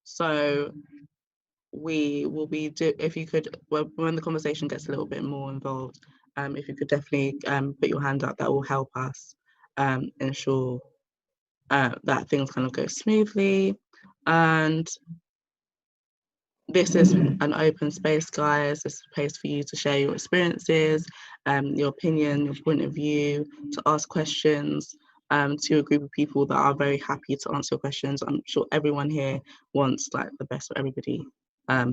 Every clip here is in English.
So we will be, if you could, when the conversation gets a little bit more involved, if you could definitely put your hand up, that will help us ensure that things kind of go smoothly. And this is an open space, guys. This is a place for you to share your experiences, your opinion, your point of view, to ask questions to a group of people that are very happy to answer your questions. I'm sure everyone here wants like the best for everybody.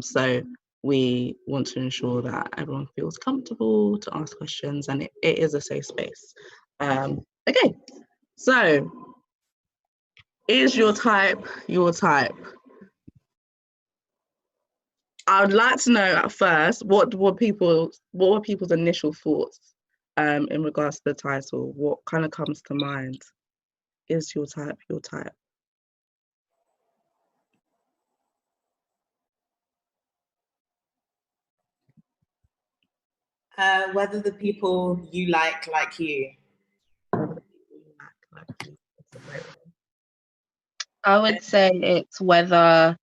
So we want to ensure that everyone feels comfortable to ask questions, and it is a safe space. Okay, so is your type your type? I would like to know at first what were people's initial thoughts in regards to the title. What kind of comes to mind? Is your type your type? Whether the people you like you. I would say it's whether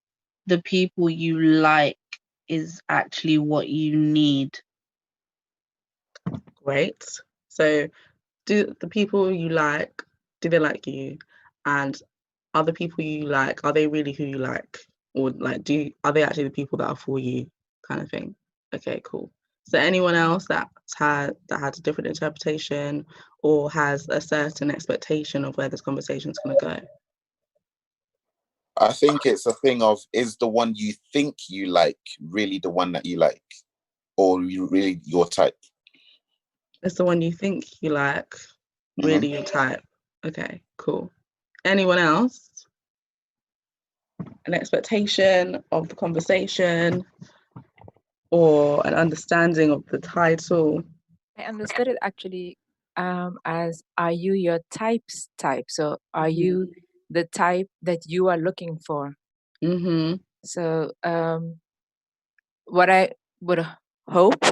the people you like is actually what you need. Great. So do the people you like, do they like you? And are the people you like, are they really who you like? Or like are they actually the people that are for you, kind of thing? Okay, cool. So anyone else that had a different interpretation or has a certain expectation of where this conversation is going to go? I think it's a thing of, is the one you think you like really the one that you like, or you really your type? It's the one you think you like really your type. Okay, cool. Anyone else? An expectation of the conversation or an understanding of the title? I understood it actually as, are you your type's type? So are you the type that you are looking for? Mm-hmm. So what I would hope,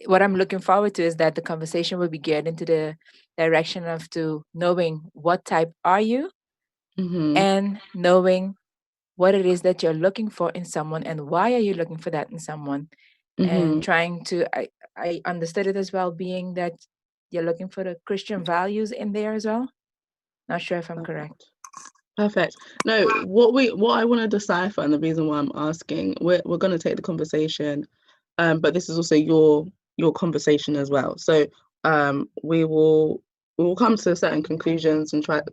what I'm looking forward to is that the conversation will be geared into the direction of to knowing what type are you, and knowing what it is that you're looking for in someone and why are you looking for that in someone, and trying to, I understood it as well being that you're looking for the Christian values in there as well. Not sure if I'm correct. Perfect. No, what I want to decipher, and the reason why I'm asking, we're going to take the conversation, but this is also your conversation as well. So we will come to certain conclusions and try to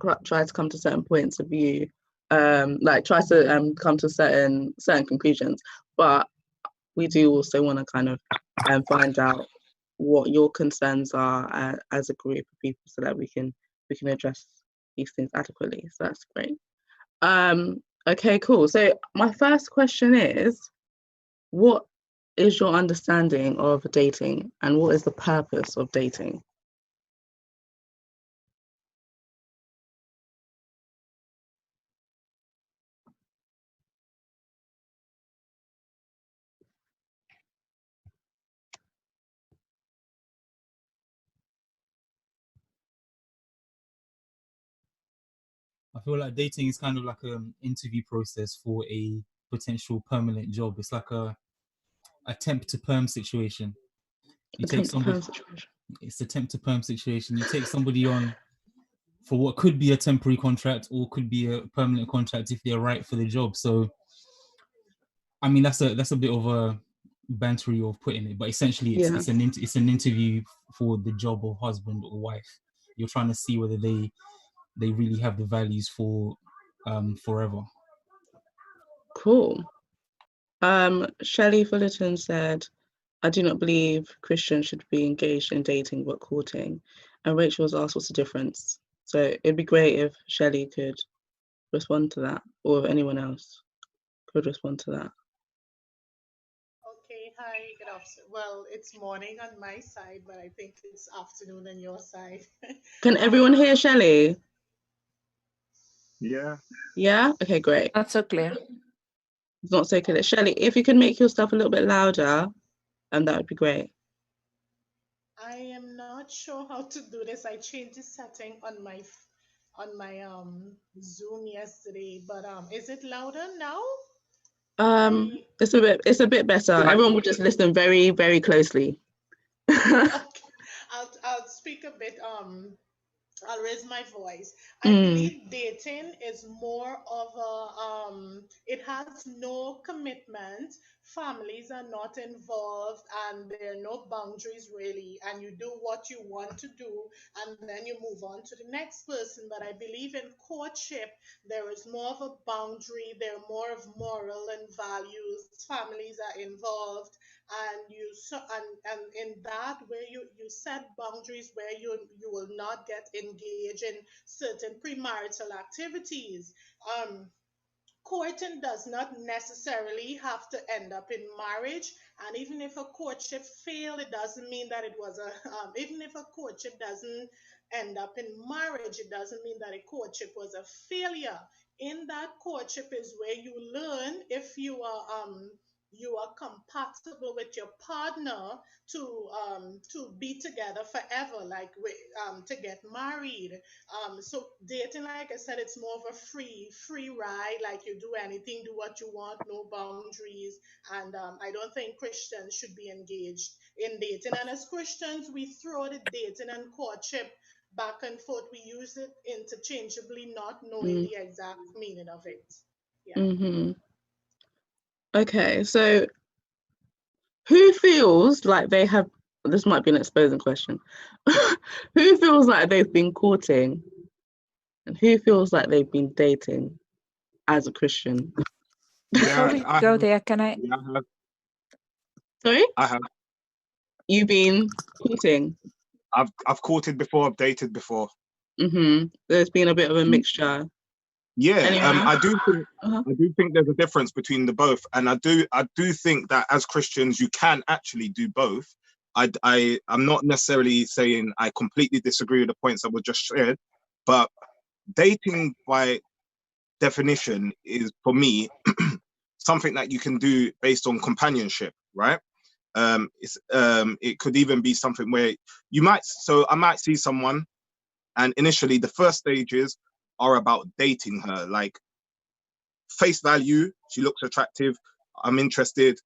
come to certain points of view, like try to come to certain conclusions. But we do also want to kind of find out what your concerns are as a group of people, so that we can address these things adequately. So that's great. Okay, cool. So my first question is, what is your understanding of dating, and what is the purpose of dating? I feel like dating is kind of like an interview process for a potential permanent job. It's like a temp to perm situation. You take somebody. It's a temp to perm situation. You take somebody on for what could be a temporary contract or could be a permanent contract if they're right for the job. So, I mean, that's a bit of a bantery of putting it, but essentially it's an interview for the job of husband or wife. You're trying to see whether they really have the values for forever. Cool. Shelley Fullerton said, I do not believe Christians should be engaged in dating but courting. And Rachel was asked what's the difference. So it'd be great if Shelley could respond to that, or if anyone else could respond to that. Okay, hi, good afternoon. Well, it's morning on my side, but I think it's afternoon on your side. Can everyone hear Shelley? Yeah. Yeah? Okay, great. Not so clear. It's not so clear. Shelley, if you can make yourself a little bit louder, that would be great. I am not sure how to do this. I changed the setting on my Zoom yesterday. But is it louder now? It's a bit better. Everyone will just listen very, very closely. Okay. I'll speak a bit I'll raise my voice. I believe dating is more of it has no commitment. Families are not involved and there are no boundaries really. And you do what you want to do and then you move on to the next person. But I believe in courtship, there is more of a boundary, there are more of moral and values. Families are involved and and in that where you set boundaries where you will not get engaged in certain premarital activities. Courting does not necessarily have to end up in marriage, and even if a courtship failed, it doesn't mean that it was a even if a courtship doesn't end up in marriage, it doesn't mean that a courtship was a failure. In that courtship is where you learn if you are compatible with your partner to be together forever, like to get married. So dating, like I said, it's more of a free ride. Like you do anything, do what you want, no boundaries. And I don't think Christians should be engaged in dating. And as Christians, we throw the dating and courtship back and forth. We use it interchangeably, not knowing the exact meaning of it. Yeah. Okay, so who feels like they have? This might be an exposing question. Who feels like they've been courting, and who feels like they've been dating as a Christian? Before we go there, can I? Yeah, I have. Sorry? I have. You've been courting? I've courted before, I've dated before. There's been a bit of a mixture. Yeah, I do think there's a difference between the both, and I do think that as Christians you can actually do both. I'm not necessarily saying I completely disagree with the points that were just shared, but dating by definition is, for me, something that you can do based on companionship, right? It could even be something where I might see someone, and initially the first stages are about dating her, like face value, she looks attractive, I'm interested,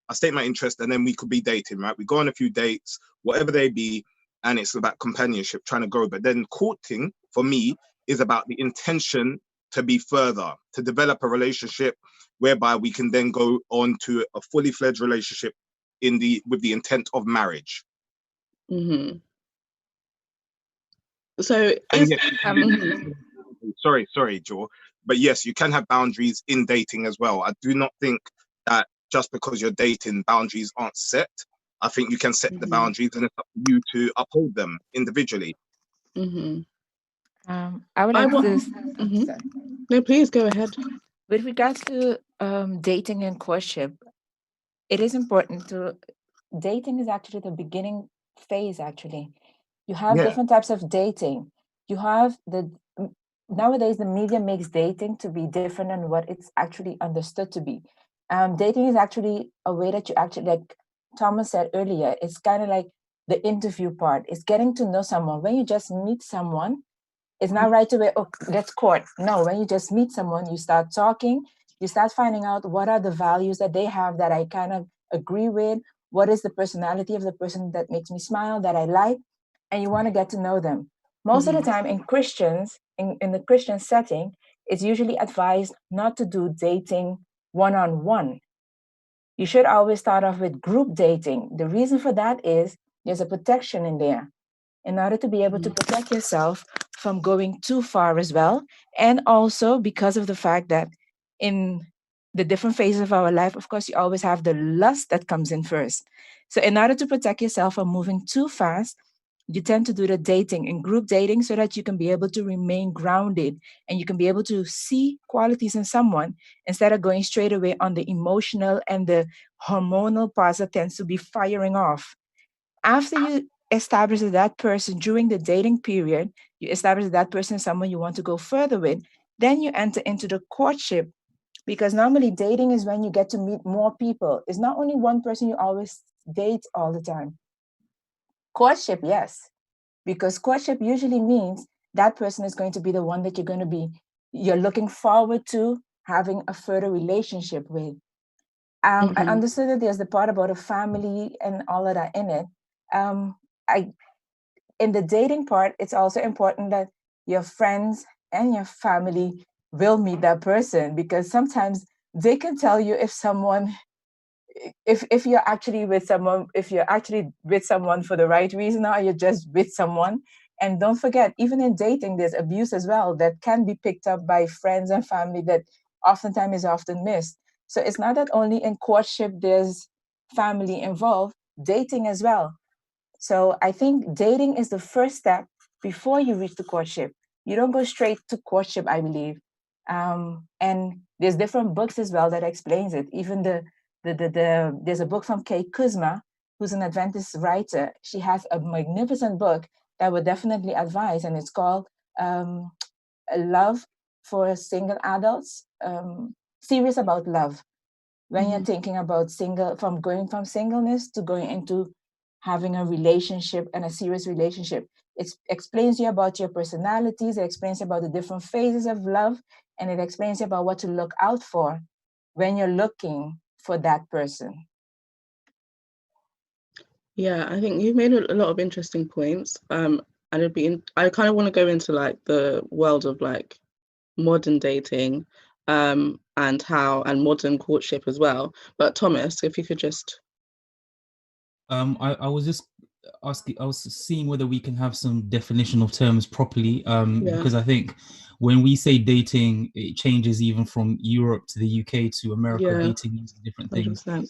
I state my interest, and then we could be dating, right? We go on a few dates, whatever they be, and it's about companionship, trying to grow. But then courting, for me, is about the intention to be further, to develop a relationship whereby we can then go on to a fully fledged relationship with the intent of marriage. So sorry, Jo, but yes, you can have boundaries in dating as well. I do not think that just because you're dating, boundaries aren't set. I think you can set the boundaries, and it's up to you to uphold them individually. I would like to. No, please go ahead. With regards to dating and courtship, it is important to. Dating is actually the beginning phase. Actually, you have different types of dating. You have nowadays the media makes dating to be different than what it's actually understood to be. Dating is actually a way that you actually, like Thomas said earlier, it's kind of like the interview part. It's getting to know someone. When you just meet someone, it's not right away, oh, let's court. No, when you just meet someone, you start talking, you start finding out what are the values that they have that I kind of agree with, what is the personality of the person that makes me smile, that I like, and you want to get to know them. Most of the time in Christians, in the Christian setting, it's usually advised not to do dating one-on-one. You should always start off with group dating. The reason for that is there's a protection in there, in order to be able to protect yourself from going too far as well. And also because of the fact that in the different phases of our life, of course, you always have the lust that comes in first. So in order to protect yourself from moving too fast, you tend to do the dating and group dating so that you can be able to remain grounded and you can be able to see qualities in someone instead of going straight away on the emotional and the hormonal parts that tends to be firing off. After you establish that person during the dating period, you establish that person is someone you want to go further with, then you enter into the courtship. Because normally dating is when you get to meet more people. It's not only one person you always date all the time. Courtship, yes. Because courtship usually means that person is going to be the one that you're looking forward to having a further relationship with. I understood that there's the part about a family and all of that in it. In the dating part, it's also important that your friends and your family will meet that person, because sometimes they can tell you if you're actually with someone, if you're actually with someone for the right reason, or you're just with someone. And don't forget, even in dating, there's abuse as well that can be picked up by friends and family that oftentimes is often missed. So it's not that only in courtship there's family involved, dating as well. So I think dating is the first step before you reach the courtship. You don't go straight to courtship, I believe. And there's different books as well that explains it. Even there's a book from Kay Kuzma, who's an Adventist writer. She has a magnificent book that I would definitely advise, and it's called Love for Single Adults, Serious About Love. When you're thinking about going from singleness to going into having a relationship and a serious relationship. It explains you about your personalities, it explains about the different phases of love, and it explains you about what to look out for when you're looking for that person. Yeah, I think you've made a lot of interesting points. And I kind of want to go into like the world of like modern dating, and modern courtship as well. But Thomas, if you could just I was just asking, I was seeing whether we can have some definition of terms properly, because I think when we say dating, it changes even from Europe to the UK to America. Dating means different things. 100%.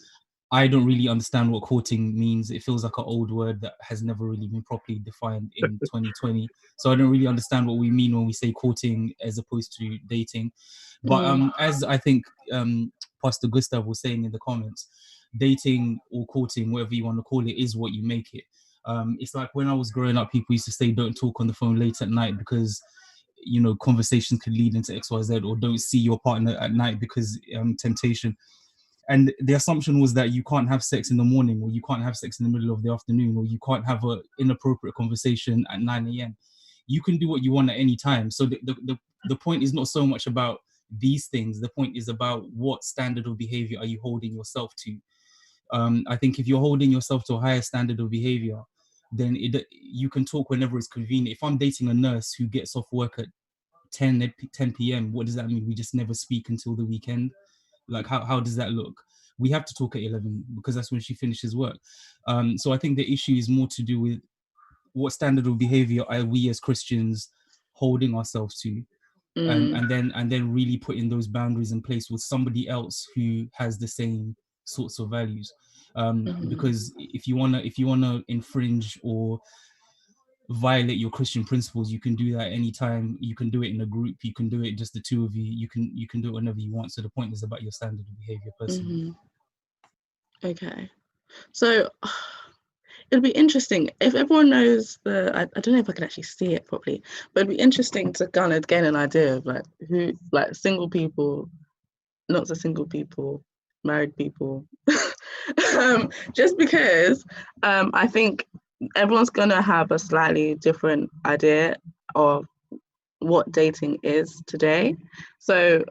I don't really understand what courting means. It feels like an old word that has never really been properly defined in 2020. So I don't really understand what we mean when we say courting as opposed to dating. But as I think Pastor Gustav was saying in the comments, dating or courting, whatever you want to call it, is what you make it. It's like when I was growing up, people used to say don't talk on the phone late at night because, you know, conversations could lead into XYZ, or don't see your partner at night because temptation. And the assumption was that you can't have sex in the morning, or you can't have sex in the middle of the afternoon, or you can't have an inappropriate conversation at 9 a.m. You can do what you want at any time. So the point is not so much about these things. The point is about what standard of behavior are you holding yourself to. I think if you're holding yourself to a higher standard of behavior, then you can talk whenever it's convenient. If I'm dating a nurse who gets off work at 10 p.m., what does that mean? We just never speak until the weekend? Like, how does that look? We have to talk at 11 because that's when she finishes work. So I think the issue is more to do with what standard of behavior are we as Christians holding ourselves to, and then really putting those boundaries in place with somebody else who has the same sorts of values. Because if you wanna infringe or violate your Christian principles, you can do that anytime. You can do it in a group, you can do it just the two of you, you can do it whenever you want. So the point is about your standard of behavior personally. Okay, so it'll be interesting if everyone knows I don't know if I can actually see it properly, but it'd be interesting to kind of get an idea of like who, like single people, not so single people, married people, just because I think everyone's gonna have a slightly different idea of what dating is today. So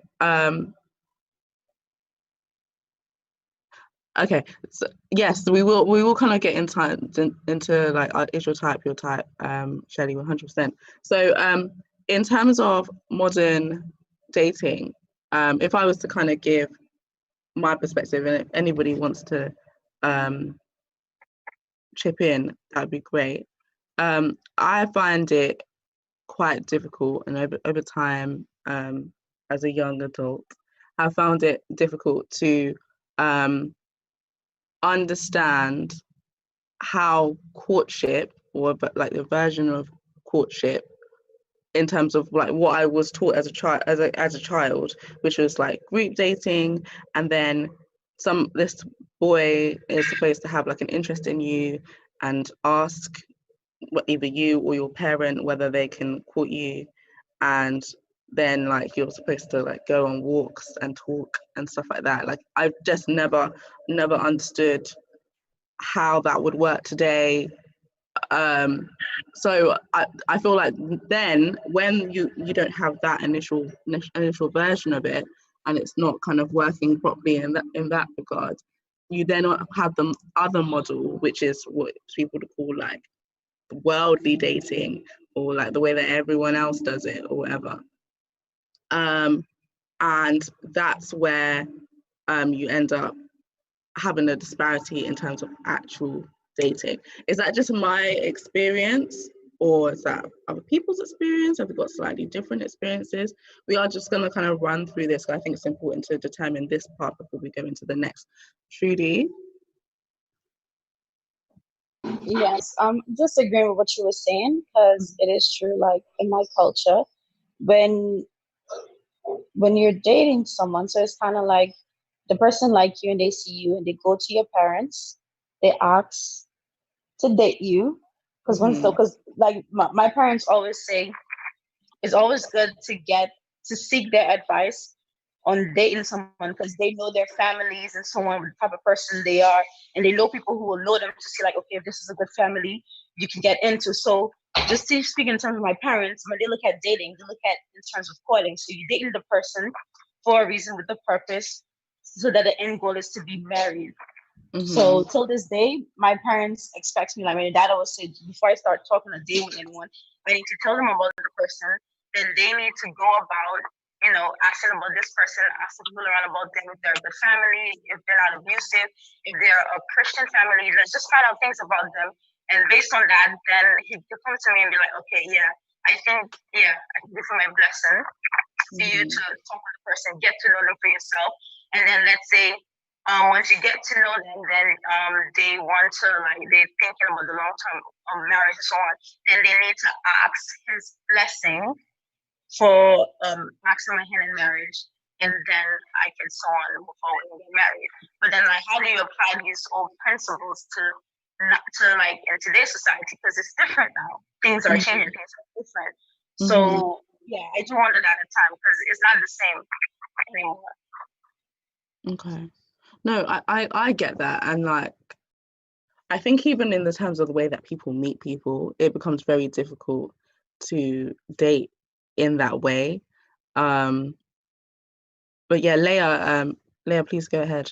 okay, so yes, we will kind of get into like is your type your type, Shelley, 100%. So in terms of modern dating, if I was to kind of give my perspective, and if anybody wants to chip in, that'd be great. I find it quite difficult, and over time, as a young adult, I found it difficult to understand how courtship, or like the version of courtship, in terms of like what I was taught as a child, which was like group dating, and then this boy is supposed to have like an interest in you and ask either you or your parent whether they can court you, and then like you're supposed to like go on walks and talk and stuff like that. Like I've just never understood how that would work today, So I feel like then when you don't have that initial version of it, and it's not kind of working properly in that regard, you then have the other model, which is what people would call like worldly dating, or like the way that everyone else does it or whatever. And that's where you end up having a disparity in terms of actual dating. Is that just my experience, or is that other people's experience? Have we got slightly different experiences? We are just going to kind of run through this, because I think it's important to determine this part before we go into the next. Trudy? Yes, just agreeing with what you were saying, because it is true, like in my culture, when you're dating someone, so it's kind of like the person like you and they see you and they go to your parents, they ask to date you, because like my parents always say, it's always good to seek their advice on dating someone, because they know their families and so on, the type of person they are, and they know people who will know them to see like, okay, if this is a good family you can get into. So just to speak in terms of my parents, when they look at dating, they look at in terms of courting. So you're dating the person for a reason, with a purpose, so that the end goal is to be married. So till this day, my parents expect me, like my dad always said, before I start talking a date with anyone, I need to tell them about the person. Then they need to go about, asking about this person, asking people around about them, if they're a good family, if they're not abusive, if they're a Christian family. Let's just find out things about them. And based on that, then he could come to me and be like, okay, I think this is my blessing for you to talk with the person, get to know them for yourself. And then let's say, once you get to know them, then they want to, like, they're thinking about the long-term marriage and so on, then they need to ask his blessing for asking my hand in marriage, and then I can so on move forward and get married. But then, like, how do you apply these old principles to like in today's society? Because it's different now. Things are changing. Things are different. So I do wonder that at time, because it's not the same anymore. Okay. No, I get that. And like, I think even in the terms of the way that people meet people, it becomes very difficult to date in that way. But yeah, Leah, please go ahead.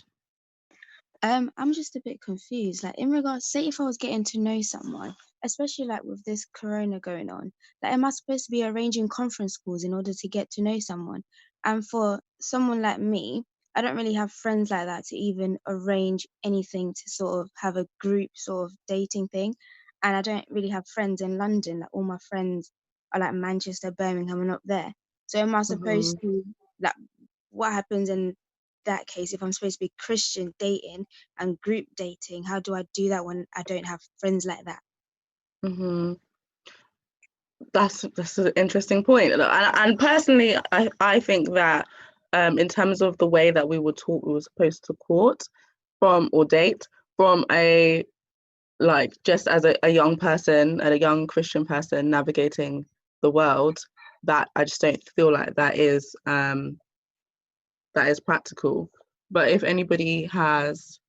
I'm just a bit confused. Like, in regards, say if I was getting to know someone, especially like with this corona going on, like, am I supposed to be arranging conference calls in order to get to know someone? And for someone like me, I don't really have friends like that to even arrange anything to sort of have a group sort of dating thing. And I don't really have friends in London. Like, all my friends are like Manchester, Birmingham, and up there. So am I supposed to, like, what happens in that case if I'm supposed to be Christian dating and group dating? How do I do that when I don't have friends like that? That's an interesting point. And personally, I think that in terms of the way that we were supposed to court from or date from a, like, just as a young person and a young Christian person navigating the world, that I just don't feel like that is practical. But if anybody has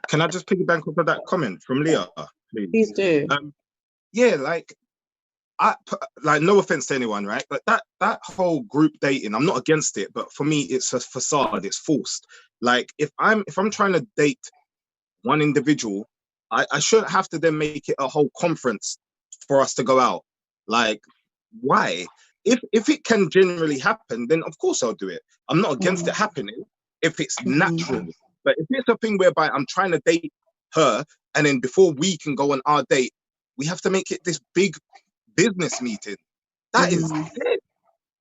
can I just piggyback off of that comment from Leah, please? Please do. Like, no offense to anyone, right? But that whole group dating, I'm not against it, but for me, it's a facade. It's forced. Like, if I'm trying to date one individual, I shouldn't have to then make it a whole conference for us to go out. Like, why? If it can generally happen, then of course I'll do it. I'm not against it happening if it's natural. But if it's a thing whereby I'm trying to date her, and then before we can go on our date, we have to make it this big business meeting. That is it.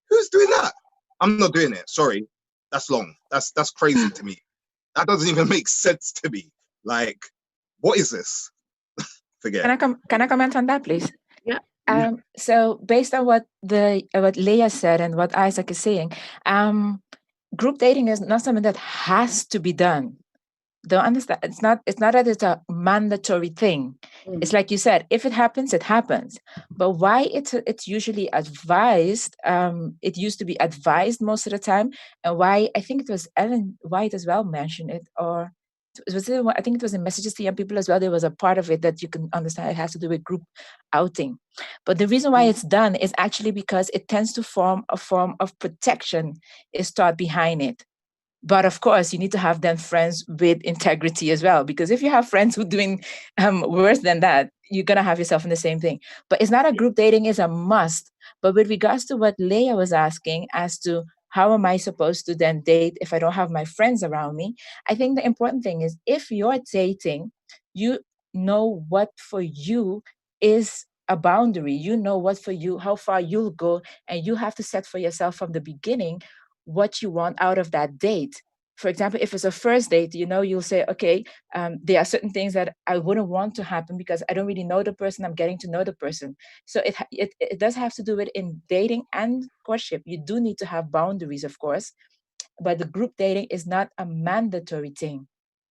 Who's doing that? I'm not doing it. Sorry. That's long. That's crazy to me. That doesn't even make sense to me. Like, what is this? Forget. Can I comment on that, please? Yeah. So based on what Leah said and what Isaac is saying, group dating is not something that has to be done. Don't understand. It's not that it's a mandatory thing. It's like you said, if it happens, it happens. But why it's usually advised, it used to be advised most of the time, and why I think it was Ellen White as well mentioned it, or I think it was in Messages to Young People as well. There was a part of it that you can understand it has to do with group outing. But the reason why it's done is actually because it tends to form a form of protection is thought behind it. But of course, you need to have them friends with integrity as well, because if you have friends who are doing worse than that, you're going to have yourself in the same thing. But it's not a group dating, it's a must. But with regards to what Leah was asking as to how am I supposed to then date if I don't have my friends around me? I think the important thing is if you're dating, you know what for you is a boundary. You know what for you, how far you'll go, and you have to set for yourself from the beginning what you want out of that date. For example, if it's a first date, you'll say, okay, there are certain things that I wouldn't want to happen because I don't really know the person. I'm getting to know the person. So it does have to do with in dating and courtship. You do need to have boundaries, of course, but the group dating is not a mandatory thing.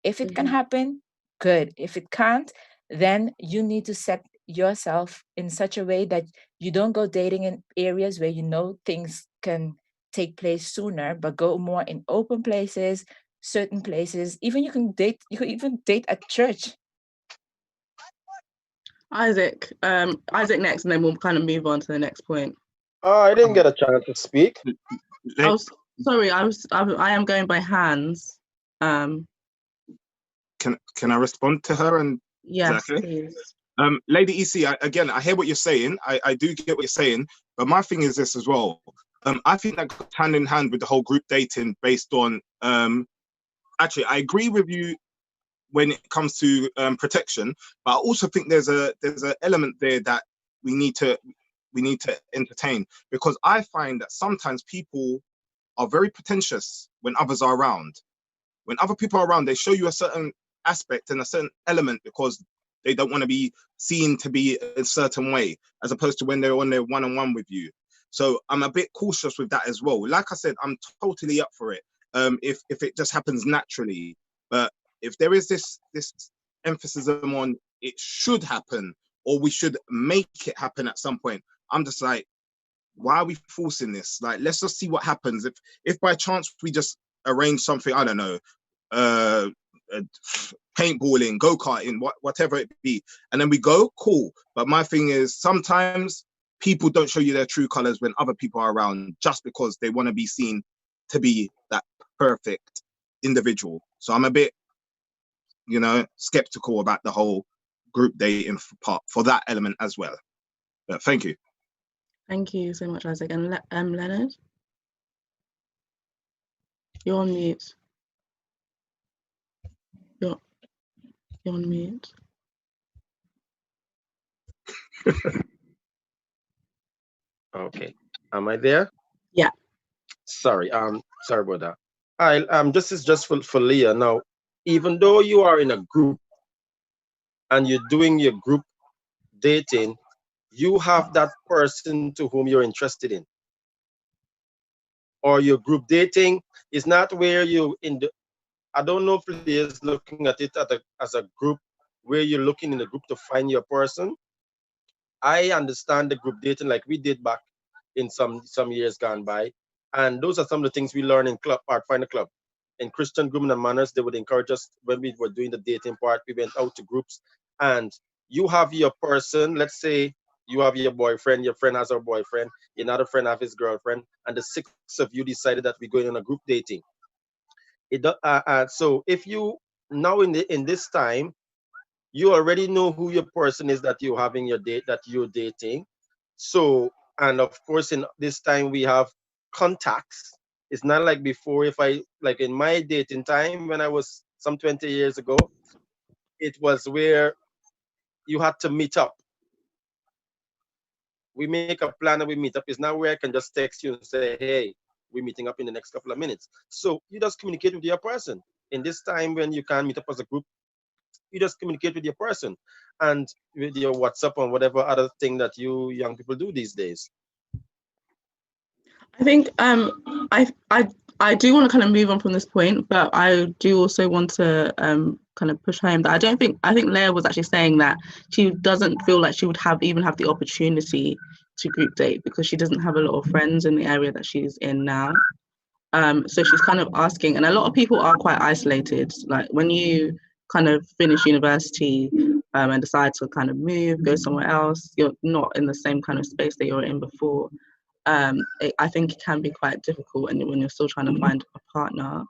If it can happen, good. If it can't, then you need to set yourself in such a way that you don't go dating in areas where you know things can take place sooner, but go more in open places, certain places. You can even date at church. Isaac next, and then we'll kind of move on to the next point. I didn't get a chance to speak. Sorry, I am going by hands. Can I respond to her? And yes, please. Lady EC, I hear what you're saying. I do get what you're saying, but my thing is this as well. I think that goes hand in hand with the whole group dating based on, actually, I agree with you when it comes to protection, but I also think there's a element there that we need to entertain, because I find that sometimes people are very pretentious when others are around. When other people are around, they show you a certain aspect and a certain element because they don't want to be seen to be a certain way, as opposed to when they're on their one-on-one with you. So I'm a bit cautious with that as well. Like I said, I'm totally up for it if it just happens naturally. But if there is this emphasis on it should happen or we should make it happen at some point, I'm just like, why are we forcing this? Like, let's just see what happens. If by chance we just arrange something, I don't know, paintballing, go-karting, whatever it be, and then we go, cool. But my thing is, sometimes people don't show you their true colors when other people are around just because they want to be seen to be that perfect individual. So I'm a bit, skeptical about the whole group dating part for that element as well. But thank you. Thank you so much, Isaac. And Leonard? You're on mute. You're on mute. Okay. Am I there? Yeah. Sorry. Sorry about that. This is just for Leah. Now, even though you are in a group and you're doing your group dating, you have that person to whom you're interested in. Or your group dating is not where I don't know if Leah is looking at it as a group where you're looking in a group to find your person. I understand the group dating like we did back in some years gone by. And those are some of the things we learn in Pathfinder Club. In Christian Grooming and Manners, they would encourage us when we were doing the dating part. We went out to groups and you have your person. Let's say you have your boyfriend, your friend has her boyfriend, another friend have his girlfriend, and the 6 of you decided that we're going on a group dating. So if you now in this time, you already know who your person is that you're having your date, that you're dating. So, and of course, in this time we have contacts. It's not like before. Like in my dating time when I was some 20 years ago, it was where you had to meet up. We make a plan and we meet up. It's not where I can just text you and say, hey, we're meeting up in the next couple of minutes. So you just communicate with your person. In this time when you can't meet up as a group, you just communicate with your person and with your WhatsApp and whatever other thing that you young people do these days. I think I do want to kind of move on from this point, but I do also want to kind of push home that I think Leah was actually saying that she doesn't feel like she would even have the opportunity to group date because she doesn't have a lot of friends in the area that she's in now. So she's kind of asking, and a lot of people are quite isolated. Like when you kind of finish university and decide to kind of move, go somewhere else, you're not in the same kind of space that you were in before. I think it can be quite difficult, and when you're still trying to find a partner.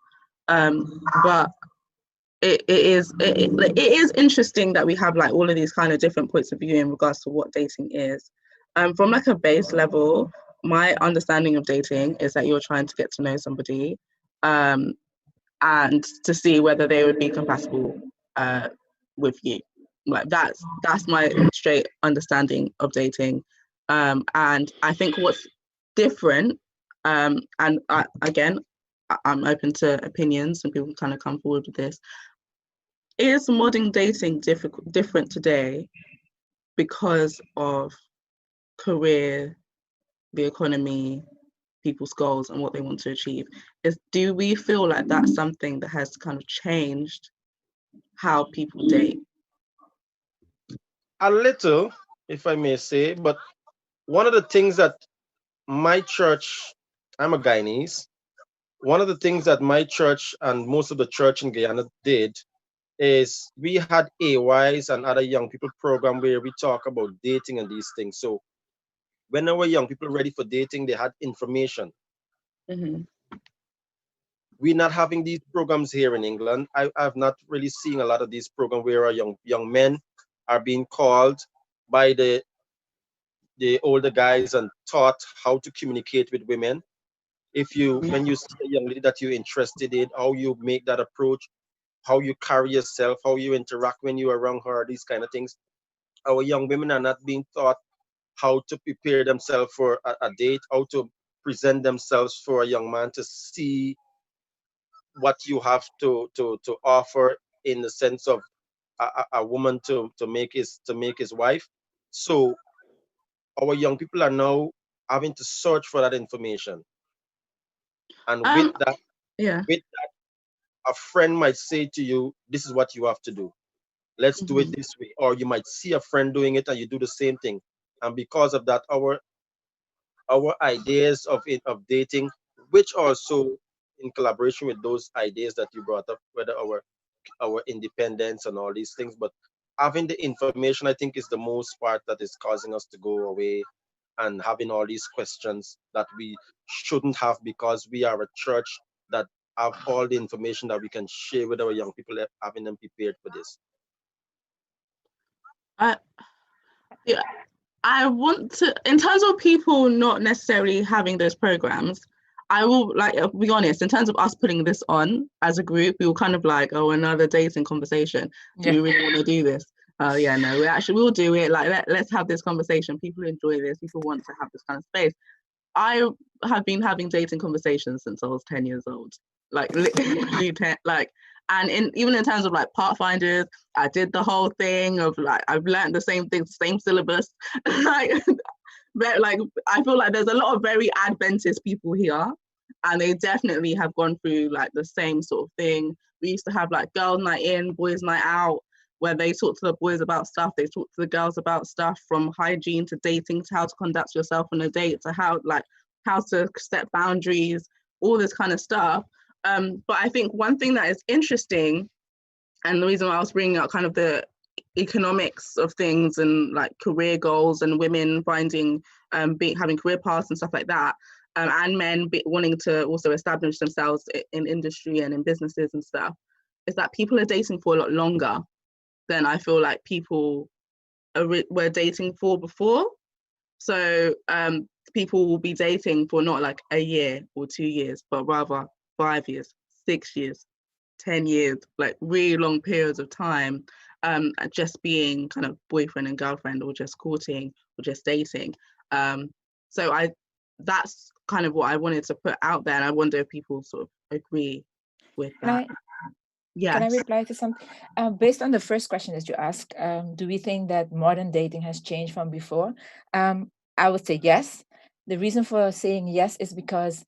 But it is interesting that we have like all of these kind of different points of view in regards to what dating is. From like a base level, my understanding of dating is that you're trying to get to know somebody and to see whether they would be compatible with you. Like that's my straight understanding of dating. And I think what's different, and again, I'm open to opinions and people can kind of come forward with this. Is modern dating different today because of career, the economy, people's goals and what they want to achieve? Do we feel like that's something that has kind of changed how people date? A little, if I may say, but one of the things that my church, I'm a Guyanese, one of the things that my church and most of the church in Guyana did is we had AYs and other young people program where we talk about dating and these things. So when our young people ready for dating, they had information. Mm-hmm. We're not having these programs here in England. I've not really seen a lot of these programs where our young men are being called by the older guys and taught how to communicate with women. When you see a young lady that you're interested in, how you make that approach, how you carry yourself, how you interact when you're around her, these kind of things. Our young women are not being taught how to prepare themselves for a date, how to present themselves for a young man to see what you have to offer in the sense of a woman to make his wife. So our young people are now having to search for that information. And with that, a friend might say to you, this is what you have to do. Let's do it this way. Or you might see a friend doing it and you do the same thing. And because of that, our ideas of dating, which also in collaboration with those ideas that you brought up, whether our independence and all these things, but having the information, I think, is the most part that is causing us to go away and having all these questions that we shouldn't have, because we are a church that have all the information that we can share with our young people, having them prepared for this. I want to, in terms of people not necessarily having those programs, I will be honest, in terms of us putting this on as a group, we were kind of like, oh, another dating conversation. Do we really want to do this? Yeah, no, we'll do it. Like, let's have this conversation. People enjoy this. People want to have this kind of space. I have been having dating conversations since I was 10 years old. Like, literally 10, like, and even in terms of like Pathfinders, I did the whole thing of like, I've learned the same thing, same syllabus. Like, I feel like there's a lot of very Adventist people here, and they definitely have gone through like the same sort of thing. We used to have like girls' night in, boys' night out, where they talk to the boys about stuff, they talk to the girls about stuff, from hygiene to dating to how to conduct yourself on a date to how to set boundaries, all this kind of stuff. But I think one thing that is interesting, and the reason why I was bringing up kind of the economics of things and like career goals and women finding having career paths and stuff like that, and men wanting to also establish themselves in industry and in businesses and stuff, is that people are dating for a lot longer than I feel like people were dating for before. So people will be dating for not like a year or 2 years, but rather 5 years, 6 years, 10 years, like really long periods of time, just being kind of boyfriend and girlfriend, or just courting, or just dating. So that's kind of what I wanted to put out there, and I wonder if people sort of agree with that. Can I reply to something? Based on the first question that you asked, do we think that modern dating has changed from before? I would say yes. The reason for saying yes is because,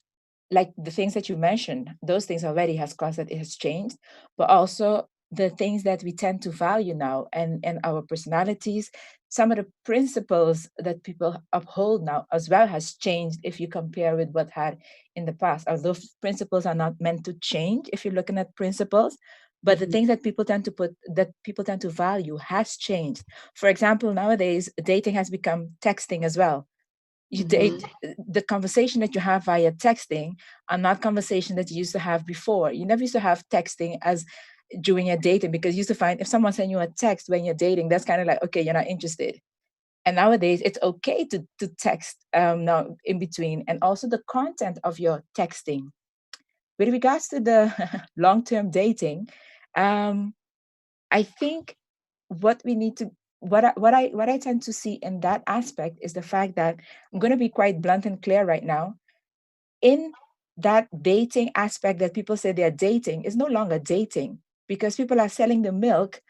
like the things that you mentioned, those things already has caused that it has changed, but also the things that we tend to value now and our personalities some of the principles that people uphold now as well has changed if you compare with what had in the past. Although principles are not meant to change if you're looking at principles, but the things that people tend to value has changed. For example, nowadays dating has become texting as well. You date, the conversation that you have via texting are not conversation that you used to have before. You never used to have texting as during your dating, because you used to find if someone sent you a text when you're dating, that's kind of like, okay, you're not interested. And nowadays it's okay to text now in between, and also the content of your texting. With regards to the long-term dating, I think what we need to what I tend to see in that aspect is the fact that I'm going to be quite blunt and clear right now. In that dating aspect that people say they're dating is no longer dating, because people are selling the milk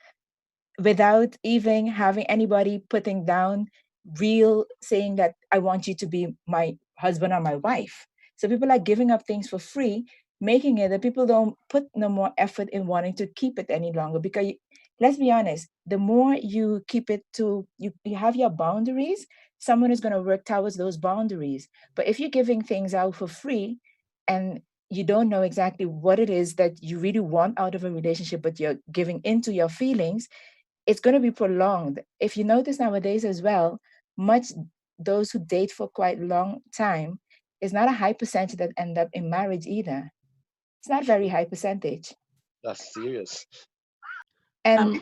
without even having anybody putting down real saying that I want you to be my husband or my wife. So people are giving up things for free, making it that people don't put no more effort in wanting to keep it any longer. Because let's be honest, the more you keep it to, you have your boundaries, someone is going to work towards those boundaries. But if you're giving things out for free and you don't know exactly what it is that you really want out of a relationship, but you're giving into your feelings, it's going to be prolonged. If you notice nowadays as well, those who date for quite a long time is not a high percentage that end up in marriage either. It's not very high percentage. That's serious. And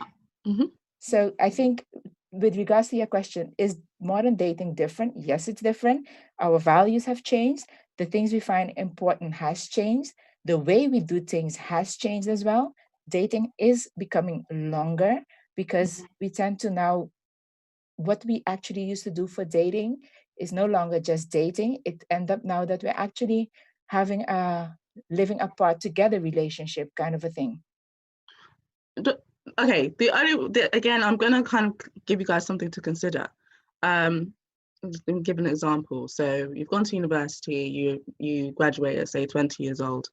so I think with regards to your question, is modern dating different? Yes, it's different. Our values have changed. The things we find important has changed. The way we do things has changed as well. Dating is becoming longer because we tend to now, what we actually used to do for dating is no longer just dating. It ends up now that we're actually having a living apart together relationship kind of a thing. Okay, again, I'm gonna kind of give you guys something to consider. Give an example. So you've gone to university, you graduated, say 20 years old.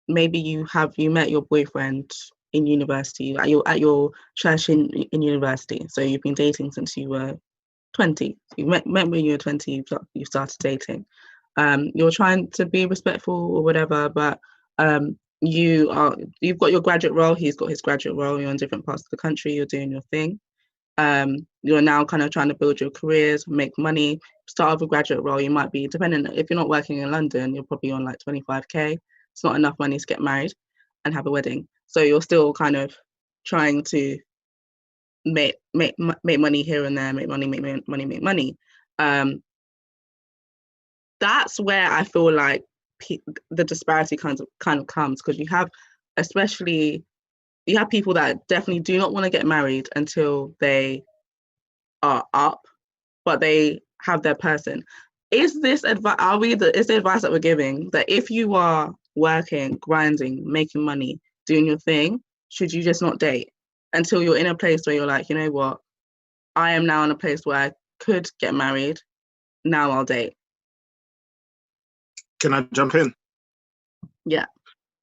Maybe you met your boyfriend in university at your church in university. So you've been dating since you were 20. You met when you were 20. You started dating. You're trying to be respectful or whatever, but you've got your graduate role. He's got his graduate role. You're in different parts of the country. You're doing your thing. You're now kind of trying to build your careers, make money. Start with a graduate role. You might be, depending, if you're not working in London, you're probably on like 25k. It's not enough money to get married and have a wedding. So you're still kind of trying to make money here and there, make money. That's where I feel like the disparity kind of comes, because you have people that definitely do not want to get married until they are up, but they have their person. Is this advice? Is the advice that we're giving that if you are working, grinding, making money, doing your thing, should you just not date until you're in a place where you're like, you know what, I am now in a place where I could get married. Now I'll date. Can I jump in? Yeah.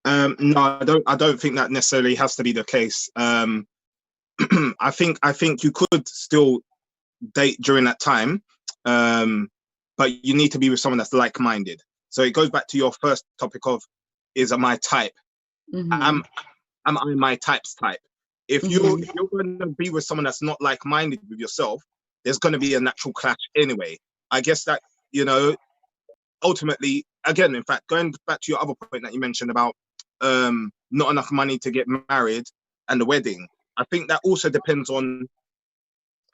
No, I don't think that necessarily has to be the case. I think you could still date during that time, but you need to be with someone that's like-minded. So it goes back to your first topic of, is my type? Am I my type's type? If you're going to be with someone that's not like-minded with yourself, there's going to be a natural clash anyway. I guess that, ultimately, again, in fact, going back to your other point that you mentioned about not enough money to get married and the wedding, I think that also depends on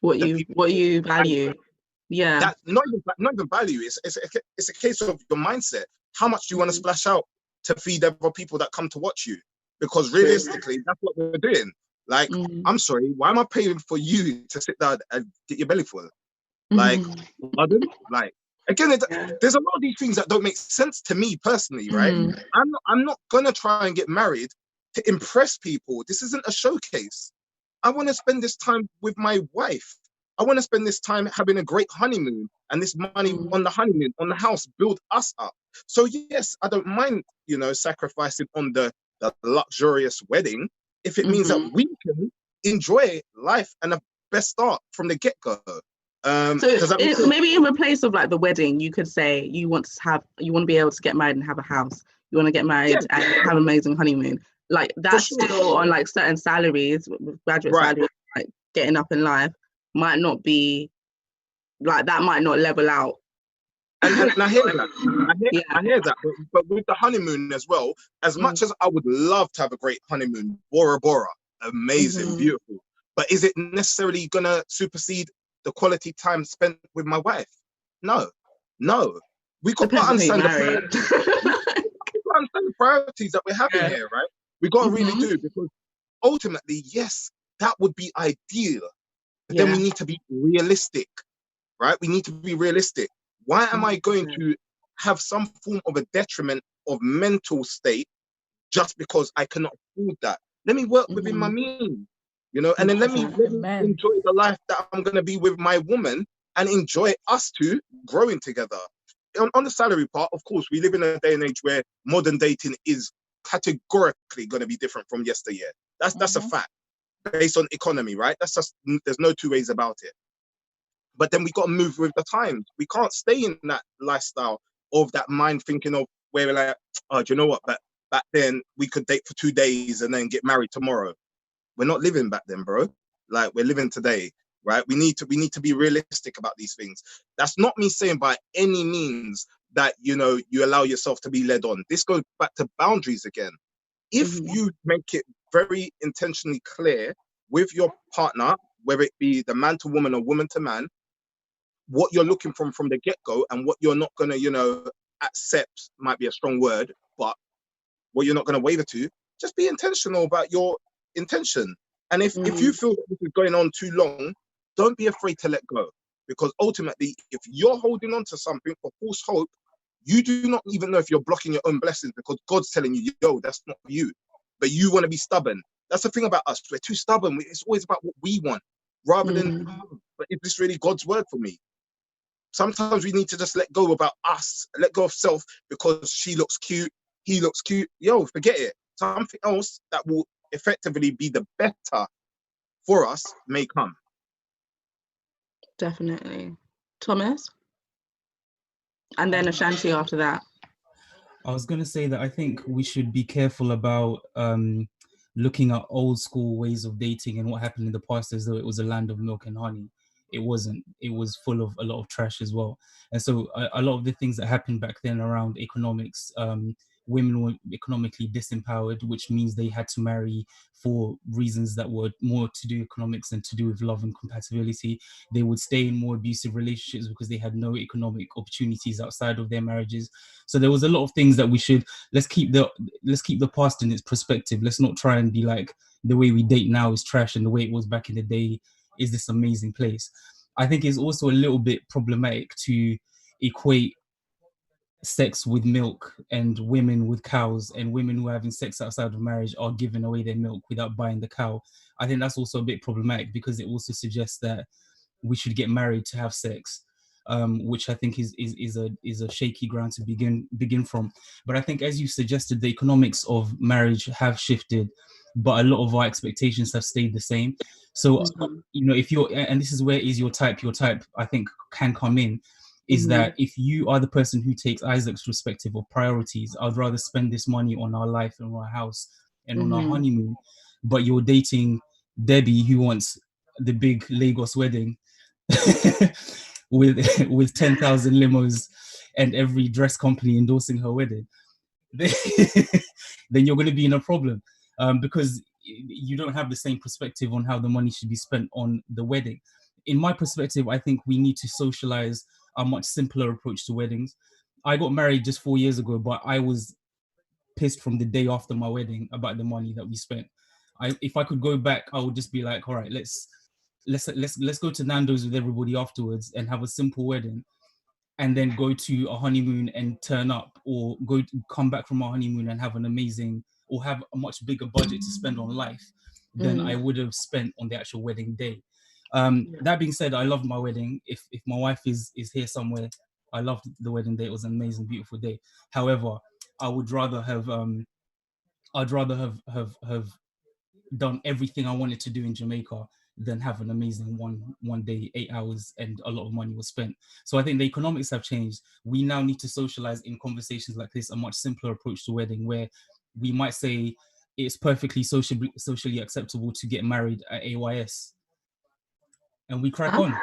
what you value. Yeah, that not even value. It's a case of your mindset. How much do you want to splash out to feed other people that come to watch you? Because realistically, that's what we're doing. Like, I'm sorry, why am I paying for you to sit down and get your belly full? Like, pardon? Like, again, there's a lot of these things that don't make sense to me personally, right? I'm not gonna try and get married to impress people. This isn't a showcase. I want to spend this time with my wife. I want to spend this time having a great honeymoon, and this money on the honeymoon, on the house, build us up. So yes, I don't mind, sacrificing on the luxurious wedding if it means that we can enjoy life and best start from the get-go. So maybe in the place of like the wedding, you could say you want to be able to get married and have a house. You want to get married and have an amazing honeymoon. Like that's still on like certain salaries, graduate salaries, like getting up in life might not be like that, might not level out. And I hear that. I hear that. But with the honeymoon as well, as much as I would love to have a great honeymoon, Bora Bora, amazing, beautiful. But is it necessarily gonna supersede the quality time spent with my wife? No. We got to understand the priorities that we're having here, right? We got to really do, because ultimately, yes, that would be ideal. But then we need to be realistic, right? We need to be realistic. Why am I going to have some form of a detriment of mental state just because I cannot afford that? Let me work within my means, you know, and then let me enjoy the life that I'm going to be with my woman and enjoy us two growing together. On the salary part, of course, we live in a day and age where modern dating is categorically going to be different from yesteryear. That's a fact based on economy, right? That's just, there's no two ways about it. But then we got to move with the times. We can't stay in that lifestyle of that mind thinking of where we're like, oh, do you know what? But back then we could date for 2 days and then get married tomorrow. We're not living back then, bro. Like, we're living today, right? We need to be realistic about these things. That's not me saying by any means that, you know, you allow yourself to be led on. This goes back to boundaries again. If you make it very intentionally clear with your partner, whether it be the man to woman or woman to man, what you're looking from the get-go and what you're not going to, you know, accept might be a strong word, but what you're not going to waver to, just be intentional about your intention. And if you feel that this is going on too long, don't be afraid to let go. Because ultimately, if you're holding on to something for false hope, you do not even know if you're blocking your own blessings, because God's telling you, yo, that's not for you. But you want to be stubborn. That's the thing about us. We're too stubborn. It's always about what we want rather than, but is this really God's word for me? Sometimes we need to just let go about us, let go of self, because she looks cute, he looks cute. Yo, forget it. Something else that will effectively be the better for us may come. Definitely. Thomas? And then Ashanti after that. I was going to say that I think we should be careful about looking at old school ways of dating and what happened in the past as though it was a land of milk and honey. It wasn't. It was full of a lot of trash as well. And so a lot of the things that happened back then around economics, women were economically disempowered, which means they had to marry for reasons that were more to do with economics than to do with love and compatibility. They would stay in more abusive relationships because they had no economic opportunities outside of their marriages. So there was a lot of things that we should, let's keep the past in its perspective. Let's not try and be like, the way we date now is trash and the way it was back in the day is this amazing place. I think it's also a little bit problematic to equate sex with milk and women with cows, and women who are having sex outside of marriage are giving away their milk without buying the cow. I think that's also a bit problematic because it also suggests that we should get married to have sex, which I think is a shaky ground to begin from. But I think, as you suggested, the economics of marriage have shifted, but a lot of our expectations have stayed the same. So, you know, if you're, and this is where is your type, I think can come in, is that if you are the person who takes Isaac's perspective of priorities, I'd rather spend this money on our life and on our house and on our honeymoon, but you're dating Debbie who wants the big Lagos wedding with 10,000 limos and every dress company endorsing her wedding, then you're going to be in a problem because you don't have the same perspective on how the money should be spent on the wedding. In my perspective, I think we need to socialize a much simpler approach to weddings. I got married just 4 years ago, but I was pissed from the day after my wedding about the money that we spent. If I could go back, I would just be like, all right, let's go to Nando's with everybody afterwards and have a simple wedding, and then go to a honeymoon and turn up, or come back from our honeymoon and have an amazing, or have a much bigger budget to spend on life than I would have spent on the actual wedding day. That being said, I loved my wedding. If my wife is here somewhere, I loved the wedding day. It was an amazing, beautiful day. However, I would rather have done everything I wanted to do in Jamaica than have an amazing one day, 8 hours, and a lot of money was spent. So I think the economics have changed. We now need to socialize in conversations like this, a much simpler approach to wedding, where we might say it's perfectly socially acceptable to get married at AYS, and we crack on.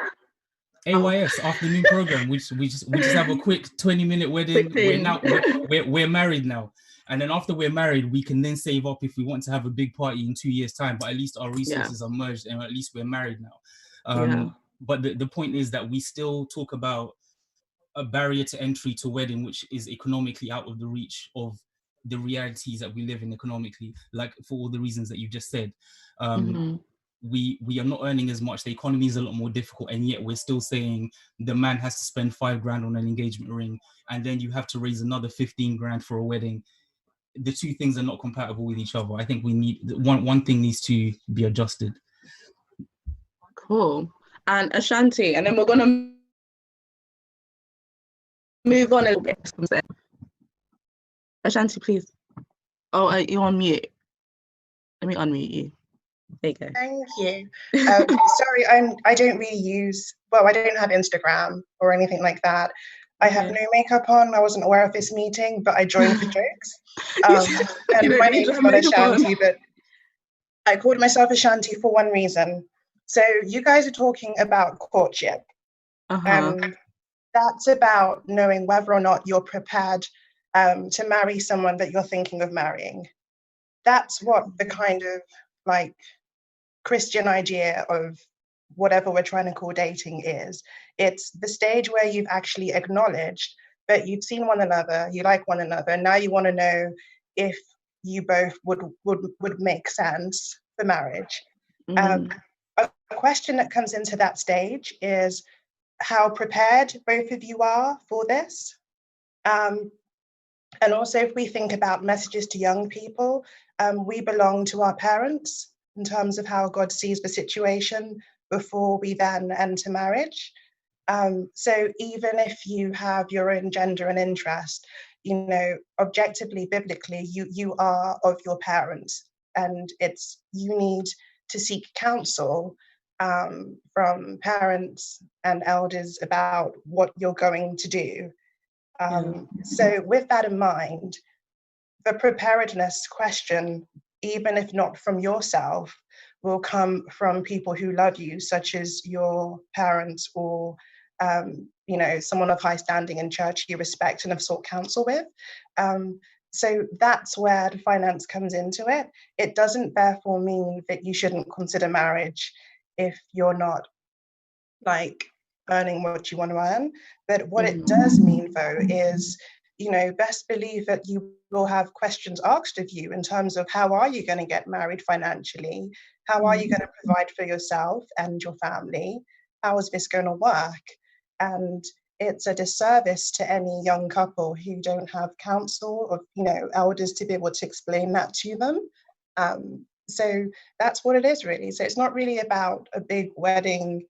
AYS, afternoon program, we just have a quick 20-minute wedding. We're married now. And then after we're married, we can then save up if we want to have a big party in 2 years' time, but at least our resources are merged and at least we're married now. But the point is that we still talk about a barrier to entry to wedding, which is economically out of the reach of the realities that we live in economically, like for all the reasons that you just said. We are not earning as much, the economy is a lot more difficult, and yet we're still saying the man has to spend $5 grand on an engagement ring, and then you have to raise another 15 grand for a wedding. The two things are not compatible with each other. I think we need one thing needs to be adjusted. Cool. And Ashanti, and then we're gonna move on a little bit. Ashanti, please. Oh, you're on mute. Let me unmute you. There you go. Thank you. Sorry, I don't really use, well, I don't have Instagram or anything like that. I have no makeup on. I wasn't aware of this meeting, but I joined for jokes. And my name's not Ashanti, but I called myself Ashanti for one reason. So you guys are talking about courtship. That's about knowing whether or not you're prepared to marry someone that you're thinking of marrying. That's what the kind of like Christian idea of whatever we're trying to call dating is. It's the stage where you've actually acknowledged that you've seen one another, you like one another, and now you want to know if you both would make sense for marriage. A question that comes into that stage is how prepared both of you are for this. And also, if we think about messages to young people, we belong to our parents in terms of how God sees the situation before we then enter marriage. So even if you have your own gender and interest, you know, objectively, biblically, you are of your parents, and you need to seek counsel from parents and elders about what you're going to do. So with that in mind, the preparedness question, even if not from yourself, will come from people who love you, such as your parents or you know, someone of high standing in church you respect and have sought counsel with. So that's where the finance comes into it. It doesn't therefore mean that you shouldn't consider marriage if you're not like earning what you want to earn. But what it does mean though is, you know, best believe that you will have questions asked of you in terms of how are you going to get married financially? How are you going to provide for yourself and your family? How is this going to work? And it's a disservice to any young couple who don't have counsel or, you know, elders to be able to explain that to them. So that's what it is really. So it's not really about a big wedding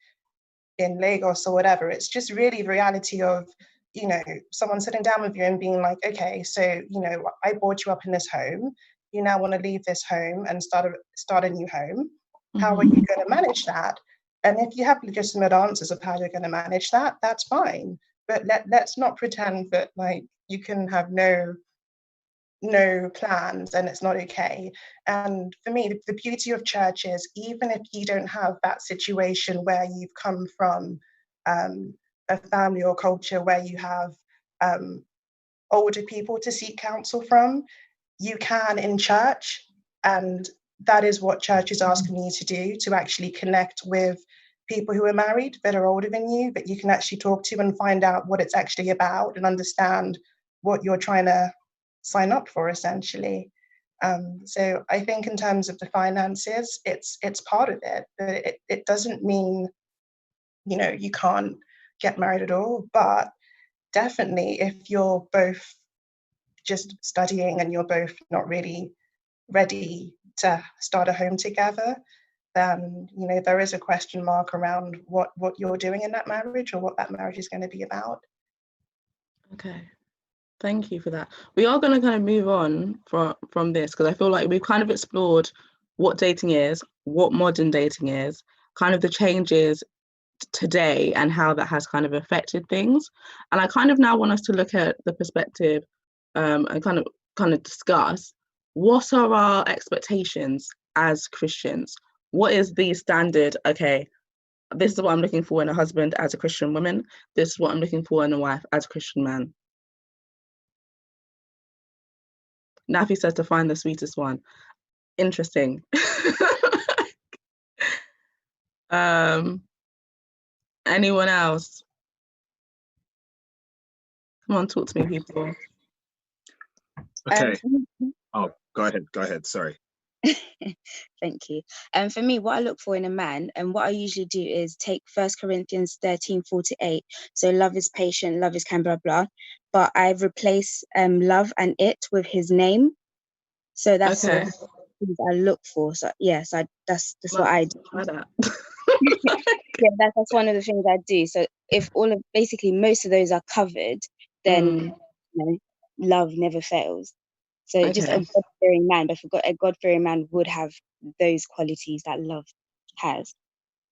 in Lagos or whatever. It's just really the reality of, you know, someone sitting down with you and being like, okay, so, you know, I brought you up in this home. You now want to leave this home and start a new home. How are you going to manage that? And if you have legitimate answers of how you're going to manage that, that's fine. But let's not pretend that like you can have no plans and it's not okay. And for me, the beauty of church is even if you don't have that situation where you've come from a family or culture where you have older people to seek counsel from, you can in church. And that is what church is asking you to do, to actually connect with people who are married that are older than you, that you can actually talk to and find out what it's actually about and understand what you're trying to sign up for, essentially. So I think in terms of the finances, it's part of it, but it doesn't mean, you know, you can't get married at all. But definitely if you're both just studying and you're both not really ready to start a home together, then, you know, there is a question mark around what you're doing in that marriage or what that marriage is going to be about. Okay. Thank you for that. We are going to kind of move on from this because I feel like we've kind of explored what dating is, what modern dating is, kind of the changes today and how that has kind of affected things. And I kind of now want us to look at the perspective and kind of discuss what are our expectations as Christians. What is the standard? Okay, this is what I'm looking for in a husband as a Christian woman. This is what I'm looking for in a wife as a Christian man. Nafi says to find the sweetest one. Interesting. Anyone else? Come on, talk to me, people. Okay. Oh, go ahead. Sorry. Thank you. For me, what I look for in a man, and what I usually do is take 1 Corinthians 13:48. So love is patient, love is kind, blah, blah. But I replace love and it with his name. So that's sort of things I look for. So yes, that's what I do. Yeah, that's one of the things I do. So if basically most of those are covered, then love never fails. So just a God-fearing man, but a God-fearing man would have those qualities that love has.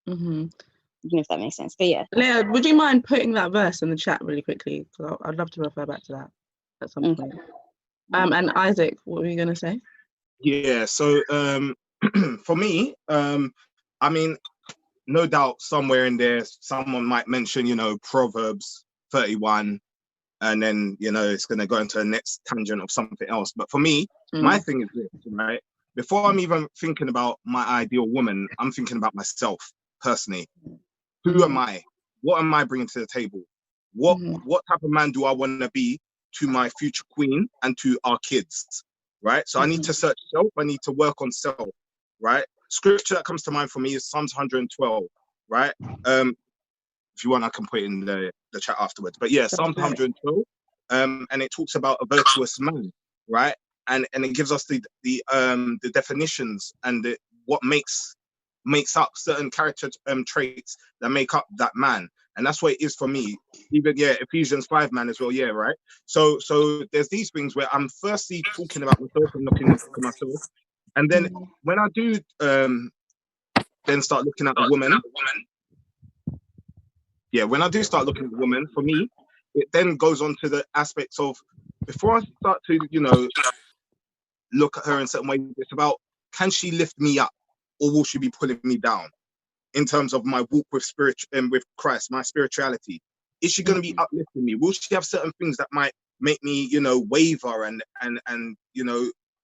Mm-hmm. I don't know if that makes sense, but yeah. Leah, would you mind putting that verse in the chat really quickly? Because I'd love to refer back to that at some point. And Isaac, what were you going to say? Yeah, so for me, I mean, no doubt somewhere in there, someone might mention, Proverbs 31, and then, it's going to go into the next tangent of something else. But for me, my thing is this, right? Before I'm even thinking about my ideal woman, I'm thinking about myself personally. Who am I? What am I bringing to the table? What type of man do I want to be to my future queen and to our kids, right? So I need to search self. I need to work on self, right? Scripture that comes to mind for me is Psalms 112, right? If you want, I can put it in the chat afterwards. But yeah, Psalms 112, and it talks about a virtuous man, right? And it gives us the definitions and what makes up certain character traits that make up that man. And that's what it is for me. Even, Ephesians 5 man as well, right? So there's these things where I'm firstly talking about myself and looking into myself. And then when I do then start looking at the woman, when I do start looking at the woman, for me, it then goes on to the aspects of, before I start to, look at her in certain ways, it's about, can she lift me up or will she be pulling me down in terms of my walk with with Christ, my spirituality? Is she going to be uplifting me? Will she have certain things that might make me, waver and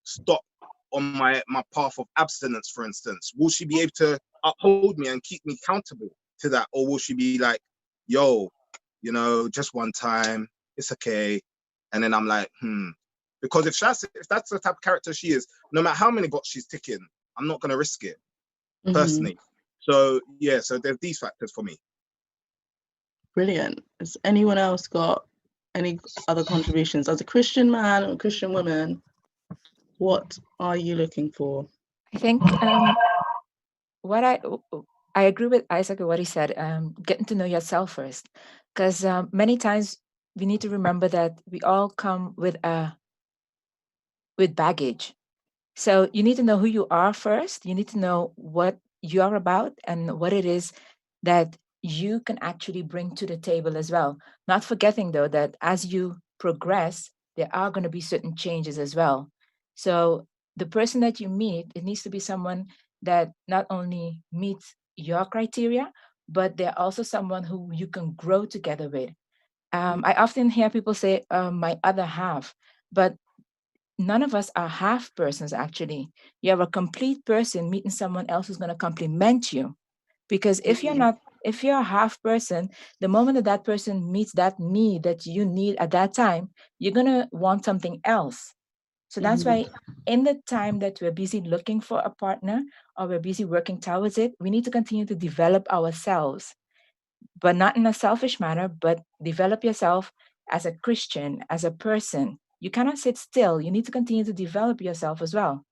stop on my path of abstinence, for instance? Will she be able to uphold me and keep me accountable to that? Or will she be like, yo, just one time, it's okay? And then I'm like, because if that's the type of character she is, no matter how many boxes she's ticking, I'm not going to risk it personally. So so there's these factors for me. Brilliant. Has anyone else got any other contributions? As a Christian man or a Christian woman, what are you looking for? I think what I agree with Isaac what he said. Getting to know yourself first, because many times we need to remember that we all come with baggage. So you need to know who you are first. You need to know what you are about and what it is that you can actually bring to the table as well. Not forgetting though that as you progress, there are going to be certain changes as well. So the person that you meet, it needs to be someone that not only meets your criteria, but they're also someone who you can grow together with. I often hear people say, my other half, but none of us are half persons, actually. You have a complete person meeting someone else who's going to complement you. Because if you're a half person, the moment that person meets that need that you need at that time, you're going to want something else. So that's why in the time that we're busy looking for a partner or we're busy working towards it, we need to continue to develop ourselves, but not in a selfish manner, but develop yourself as a Christian, as a person. You cannot sit still. You need to continue to develop yourself as well.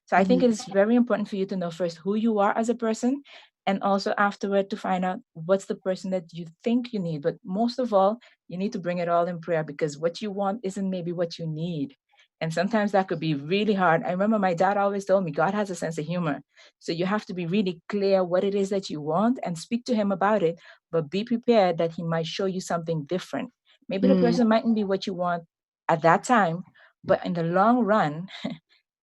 So I think it is very important for you to know first who you are as a person, and also afterward to find out what's the person that you think you need. But most of all, you need to bring it all in prayer, because what you want isn't maybe what you need. And sometimes that could be really hard. I remember my dad always told me, God has a sense of humor. So you have to be really clear what it is that you want and speak to him about it, but be prepared that he might show you something different. Maybe the person mightn't be what you want at that time, but in the long run,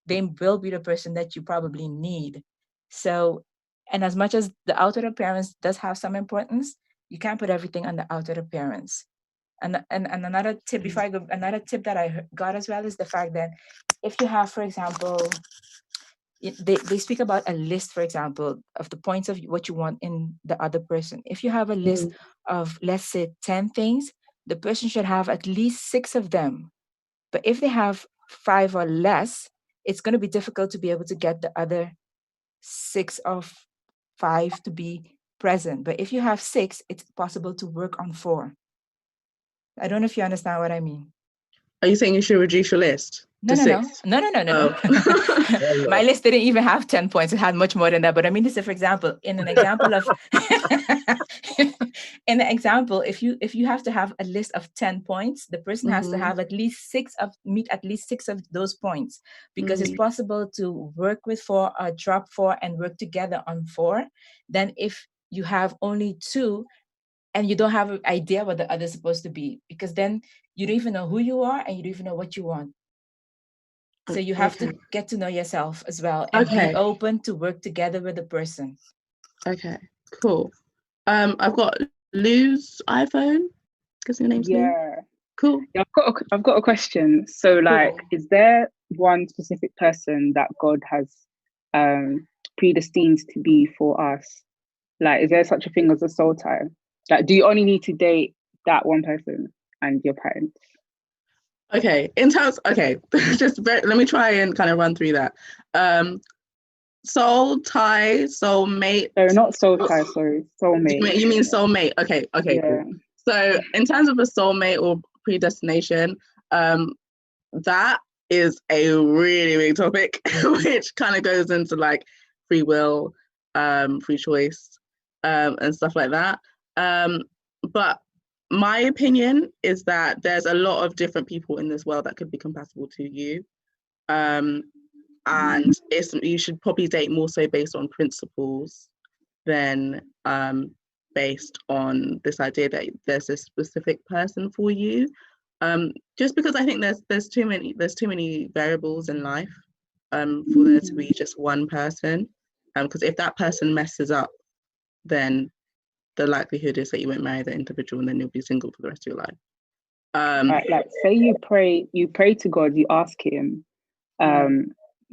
they will be the person that you probably need. So, and as much as the outer appearance does have some importance, you can't put everything on the outer appearance. And another tip, before I go, another tip that I got as well is the fact that if you have, for example, they speak about a list, for example, of the points of what you want in the other person. If you have a list of, let's say, 10 things, the person should have at least 6 of them. But if they have 5 or less, it's going to be difficult to be able to get the other 6 of 5 to be present. But if you have 6, it's possible to work on 4. I don't know if you understand what I mean. Are you saying you should reduce your list? No. My list didn't even have 10 points. It had much more than that. But I mean, this is, for example, in an example of, in the example, if you have to have a list of 10 points, the person has to have meet at least 6 of those points, because it's possible to work with 4 or drop 4 and work together on 4. Then if you have only 2, and you don't have an idea what the other is supposed to be, because then you don't even know who you are and you don't even know what you want. So you have to get to know yourself as well and be open to work together with the person. Okay, cool. I've got Lou's iPhone. Guess your name's Lou. Cool. Yeah, I've got a question. So, like, is there one specific person that God has predestined to be for us? Like, is there such a thing as a soul tie? Like, do you only need to date that one person and your parents? Okay, just let me try and kind of run through that. Soul tie, soulmate. No, not soul tie, sorry, soulmate. You mean soulmate? Okay, yeah. Cool. So in terms of a soulmate or predestination, that is a really big topic, which kind of goes into like free will, free choice, and stuff like that. But my opinion is that there's a lot of different people in this world that could be compatible to you. And you should probably date more so based on principles than based on this idea that there's a specific person for you. Just because I think there's too many variables in life for there to be just one person. Because if that person messes up, then the likelihood is that you won't marry the individual and then you'll be single for the rest of your life. Right, like say you pray to God, you ask him,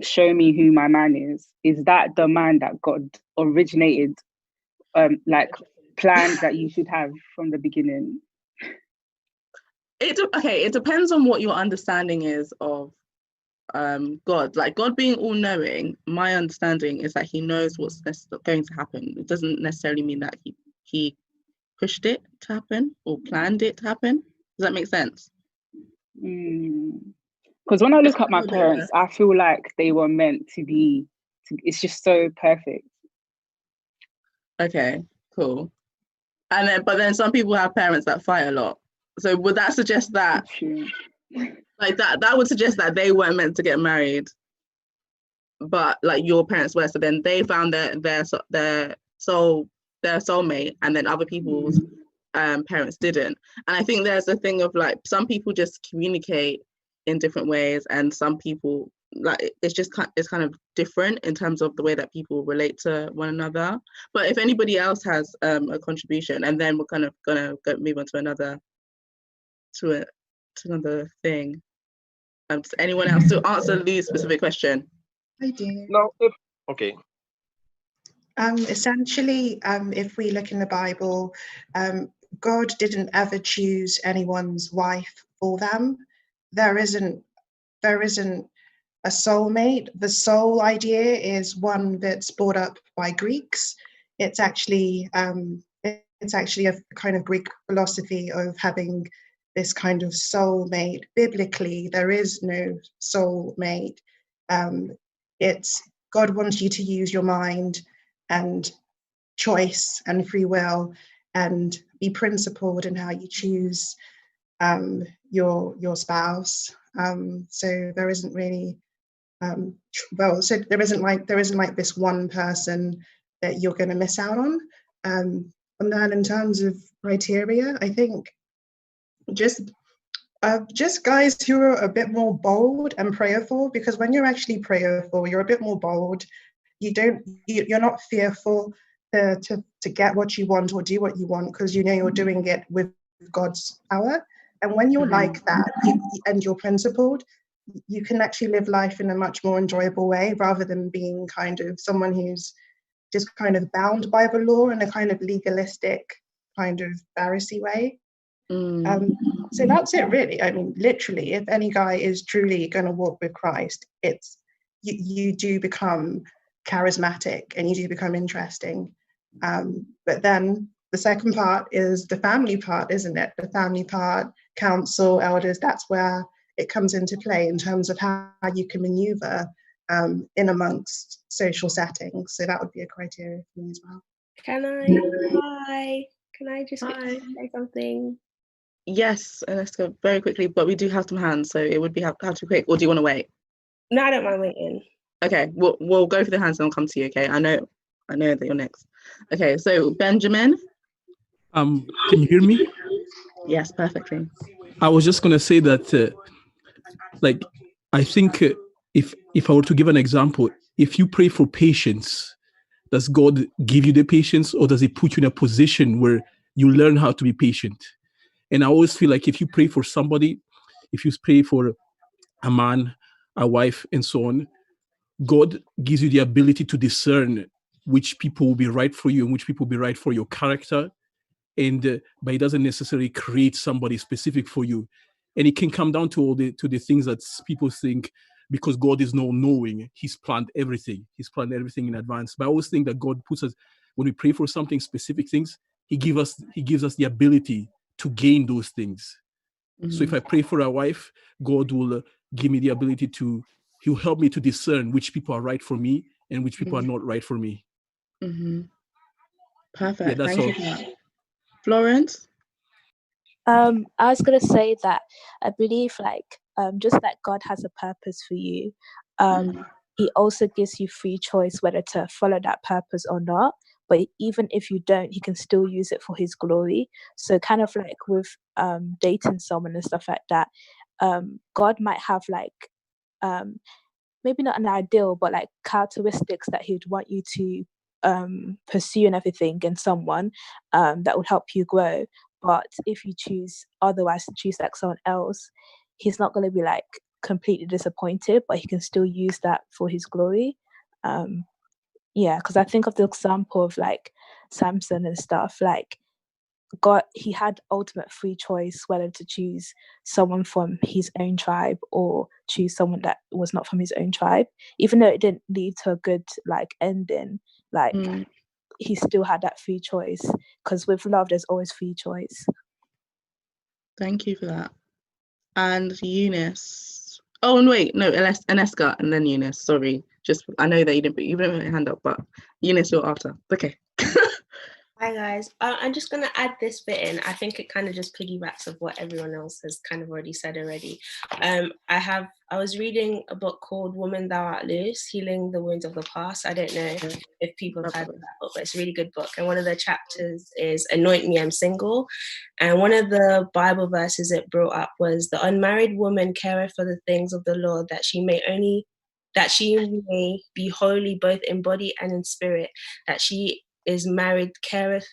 show me who my man is. Is that the man that God originated, like planned that you should have from the beginning? It depends on what your understanding is of God. Like God being all-knowing, my understanding is that he knows what's going to happen. It doesn't necessarily mean that he pushed it to happen or planned it to happen. Does that make sense? Because when I look at my parents, I feel like they were meant to be. It's just so perfect. Okay, cool. But then some people have parents that fight a lot. So would that suggest that, like that would suggest that they weren't meant to get married, but like your parents were. So then they found their soulmate, and then other people's parents didn't. And I think there's a thing of like some people just communicate in different ways, and some people like it's kind of different in terms of the way that people relate to one another. But if anybody else has a contribution, and then we're kind of gonna move on to another thing. Does anyone else to answer Lou's specific question? I do. No. Okay. Essentially, if we look in the Bible, God didn't ever choose anyone's wife for them. There isn't a soulmate. The soul idea is one that's brought up by Greeks. It's actually a kind of Greek philosophy of having this kind of soulmate. Biblically, there is no soulmate. It's God wants you to use your mind and choice and free will and be principled in how you choose your spouse. So there isn't really there isn't like this one person that you're going to miss out on. And then in terms of criteria, I think just guys who are a bit more bold and prayerful, because when you're actually prayerful, you're a bit more bold. You're not fearful to get what you want or do what you want, because you know you're doing it with God's power. And when you're like that and you're principled, you can actually live life in a much more enjoyable way, rather than being kind of someone who's just kind of bound by the law in a kind of legalistic kind of Pharisee way. So that's it, really. I mean, literally, if any guy is truly going to walk with Christ, it's you do become charismatic and you do become interesting. But then the second part is the family part, isn't it? The family part, council, elders, that's where it comes into play in terms of how you can maneuver in amongst social settings. So that would be a criteria for me as well. Can I just say something? Yes, and let's go very quickly, but we do have some hands, so it would be how to quick, or do you want to wait? No, I don't mind waiting. Okay, we'll go for the hands and I'll come to you, okay? I know that you're next. Okay, so Benjamin. Can you hear me? Yes, perfectly. I was just gonna say that, I think if I were to give an example, if you pray for patience, does God give you the patience, or does He put you in a position where you learn how to be patient? And I always feel like if you pray for somebody, if you pray for a man, a wife, and so on, God gives you the ability to discern which people will be right for you and which people will be right for your character. But He doesn't necessarily create somebody specific for you. And it can come down to the things that people think, because God is not knowing, He's planned everything. He's planned everything in advance. But I always think that God puts us, when we pray for something, specific things, He gives us the ability to gain those things. So if I pray for a wife, God will give me the ability He'll help me to discern which people are right for me and which people are not right for me. Perfect. Yeah, that's Thank all. you for that. Florence? I was gonna say that I believe just like God has a purpose for you, He also gives you free choice whether to follow that purpose or not. But even if you don't, He can still use it for His glory. So kind of like with dating someone and stuff like that, God might have maybe not an ideal, but like characteristics that He'd want you to pursue and everything in someone that would help you grow. But if you choose otherwise, to choose like someone else, He's not going to be like completely disappointed, but He can still use that for His glory. Yeah, because I think of the example of like Samson and stuff, like God, he had ultimate free choice whether to choose someone from his own tribe or choose someone that was not from his own tribe, even though it didn't lead to a good like ending. Like he still had that free choice, because with love there's always free choice. Thank you for that. And Eunice. Oh, and wait, no, Aneska and then Eunice. Sorry, just I know that you didn't put your hand up, but Eunice, you're after. Okay. Hi guys, I'm just going to add this bit in. I think it kind of just piggybacks of what everyone else has kind of already said already. I was reading a book called Woman Thou Art Loose, Healing the Wounds of the Past. I don't know if people have heard of that book, but it's a really good book. And one of the chapters is Anoint Me, I'm Single. And one of the Bible verses it brought up was, the unmarried woman careth for the things of the Lord, that she may be holy both in body and in spirit, that she is married careth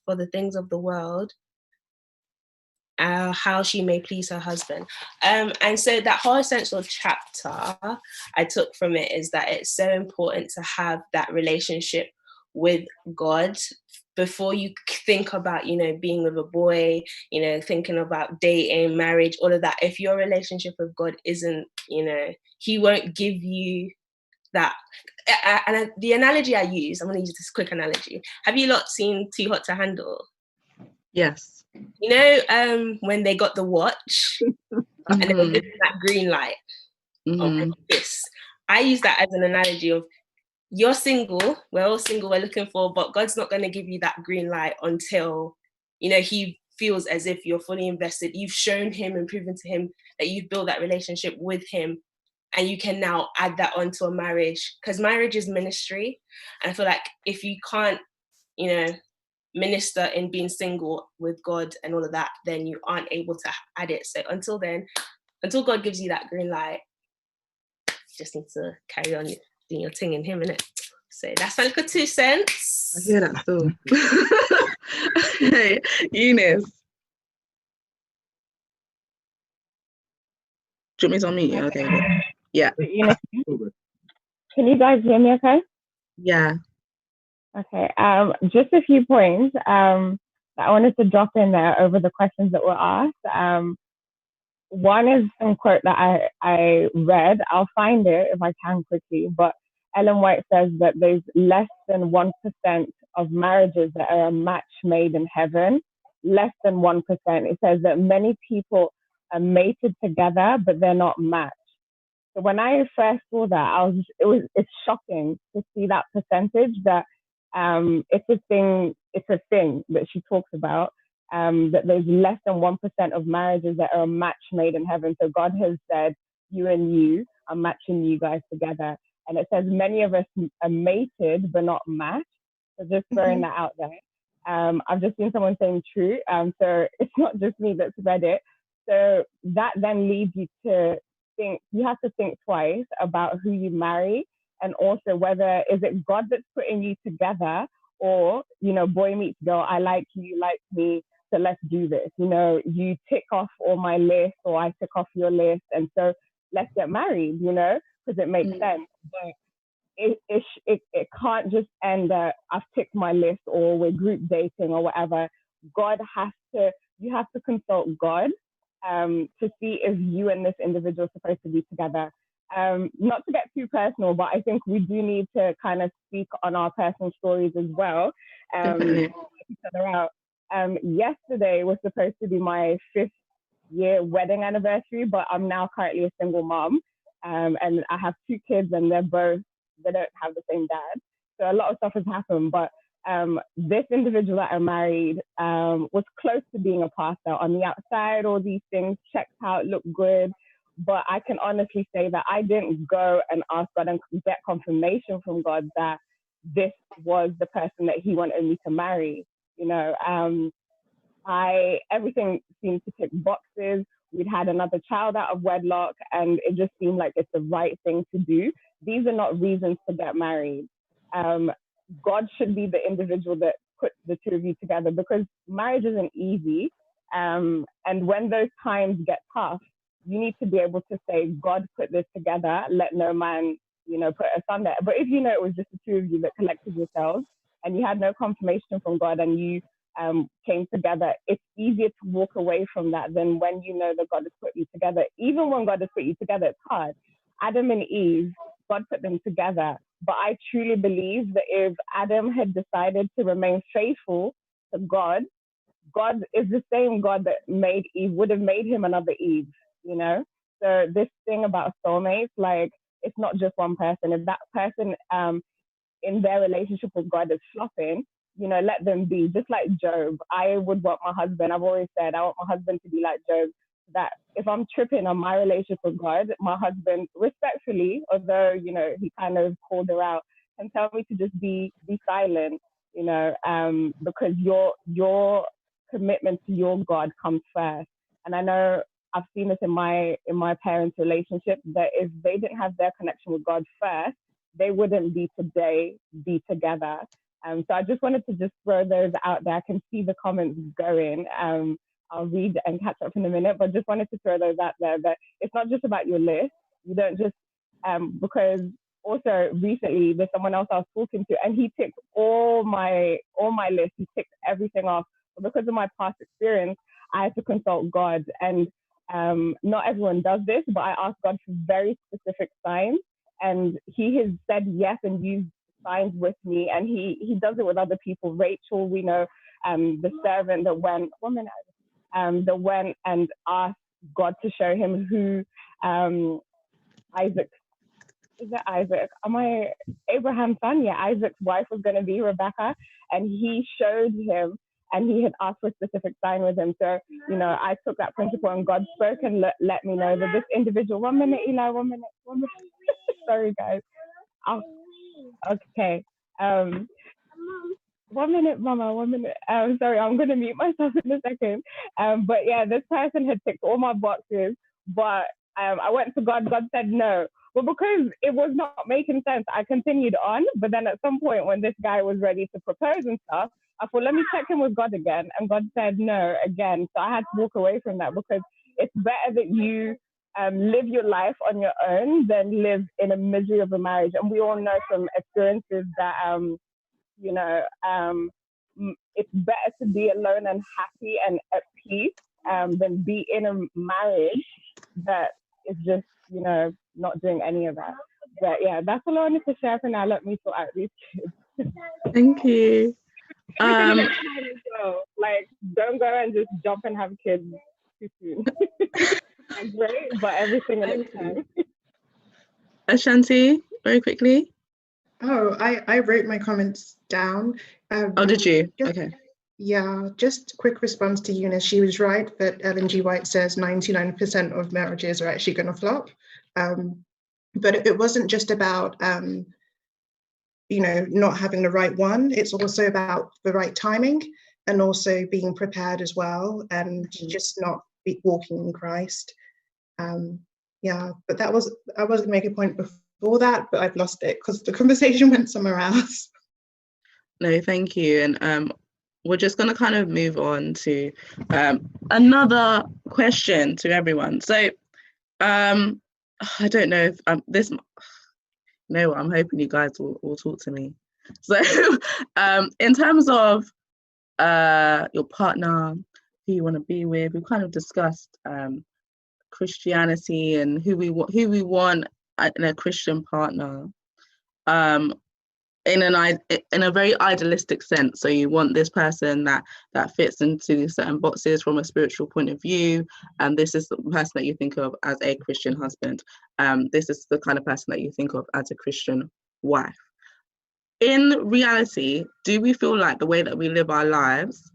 for the things of the world, how she may please her husband. And so that whole essential chapter I took from it is that it's so important to have that relationship with God before you think about, being with a boy, thinking about dating, marriage, all of that. If your relationship with God isn't, He won't give you that. And the analogy I use, I'm going to use this quick analogy. Have you lot seen Too Hot to Handle? Yes. When they got the watch and they were given that green light on this. I use that as an analogy of, you're single, we're all single, we're looking for, but God's not going to give you that green light until, He feels as if you're fully invested. You've shown him and proven to him that you've built that relationship with him, and you can now add that onto a marriage, because marriage is ministry. And I feel like if you can't, you know, minister in being single with God and all of that, then you aren't able to add it. So until then, until God gives you that green light, you just need to carry on doing your thing in him, innit? So that's my little 2 cents. I hear that still. Hey, Eunice. Do you want me to unmute you? Okay. Yeah. Eunice, can you guys hear me okay? Yeah. Okay. Just a few points that I wanted to drop in there over the questions that were asked. One is some quote that I read. I'll find it if I can quickly, but Ellen White says that there's less than 1% of marriages that are a match made in heaven. Less than 1%. It says that many people are mated together, but they're not matched. So when I first saw that, it's shocking to see that percentage. That it's a thing that she talks about. That there's less than 1% of marriages that are a match made in heaven. So God has said, you and you, I'm matching you guys together. And it says many of us are mated but not matched. So just throwing that out there. I've just seen someone saying true. So it's not just me that's read it. So that then leads you to think, you have to think twice about who you marry, and also whether is it God that's putting you together, or, you know, boy meets girl, I like you, you like me, so let's do this. You know, you tick off all my list, or I tick off your list, and so let's get married, you know, because it makes sense. But it can't just end that I've ticked my list, or we're group dating or whatever. You have to consult God to see if you and this individual are supposed to be together. Not to get too personal, but I think we do need to kind of speak on our personal stories as well. Each other out. Yesterday was supposed to be my 5th year wedding anniversary, but I'm now currently a single mom. And I have 2 kids, and they don't have the same dad. So a lot of stuff has happened, but this individual that I married was close to being a pastor. On the outside, all these things checked out, looked good. But I can honestly say that I didn't go and ask God and get confirmation from God that this was the person that he wanted me to marry. You know, everything seemed to tick boxes. We'd had another child out of wedlock, and it just seemed like it's the right thing to do. These are not reasons to get married. God should be the individual that puts the 2 of you together, because marriage isn't easy. And when those times get tough, you need to be able to say, God put this together, let no man, you know, put us under. But if you know it was just the 2 of you that collected yourselves, and you had no confirmation from God, and you came together, it's easier to walk away from that than when you know that God has put you together. Even when God has put you together, it's hard. Adam and Eve, God put them together. But I truly believe that if Adam had decided to remain faithful to God, God is the same God that made Eve, would have made him another Eve, you know? So this thing about soulmates, like, it's not just one person. If that person in their relationship with God is flopping, you know, let them be. Just like Job, I would want my husband, I've always said, I want my husband to be like Job, that if I'm tripping on my relationship with God, my husband, respectfully, although, you know, he kind of called her out, and tell me to just be silent, you know, because your commitment to your God comes first. And I know I've seen this in my parents' relationship, that if they didn't have their connection with God first, they wouldn't be together. So I just wanted to just throw those out there. I can see the comments going. I'll read and catch up in a minute, but just wanted to throw those out there, that it's not just about your list. You don't just, because also recently there's someone else I was talking to, and he ticked all my list. He ticked everything off. But because of my past experience, I had to consult God. And not everyone does this, but I asked God for very specific signs, and he has said yes and used signs with me, and he does it with other people. Rachel, we know, the servant that went and asked God to show him who Isaac, is it Isaac? Abraham's son? Yeah, Isaac's wife was going to be Rebecca, and he showed him, and he had asked for a specific sign with him. So, you know, I took that principle, and God spoke and let me know that this individual, 1 minute, Eli, 1 minute. Sorry, guys. Okay. 1 minute, Mama, 1 minute. Sorry, I'm going to mute myself in a second. But yeah, this person had ticked all my boxes, but I went to God. God said no. But because it was not making sense, I continued on. But then at some point when this guy was ready to propose and stuff, I thought, let me check in with God again. And God said no again. So I had to walk away from that, because it's better that you live your life on your own than live in a misery of a marriage. And we all know from experiences that, you know, it's better to be alone and happy and at peace than be in a marriage that is just, you know, not doing any of that. But yeah, that's all I wanted to share for now. Let me sort out these kids. Thank you. Like, don't go and just jump and have kids too soon. That's great, but everything in its time. Ashanti, very quickly. Oh, I wrote my comments down. Oh, did you? Okay. Yeah, just a quick response to Eunice. She was right that Ellen G. White says 99% of marriages are actually going to flop. But it wasn't just about, you know, not having the right one. It's also about the right timing, and also being prepared as well, and just not be walking in Christ. Yeah, but I was going to make a point before that, but I've lost it because the conversation went somewhere else. No, thank you. And we're just going to kind of move on to another question to everyone. So I don't know if this, no, I'm hoping you guys will talk to me. So in terms of your partner, who you want to be with, we've kind of discussed Christianity and who we want in a Christian partner. In a very idealistic sense. So you want this person that fits into certain boxes from a spiritual point of view, and this is the person that you think of as a Christian husband. This is the kind of person that you think of as a Christian wife. In reality, do we feel like the way that we live our lives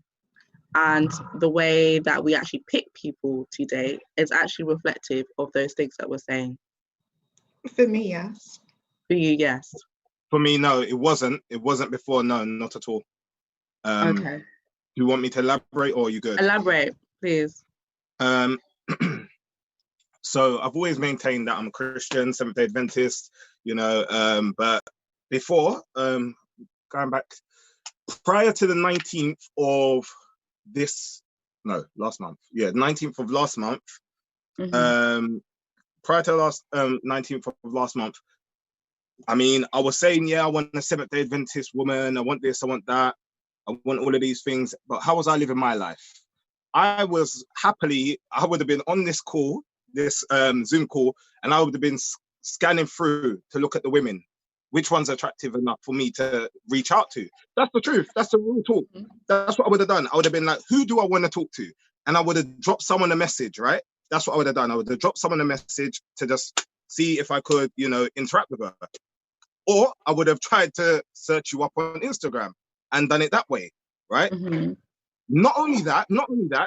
and the way that we actually pick people to date is actually reflective of those things that we're saying? For me, yes. For you, yes. For me, no, it wasn't. It wasn't before. No, not at all. Okay. Do you want me to elaborate, or are you good? Elaborate, please. So I've always maintained that I'm a Christian, Seventh-day Adventist, you know, but before, going back, prior to the 19th of last month. Yeah, 19th of last month. Prior to the last 19th of last month, I mean, I was saying, yeah, I want a Seventh-day Adventist woman. I want this, I want that. I want all of these things. But how was I living my life? I would have been on this call, this Zoom call, and I would have been scanning through to look at the women. Which one's attractive enough for me to reach out to? That's the truth. That's the real talk. That's what I would have done. I would have been like, who do I want to talk to? And I would have dropped someone a message, right? That's what I would have done. I would have dropped someone a message to just see if I could, you know, interact with her. Or I would have tried to search you up on Instagram and done it that way, right? Not only that,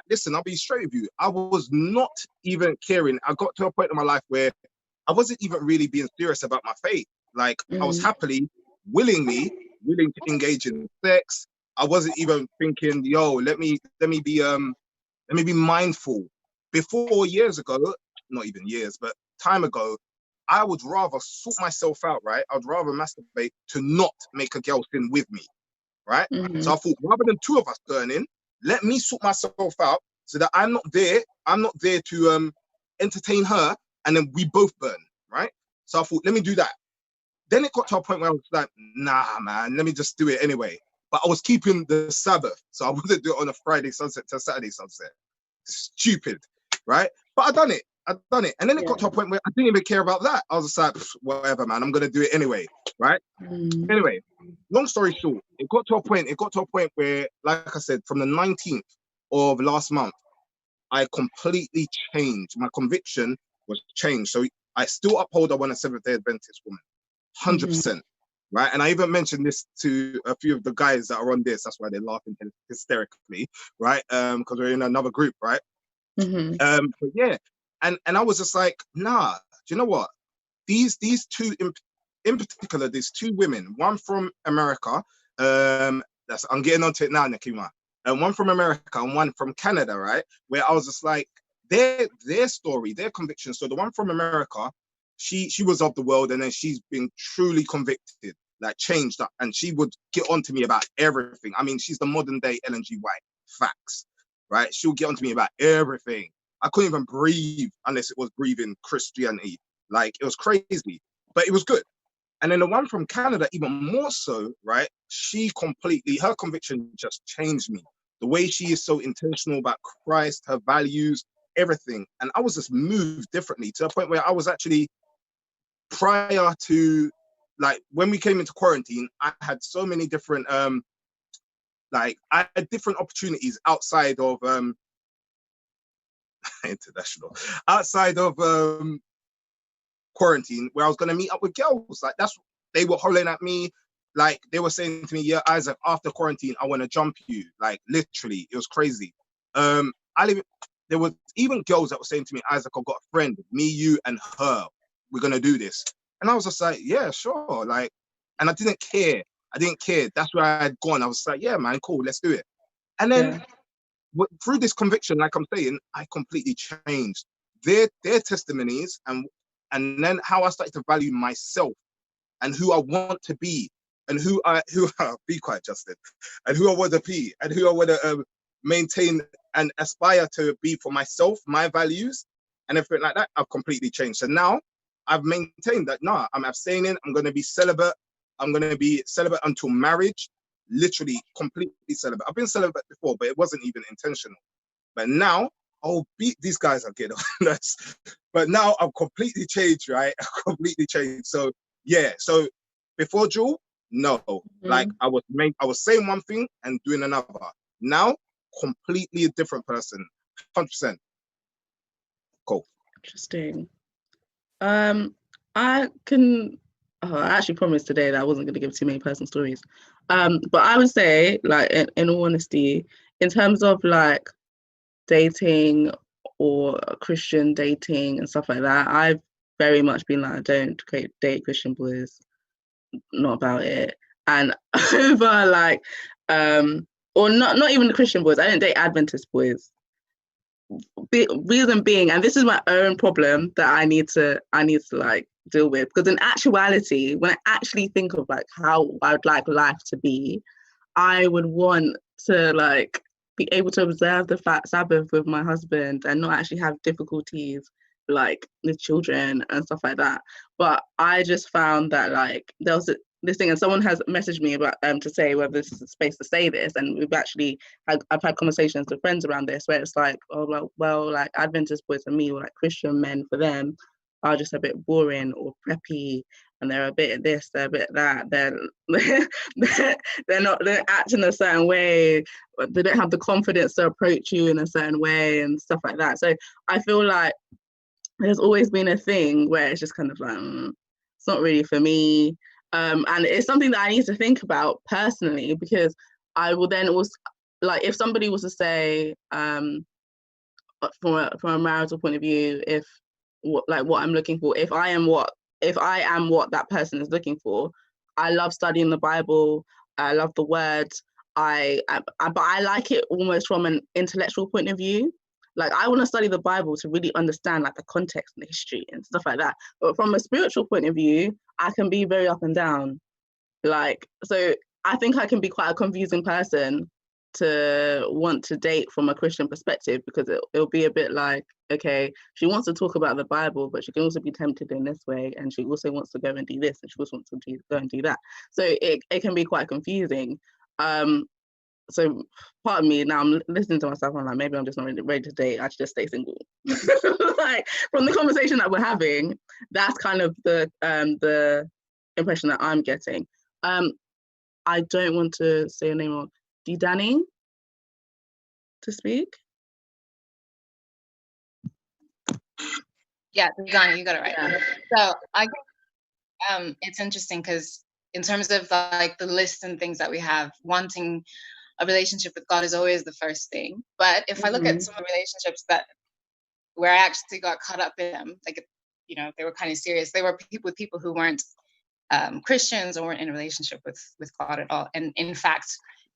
listen, I'll be straight with you. I was not even caring. I got to a point in my life where I wasn't even really being serious about my faith. Like, I was willingly willing to engage in sex. I wasn't even thinking, yo, let me be mindful. Before, years ago, not even years, but time ago, I would rather sort myself out, right? I'd rather masturbate to not make a girl sin with me, right? So I thought, rather than two of us burning, let me sort myself out so that I'm not there to entertain her, and then we both burn, right? So I thought, let me do that. Then it got to a point where I was like, nah, man, let me just do it anyway. But I was keeping the Sabbath, so I wouldn't do it on a Friday sunset to Saturday sunset. Stupid, right? But I done it. And then it got to a point where I didn't even care about that. I was just like, whatever, man, I'm going to do it anyway, right? Anyway, long story short, it got to a point where, like I said, from the 19th of last month, I completely changed. My conviction was changed. So I still uphold I want a Seventh-day Adventist woman, 100%. right? And I even mentioned this to a few of the guys that are on this. That's why they're laughing hysterically, right? Because we're in another group, right? But yeah, and I was just like, nah. Do you know what? These two in particular, these two women, one from America. I'm getting onto it now, Nakima. And one from America and one from Canada, right? Where I was just like, their story, their conviction. So the one from America, she was of the world, and then she's been truly convicted, like changed up, and she would get on to me about everything. I mean, she's the modern day Ellen G. White, facts, right? She'll get on to me about everything. I couldn't even breathe unless it was breathing Christianity. Like, it was crazy, but it was good. And then the one from Canada, even more so, right? Her conviction just changed me. The way she is so intentional about Christ, her values, everything. And I was just moved differently to a point where I was actually, prior to, like, when we came into quarantine, I had so many different, I had different opportunities outside of, international, outside of, quarantine, where I was going to meet up with girls. Like, they were hollering at me. Like, they were saying to me, yeah, Isaac, after quarantine, I want to jump you. Like, literally, it was crazy. There were even girls that were saying to me, Isaac, I've got a friend, me, you, and her. We're going to do this. And I was just like, yeah, sure. Like, and I didn't care. That's where I had gone. I was like, yeah, man, cool, let's do it. And then through this conviction, like I'm saying, I completely changed their testimonies, and then how I started to value myself and who I want to be, and who be quiet, Justin, and who I want to be, and who I want to maintain and aspire to be for myself, my values, and everything like that. I've completely changed. So now I've maintained that. Nah, I'm abstaining. I'm going to be celibate. I'm going to be celibate until marriage. Literally, completely celibate. I've been celibate before, but it wasn't even intentional. But now, these guys are getting on us. But now I've completely changed, right? I've completely changed. So yeah. So before Jewel, no, like I was saying one thing and doing another. Now, completely a different person, 100%. Cool. Interesting. I actually promised today that I wasn't going to give too many personal stories. But I would say, like, in all honesty, in terms of like dating or Christian dating and stuff like that, I've very much been like, I don't date Christian boys, not about it. And over like, or not even the Christian boys, I don't date Adventist boys. Reason being, and this is my own problem that I need to like deal with, because in actuality, when I actually think of like how I would like life to be, I would want to like be able to observe the Sabbath with my husband and not actually have difficulties like with children and stuff like that. But I just found that like there was this thing, and someone has messaged me about to say whether this is a space to say this, and I've had conversations with friends around this where it's like, oh well like Adventist boys for me, or like Christian men for them are just a bit boring or preppy, and they're a bit this, they're a bit that, they're acting a certain way, they don't have the confidence to approach you in a certain way and stuff like that. So I feel like there's always been a thing where it's just kind of like, it's not really for me. And it's something that I need to think about personally, because I will then also, like, if somebody was to say, from a marital point of view, what I'm looking for, if I am what that person is looking for, I love studying the Bible, I love the word, but I like it almost from an intellectual point of view. Like, I want to study the Bible to really understand like the context and the history and stuff like that. But from a spiritual point of view, I can be very up and down. Like, so I think I can be quite a confusing person to want to date from a Christian perspective, because it'll be a bit like, okay, she wants to talk about the Bible, but she can also be tempted in this way, and she also wants to go and do this, and she also wants to go and do that. So it can be quite confusing. So part of me now, I'm listening to myself, I'm like, maybe I'm just not really ready to date, I should just stay single. Like, from the conversation that we're having, that's kind of the impression that I'm getting. I don't want to say a name wrong. Do you, Danny, to speak? Yeah, Danny, you got it right. So I think it's interesting because in terms of like the list and things that we have, wanting a relationship with God is always the first thing. But if I look at some of the relationships where I actually got caught up in them, like, you know, they were kind of serious. They were with people who weren't Christians or weren't in a relationship with God at all. And in fact,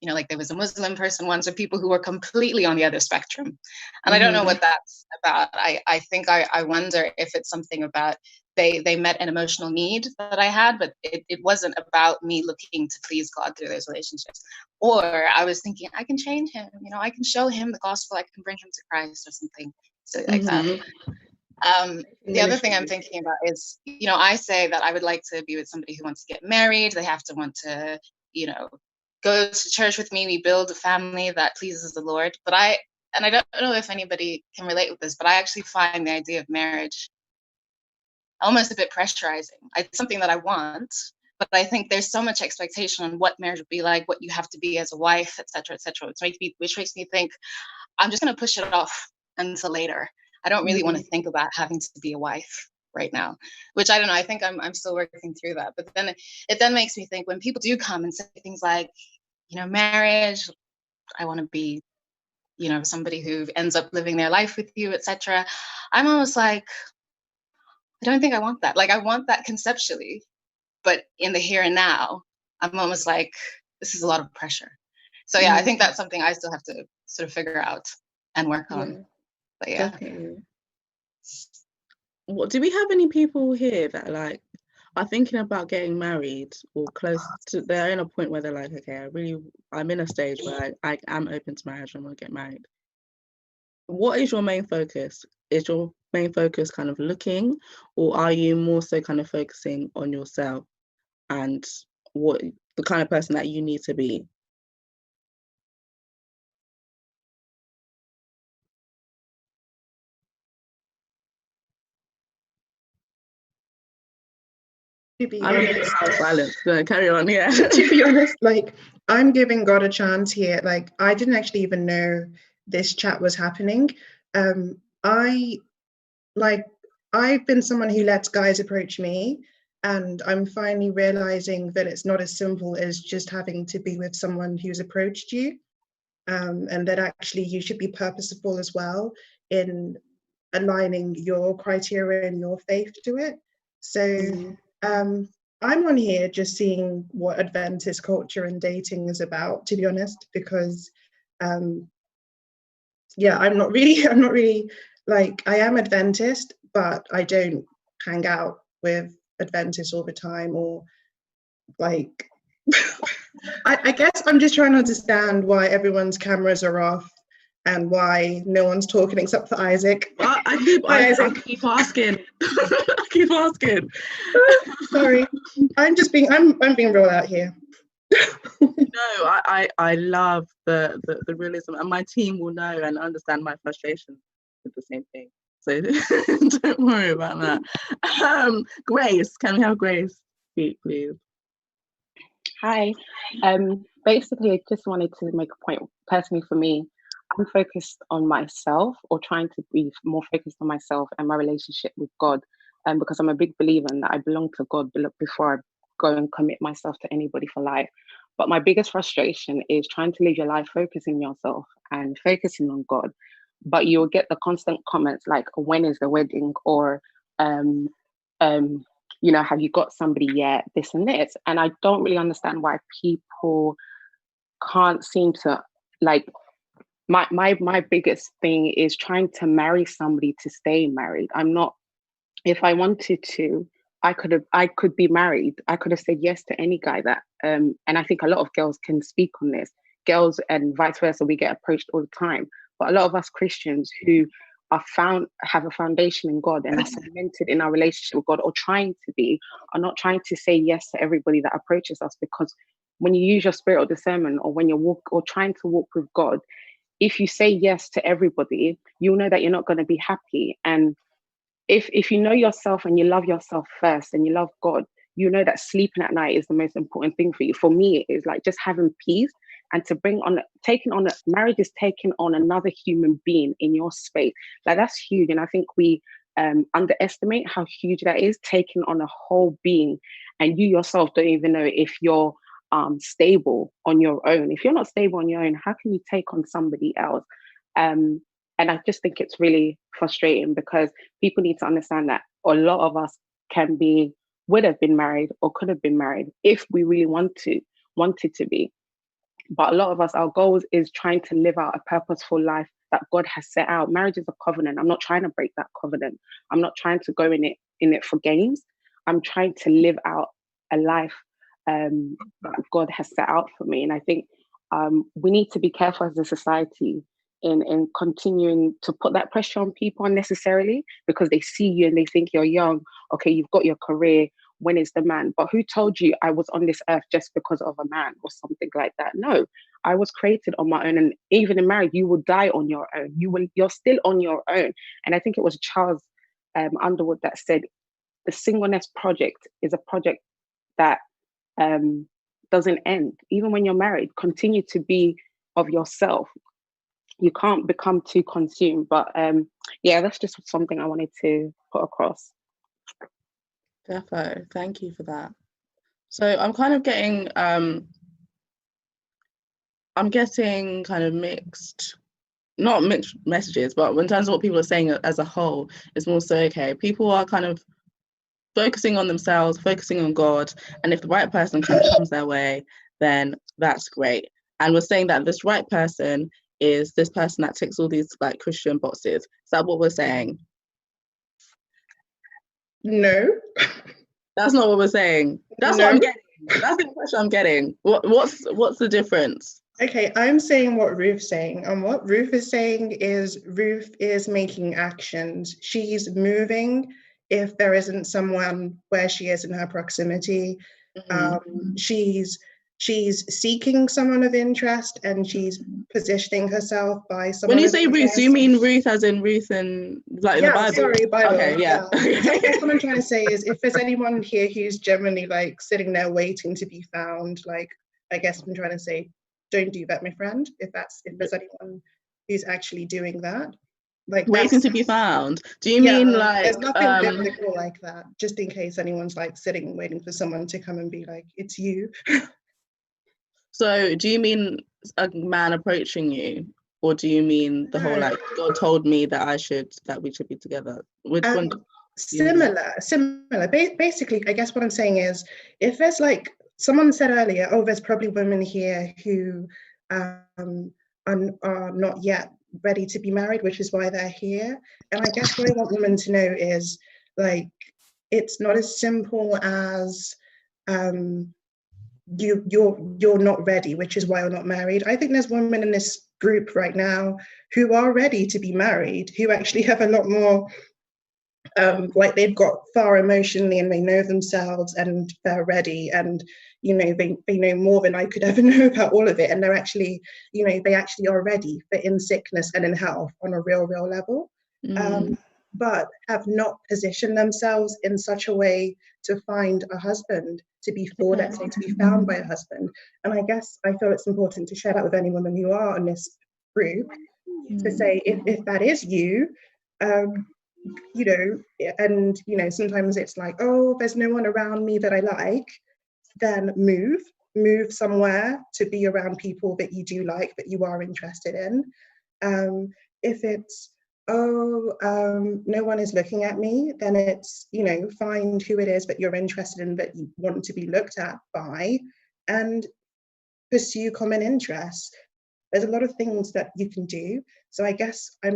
you know, like there was a Muslim person once, or people who were completely on the other spectrum. And I don't know what that's about. I think I wonder if it's something about they met an emotional need that I had, but it wasn't about me looking to please God through those relationships. Or I was thinking, I can change him, you know, I can show him the gospel, I can bring him to Christ or something silly like that. The other thing I'm thinking about is, you know, I say that I would like to be with somebody who wants to get married. They have to want to, you know, go to church with me. We build a family that pleases the Lord. But I don't know if anybody can relate with this, but I actually find the idea of marriage almost a bit pressurizing. It's something that I want, but I think there's so much expectation on what marriage would be like, what you have to be as a wife, et cetera, which makes me think I'm just going to push it off until later. I don't really want to think about having to be a wife right now, which I don't know. I think I'm still working through that. But then it then makes me think when people do come and say things like, you know, marriage, I want to be, you know, somebody who ends up living their life with you, etc. I'm almost like, I don't think I want that. Like, I want that conceptually, but in the here and now, I'm almost like, this is a lot of pressure. So yeah, I think that's something I still have to sort of figure out and work on. But yeah. Definitely. What do we have any people here that like are thinking about getting married or close to? They're in a point where they're like, okay, I'm in a stage where I am open to marriage. I want to get married. What is your main focus? Is your main focus kind of looking, or are you more so kind of focusing on yourself and what the kind of person that you need to be? To be I'm honest, silence. No, carry on. Yeah. To be honest, like I'm giving God a chance here. Like I didn't actually even know this chat was happening. I've been someone who lets guys approach me, and I'm finally realizing that it's not as simple as just having to be with someone who's approached you, and that actually you should be purposeful as well in aligning your criteria and your faith to it. So I'm on here just seeing what Adventist culture and dating is about, to be honest, because yeah, I'm not really like, I am Adventist, but I don't hang out with Adventists all the time, or like I guess I'm just trying to understand why everyone's cameras are off and why no one's talking except for Isaac. I keep asking. I keep asking. Sorry, I'm being real out here. No, I love the realism, and my team will know and understand my frustration with the same thing. So don't worry about that. Grace, can we have Grace speak, please? Hi. Basically, I just wanted to make a point. Personally, for me, I'm focused on myself, or trying to be more focused on myself and my relationship with God, because I'm a big believer in that I belong to God before I go and commit myself to anybody for life. But my biggest frustration is trying to live your life focusing on yourself and focusing on God. But you'll get the constant comments like, when is the wedding? Or, you know, have you got somebody yet? This and this. And I don't really understand why people can't seem to, like, my biggest thing is trying to marry somebody to stay married. If I wanted to, I could be married. I could have said yes to any guy that, and I think a lot of girls can speak on this. Girls and vice versa, we get approached all the time. But a lot of us Christians who have a foundation in God and are cemented in our relationship with God, or trying to be, are not trying to say yes to everybody that approaches us, because when you use your spirit of discernment, or when you trying to walk with God, if you say yes to everybody, you'll know that you're not going to be happy. And if you know yourself and you love yourself first and you love God, you know that sleeping at night is the most important thing for you. For me, it is like just having peace, and to marriage is taking on another human being in your space. Like, that's huge. And I think we underestimate how huge that is, taking on a whole being, and you yourself don't even know if you're stable on your own. If you're not stable on your own, how can you take on somebody else? And I just think it's really frustrating, because people need to understand that a lot of us would have been married or could have been married if we really wanted to be. But a lot of us, our goals is trying to live out a purposeful life that God has set out. Marriage is a covenant. I'm not trying to break that covenant. I'm not trying to go in it for games. I'm trying to live out a life that God has set out for me. And I think we need to be careful as a society in continuing to put that pressure on people unnecessarily, because they see you and they think you're young. Okay, you've got your career. When is the man? But who told you I was on this earth just because of a man or something like that? No, I was created on my own. And even in marriage, you will die on your own. You're still on your own. And I think it was Charles Underwood that said, the singleness project is a project that doesn't end. Even when you're married, continue to be of yourself. You can't become too consumed. But yeah, that's just something I wanted to put across. Defo, thank you for that. So I'm kind of getting kind of mixed, not mixed messages, but in terms of what people are saying as a whole, it's more so, okay, people are kind of focusing on themselves, focusing on God, and if the right person comes their way, then that's great. And we're saying that this right person is this person that ticks all these like Christian boxes. Is that what we're saying? No. That's not what we're saying. That's what I'm getting. That's the impression I'm getting. What's the difference? Okay, I'm saying what Ruth's saying, and what Ruth is saying is Ruth is making actions. She's moving if there isn't someone where she is in her proximity. Mm-hmm. She's seeking someone of interest, and she's positioning herself by someone. When you say Ruth, do you mean Ruth as in Ruth and like in the Bible? Sorry, Bible. Okay, yeah. What I'm trying to say is, if there's anyone here who's generally like sitting there waiting to be found, like, I guess I'm trying to say, don't do that, my friend. If there's anyone who's actually doing that, like waiting to be found. Do you mean like there's nothing biblical like that? Just in case anyone's like sitting and waiting for someone to come and be like, it's you. So do you mean a man approaching you, or do you mean the whole like God told me that we should be together? Which one? Similar. Basically, I guess what I'm saying is, if there's like someone said earlier, there's probably women here who are not yet ready to be married, which is why they're here. And I guess what I want women to know is, like, it's not as simple as you're not ready, which is why you're not married. I think there's women in this group right now who are ready to be married, who actually have a lot more like they've got far emotionally, and they know themselves, and they're ready, and they know more than I could ever know about all of it, and they're actually they actually are ready for in sickness and in health on a real level. But have not positioned themselves in such a way to find a husband, to be found by a husband. And I guess I feel it's important to share that with any women who are in this group, to say, if that is you, and sometimes it's like, there's no one around me that I like, then move somewhere to be around people that you do like, that you are interested in. If it's no one is looking at me, then it's find who it is that you're interested in, that you want to be looked at by, and pursue common interests. There's a lot of things that you can do. So I guess I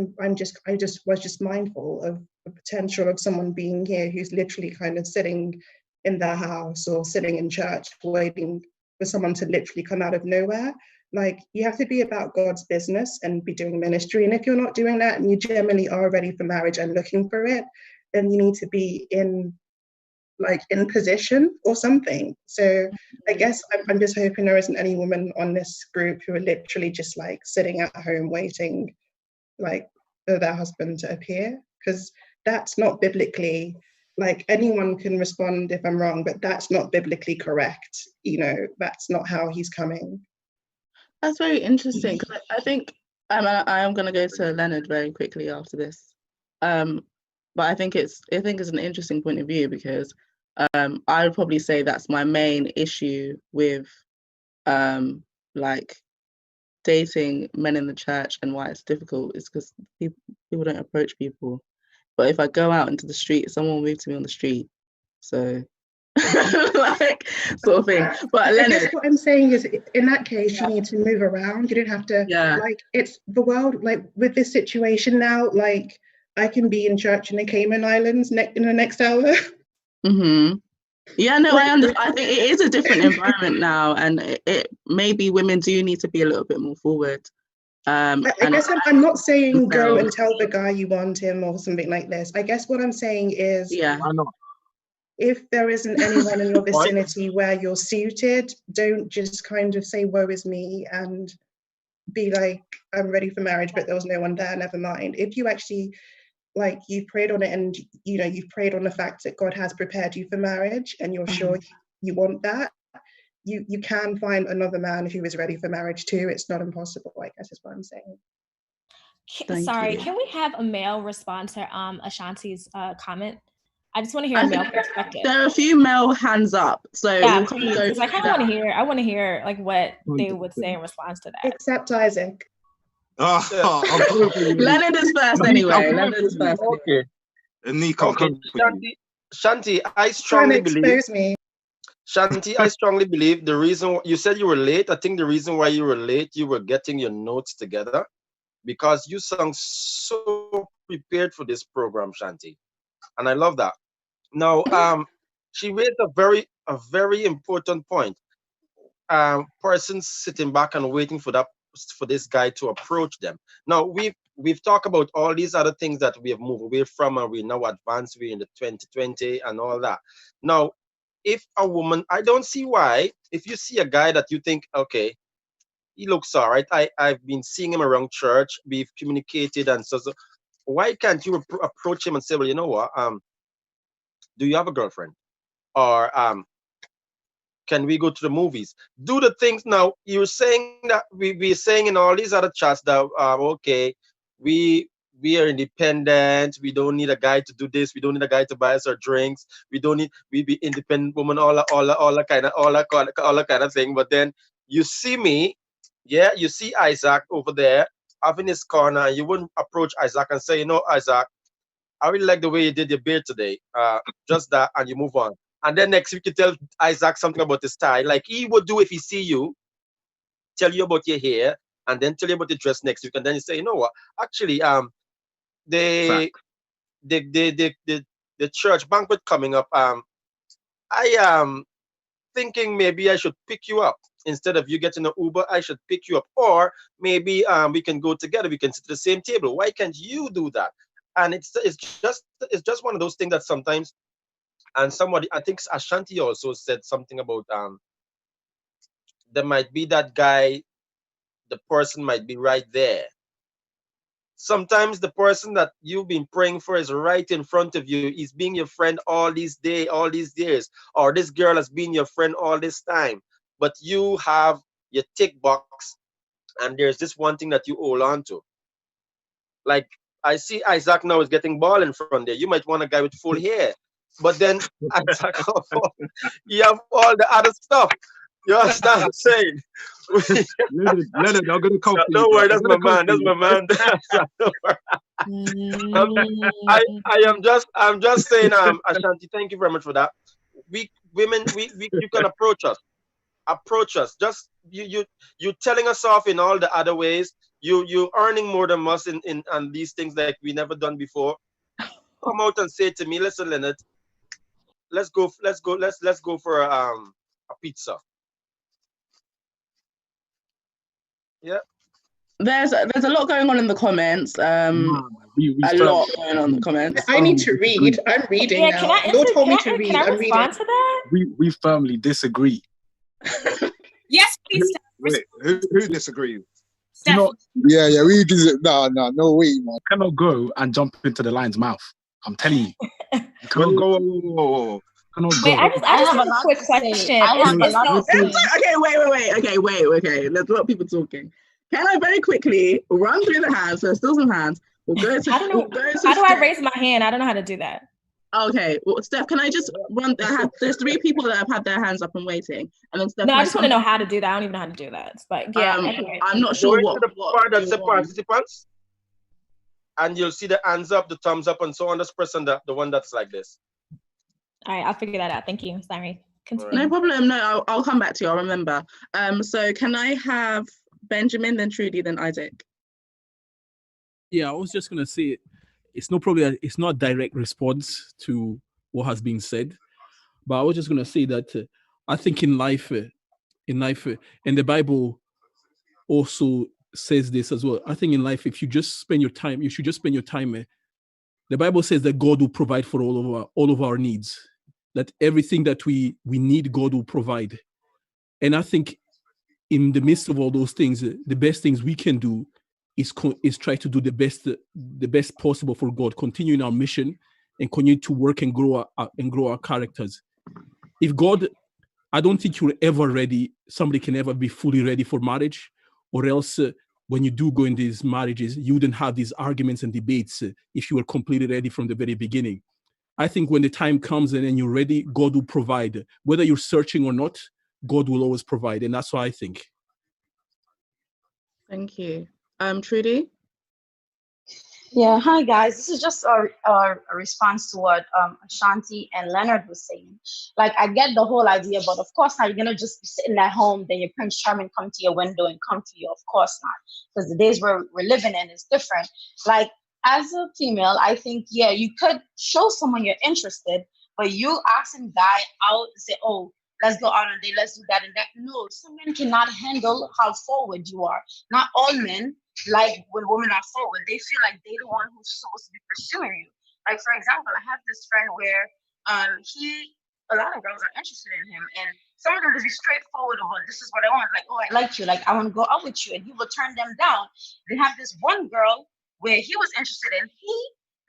was just mindful of the potential of someone being here who's literally kind of sitting in their house or sitting in church waiting for someone to literally come out of nowhere. Like, you have to be about God's business and be doing ministry. And if you're not doing that, and you generally are ready for marriage and looking for it, then you need to be in position or something. So I guess I'm just hoping there isn't any woman on this group who are literally just like sitting at home waiting like for their husband to appear, because that's not biblically, like, anyone can respond if I'm wrong, but that's not biblically correct. That's not how he's coming. That's very interesting, because I think I am going to go to Leonard very quickly after this. but I think it's an interesting point of view, because I would probably say that's my main issue with like dating men in the church, and why it's difficult is because people don't approach people. But if I go out into the street, someone will move to me on the street. So like sort of thing. But I Leonard, guess what I'm saying is, in that case, you need to move around. You don't have to like, it's the world, like with this situation now, like I can be in church in the Cayman Islands in the next hour. Yeah, no, I understand. I think it is a different environment now, and it maybe women do need to be a little bit more forward. I guess I'm not saying go and tell the guy you want him or something like this. I guess what I'm saying is, why not? If there isn't anyone in your vicinity where you're suited, don't just kind of say, woe is me, and be like, I'm ready for marriage, but there was no one there, never mind. If you actually, like, you've prayed on it, and, you know, you've prayed on the fact that God has prepared you for marriage, and you're sure you want that, you can find another man who is ready for marriage too. It's not impossible, I guess is what I'm saying. Sorry, can we have a male respond to Ashanti's comment? I just want to hear a male perspective. There are a few male hands up, so yeah, we'll please, because I kind of want to hear. I want to hear like what they would say in response to that. Except Isaac. Leonard is first anyway. Leonard is first. Okay. Nico, Shanti, I strongly believe. Me. Shanti, I strongly believe the reason you said you were late. I think the reason why you were late, you were getting your notes together, because you sound so prepared for this program, Shanti. And I love that. Now, she raised a very important point. Persons sitting back and waiting for this guy to approach them. Now, we've talked about all these other things that we have moved away from, and we're now advanced. We're in the 2020 and all that. Now, if a woman, I don't see why, if you see a guy that you think, okay, he looks all right, I've been seeing him around church, we've communicated, and so why can't you approach him and say, well, you know what, do you have a girlfriend? Or can we go to the movies? Do the things. Now, you're saying that we're saying in all these other chats that, okay, we are independent. We don't need a guy to do this. We don't need a guy to buy us our drinks. We be independent woman, all that kind of thing. But then you see me, you see Isaac over there having his corner, and you wouldn't approach Isaac and say, you know, Isaac, I really like the way you did your beard today. Just that, and you move on. And then next week you tell Isaac something about his style, like he would do if he see you, tell you about your hair, and then tell you about the dress next week. And then you say, you know what? Actually, the church banquet coming up. I am thinking maybe I should pick you up. Instead of you getting an Uber, I should pick you up. Or maybe we can go together. We can sit at the same table. Why can't you do that? And it's just one of those things that sometimes, and somebody, I think Ashanti also said something about there might be that guy, the person might be right there. Sometimes the person that you've been praying for is right in front of you. He's being your friend all these years, or this girl has been your friend all this time. But you have your tick box, and there's this one thing that you hold on to. Like, I see Isaac now is getting bald in front there. You might want a guy with full hair. But then Isaac, you have all the other stuff. You understand what I'm saying? Leonard, I'm gonna call. Don't worry, that's my man. That's my man. I'm just saying, Ashanti, thank you very much for that. Women, you can approach us. Just you telling us off in all the other ways. You earning more than us in these things that we never done before. Come out and say to me, listen, Leonard, let's go for a pizza. Yeah. There's a lot going on in the comments. A lot going on in the comments. I need to read. I'm reading now. Lord told me to read. Can I respond to that? We firmly disagree. Yes, please. Wait, who disagrees? Yeah, we disagree. No way, man. You cannot go and jump into the lion's mouth. I'm telling you. You cannot go. Wait, I just have a quick question. Okay, wait. There's a lot of people talking. Can I very quickly run through the hands? So still some hands. We'll go to, I don't know. How do I raise my hand? I don't know how to do that. Okay, well, Steph, can I just run? There's 3 people that have had their hands up and waiting, and then Steph. No, I just want to know how to do that. I don't even know how to do that. But yeah, I'm not sure what. Part that's the participants, and you'll see the hands up, the thumbs up, and so on. Just press on the one that's like this. All right, I'll figure that out. Thank you. Sorry. Continue. No problem. No, I'll come back to you. I'll remember. So can I have Benjamin, then Trudy, then Isaac? Yeah, I was just gonna say it's not a direct response to what has been said, but I was just gonna say that I think in life, and the Bible also says this as well. I think in life, if you just spend your time, you should just spend your time. The Bible says that God will provide for all of our needs. That everything that we need, God will provide. And I think in the midst of all those things, the best things we can do is try to do the best possible for God, continue in our mission and continue to work and grow our characters. If God, I don't think you're ever ready, somebody can ever be fully ready for marriage, or else when you do go in these marriages, you wouldn't have these arguments and debates if you were completely ready from the very beginning. I think when the time comes and you're ready, God will provide. Whether you're searching or not, God will always provide. And that's what I think. Thank you. Trudy? Yeah, hi guys. This is just a response to what Ashanti and Leonard was saying. Like, I get the whole idea, but of course not. You're gonna just be sitting at home, then your Prince Charming come to your window and come to you. Of course not, because the days we're living in is different. Like, as a female, I think, yeah, you could show someone you're interested, but you asking guy out and say, oh, let's go out on a date, let's do that and that. No, some men cannot handle how forward you are. Not all men, like when women are forward, they feel like they're the one who's supposed to be pursuing you. Like, for example, I have this friend where a lot of girls are interested in him, and some of them will be straightforward about, this is what I want. Like, oh, I like you, like I want to go out with you, and he will turn them down. They have this one girl where he was interested in. He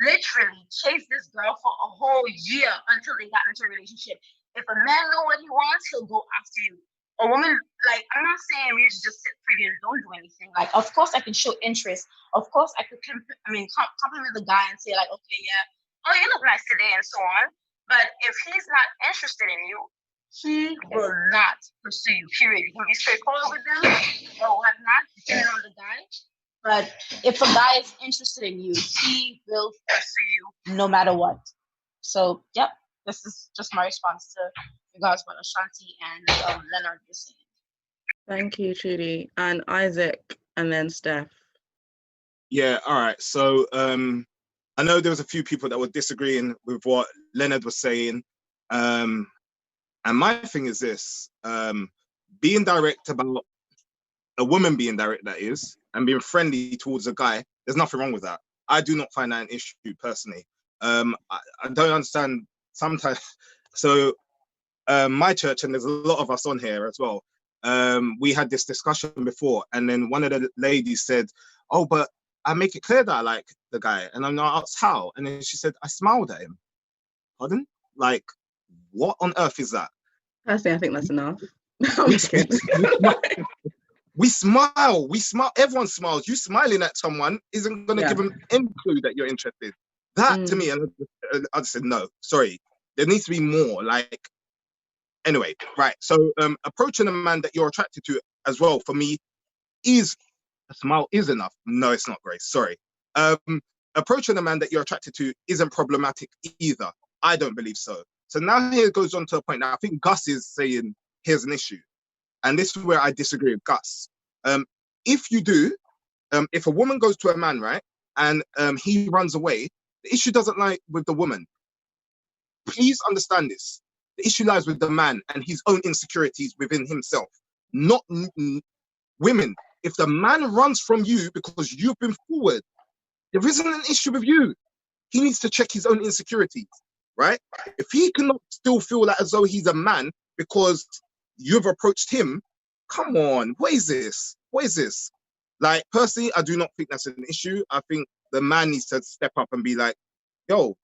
literally chased this girl for a whole year until they got into a relationship. If a man know what he wants, he'll go after you. A woman, like, I'm not saying we should just sit pretty and don't do anything. Like, of course I can show interest. Of course I could, compliment the guy and say like, okay, yeah, oh, you look nice today and so on. But if he's not interested in you, he will not pursue you, period. You can be straightforward with them or whatnot, depending on the guy. But if a guy is interested in you, he will pursue you no matter what. So, yep, this is just my response to regards what Ashanti and Leonard were saying. Thank you, Trudy. And Isaac, and then Steph. Yeah, all right. So I know there was a few people that were disagreeing with what Leonard was saying. And my thing is this, being direct about a woman being direct, that is, and being friendly towards a guy, there's nothing wrong with that. I do not find that an issue personally. I don't understand sometimes. So my church, and there's a lot of us on here as well, we had this discussion before, and then one of the ladies said, oh, but I make it clear that I like the guy. And I'm not asked how. And then she said, I smiled at him. Pardon? Like, what on earth is that? Personally, I think that's enough. We smile. Everyone smiles. You smiling at someone isn't going to give them any clue that you're interested. That to me, and I just said, no, sorry. There needs to be more. Like, anyway, right. So approaching a man that you're attracted to as well, for me, is a smile is enough. No, it's not, Grace. Sorry. Approaching a man that you're attracted to isn't problematic either. I don't believe so. So now here it goes on to a point. Now I think Gus is saying here's an issue. And this is where I disagree with Gus. If you do, if a woman goes to a man, right, and he runs away, the issue doesn't lie with the woman. Please understand this. The issue lies with the man and his own insecurities within himself, not women. If the man runs from you because you've been forward, there isn't an issue with you. He needs to check his own insecurities, right? If he cannot still feel like as though he's a man because you've approached him, come on, what is this? What is this? Like, personally, I do not think that's an issue. I think the man needs to step up and be like, yo,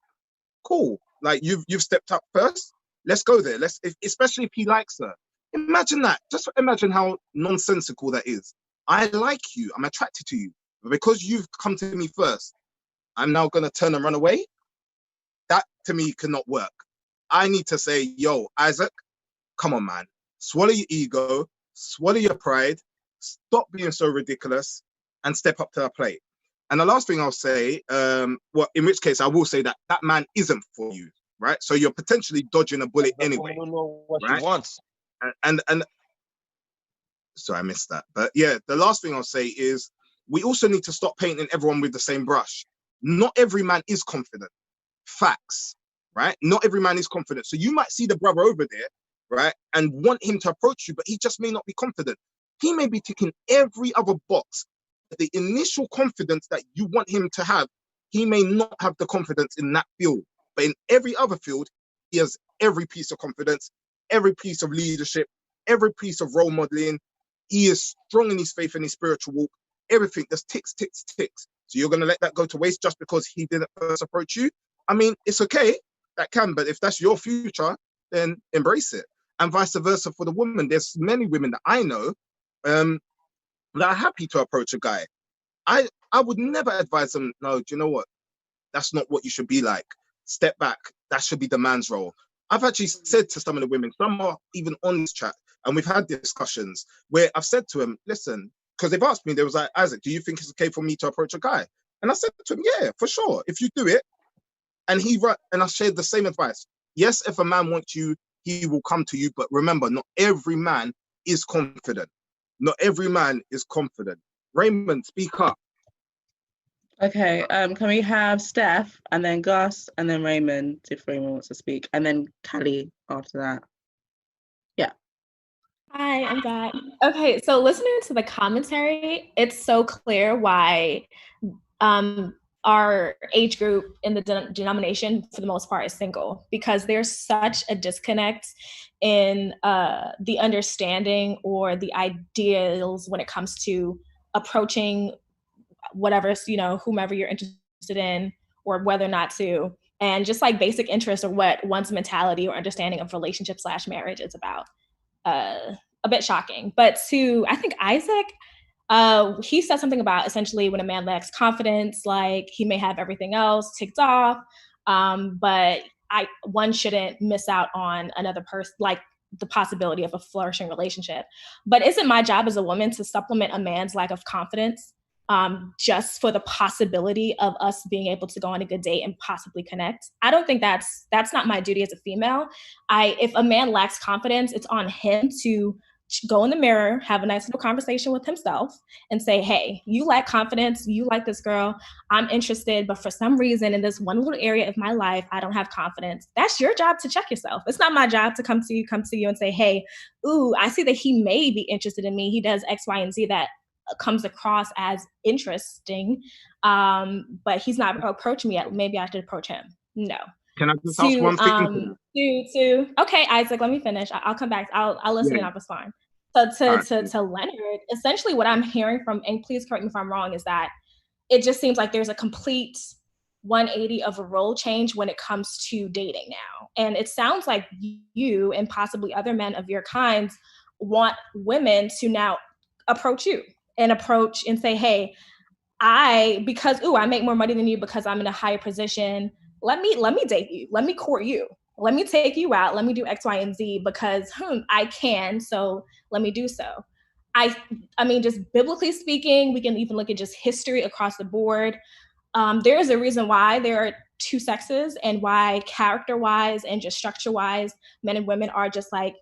cool. Like, you've stepped up first. Let's go there. Especially if he likes her. Imagine that. Just imagine how nonsensical that is. I like you. I'm attracted to you. But because you've come to me first, I'm now going to turn and run away. That to me cannot work. I need to say, yo, Isaac, come on, man. Swallow your ego, swallow your pride, stop being so ridiculous, and step up to the plate. And the last thing I'll say, well, in which case I will say that that man isn't for you, right? So you're potentially dodging a bullet anyway. You don't know what right? he wants. And sorry, I missed that. But yeah, the last thing I'll say is we also need to stop painting everyone with the same brush. Not every man is confident. Facts, right? Not every man is confident. So you might see the brother over there, right, and want him to approach you, but he just may not be confident. He may be ticking every other box. The initial confidence that you want him to have, he may not have the confidence in that field. But in every other field, he has every piece of confidence, every piece of leadership, every piece of role modeling. He is strong in his faith and his spiritual walk. Everything just ticks, ticks, ticks. So you're going to let that go to waste just because he didn't first approach you? I mean, it's okay, that can, but if that's your future, then embrace it. And vice versa for the woman. There's many women that I know that are happy to approach a guy. I would never advise them, no, do you know what? That's not what you should be like. Step back. That should be the man's role. I've actually said to some of the women, some are even on this chat, and we've had discussions where I've said to them, listen, because they've asked me, they was like, Isaac, do you think it's okay for me to approach a guy? And I said to him, yeah, for sure. If you do it, and I shared the same advice. Yes, if a man wants you, he will come to you. But remember, not every man is confident. Not every man is confident. Raymond, speak up. Okay, can we have Steph and then Gus and then Raymond, if Raymond wants to speak, and then Callie after that. Yeah. Hi, I'm back. Okay, so listening to the commentary, it's so clear why our age group in the denomination, for the most part, is single, because there's such a disconnect in the understanding or the ideals when it comes to approaching whatever, whomever you're interested in, or whether or not to, and just like basic interest or what one's mentality or understanding of relationship / marriage is about. A bit shocking. But I think Isaac, he said something about essentially when a man lacks confidence, like he may have everything else ticked off, but one shouldn't miss out on another person, like the possibility of a flourishing relationship. But isn't my job as a woman to supplement a man's lack of confidence just for the possibility of us being able to go on a good date and possibly connect? I don't think that's not my duty as a female. If a man lacks confidence, it's on him to go in the mirror, have a nice little conversation with himself and say, hey, you lack confidence, you like this girl, I'm interested, but for some reason in this one little area of my life, I don't have confidence. That's your job to check yourself. It's not my job to come to you and say, hey, ooh, I see that he may be interested in me. He does X, Y, and Z that comes across as interesting, but he's not approaching me yet. Maybe I should approach him. No. Can I just ask one thing? Okay, Isaac, let me finish. I'll come back. I'll listen and I'll respond. So to Leonard, essentially what I'm hearing from, and please correct me if I'm wrong, is that it just seems like there's a complete 180 of a role change when it comes to dating now. And it sounds like you and possibly other men of your kinds want women to now approach you and say, hey, I make more money than you because I'm in a higher position. Let me date you. Let me court you. Let me take you out. Let me do X, Y, and Z because I can. So let me do so. I mean, just biblically speaking, we can even look at just history across the board. There is a reason why there are two sexes and why character-wise and just structure-wise, men and women are just like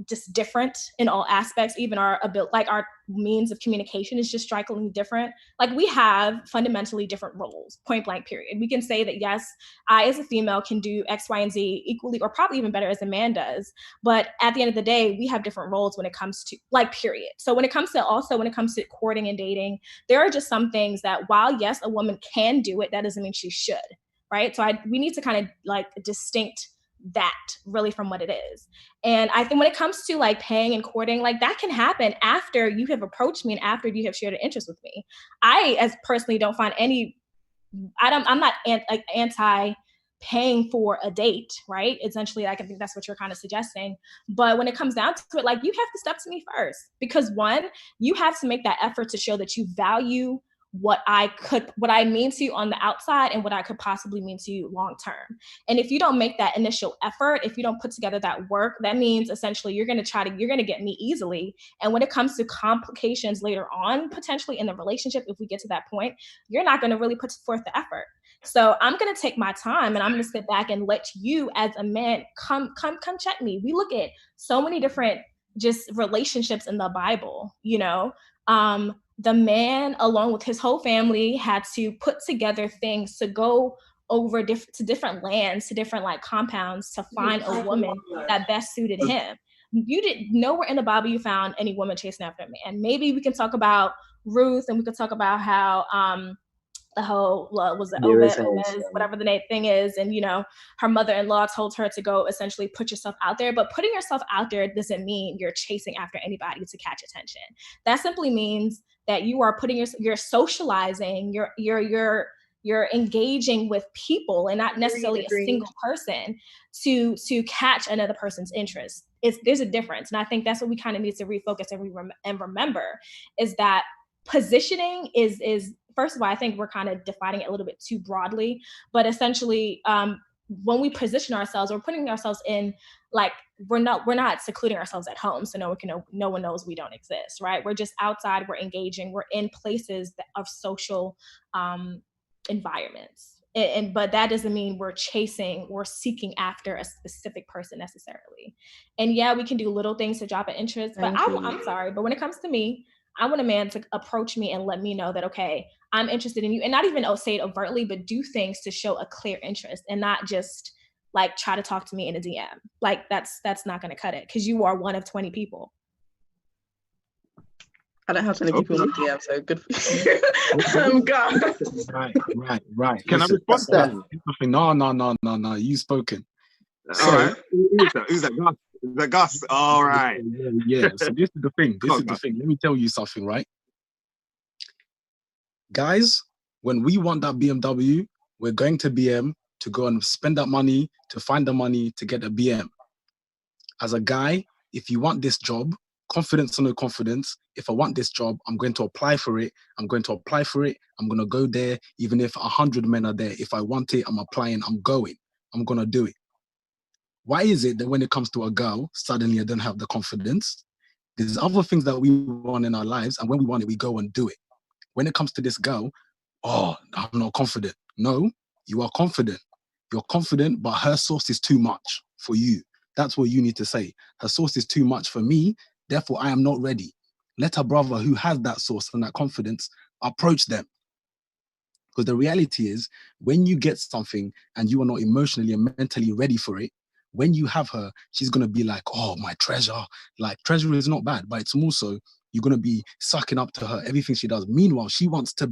just different in all aspects. Even our means of communication is just strikingly different. Like we have fundamentally different roles, point blank period. We can say that, yes, I as a female can do X, Y, and Z equally, or probably even better as a man does. But at the end of the day, we have different roles when it comes to period. So when it comes to courting and dating, there are just some things that while yes, a woman can do it, that doesn't mean she should, right? So we need to kind of distinct that really from what it is. And I think when it comes to paying and courting, that can happen after you have approached me and after you have shared an interest with me. I as personally don't find I'm not anti paying for a date, right? Essentially, I think that's what you're kind of suggesting. But when it comes down to it, you have to step to me first, because one, you have to make that effort to show that you value what I mean to you on the outside and what I could possibly mean to you long term. And if you don't make that initial effort, if you don't put together that work, that means essentially you're going to get me easily. And when it comes to complications later on, potentially in the relationship, if we get to that point, you're not going to really put forth the effort. So I'm going to take my time and I'm going to sit back and let you as a man come check me. We look at so many different just relationships in the Bible, you know. The man, along with his whole family, had to put together things to go over to different lands, to different like compounds to find a woman that best suited him. You didn't nowhere in the Bible you found any woman chasing after a man. Maybe we can talk about Ruth, and we could talk about how the whole was it Obed, whatever the thing is, and you know, her mother-in-law told her to go essentially put yourself out there. But putting yourself out there doesn't mean you're chasing after anybody to catch attention. That simply means that you are you're socializing, you're engaging with people and not necessarily a single person to catch another person's interest. There's a difference, and I think that's what we kind of need to refocus and remember is that positioning is first of all, I think we're kind of defining it a little bit too broadly, but essentially when we position ourselves, we're putting ourselves in, like, we're not secluding ourselves at home so no one knows we don't exist, right? We're just outside, we're engaging, we're in places of social environments. But that doesn't mean we're seeking after a specific person necessarily. And yeah, we can do little things to drop an interest, but I'm sorry, but when it comes to me, I want a man to approach me and let me know that, okay, I'm interested in you, and not even say it overtly, but do things to show a clear interest and not just like try to talk to me in a DM. Like that's not going to cut it, because you are one of 20 people. I don't have 20 people in the DM, so good for you. God. Right. Can I respond to that? No. You've spoken. All right. Who's that? Gus? Is that Gus? All right. Yeah. So this is the thing. Let me tell you something, right? Guys, when we want that BMW, we're going to BM to go and spend that money, to find the money to get a BM. As a guy, if you want this job, confidence or no confidence, if I want this job, I'm going to apply for it. I'm going to go there, even if 100 men are there. If I want it, I'm applying, I'm going to do it. Why is it that when it comes to a girl, suddenly I don't have the confidence? There's other things that we want in our lives, and when we want it, we go and do it. When it comes to this girl, I'm not confident. No, you are confident. You're confident, but her source is too much for you. That's what you need to say. Her source is too much for me, therefore I am not ready. Let a brother who has that source and that confidence approach them. Because the reality is, when you get something and you are not emotionally and mentally ready for it, when you have her, she's going to be like, oh, my treasure. Like, treasure is not bad, but it's more so you're going to be sucking up to her, everything she does. Meanwhile, she wants to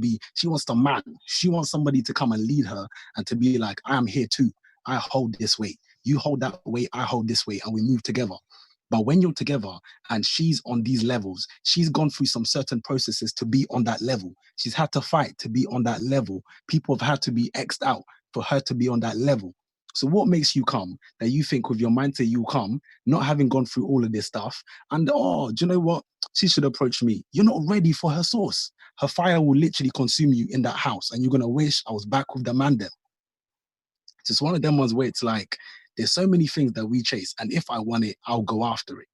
man. She wants somebody to come and lead her and to be like, I am here too. I hold this weight. You hold that weight, I hold this weight, and we move together. But when you're together and she's on these levels, she's gone through some certain processes to be on that level. She's had to fight to be on that level. People have had to be X'd out for her to be on that level. So what makes you come that you think with your mindset you'll come, not having gone through all of this stuff, and do you know what? She should approach me. You're not ready for her source. Her fire will literally consume you in that house, and you're going to wish I was back with the man then. It's just one of them ones where it's like, there's so many things that we chase, and if I want it, I'll go after it.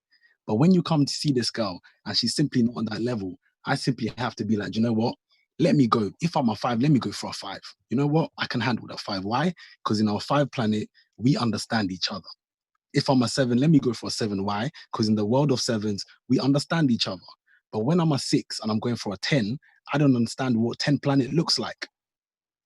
But when you come to see this girl and she's simply not on that level, I simply have to be like, you know what? Let me go. If I'm a 5, let me go for a 5. You know what? I can handle that 5. Why? Because in our 5 planet, we understand each other. If I'm a 7, let me go for a 7. Why? Because in the world of 7s, we understand each other. But when I'm a 6 and I'm going for a 10, I don't understand what 10 planet looks like.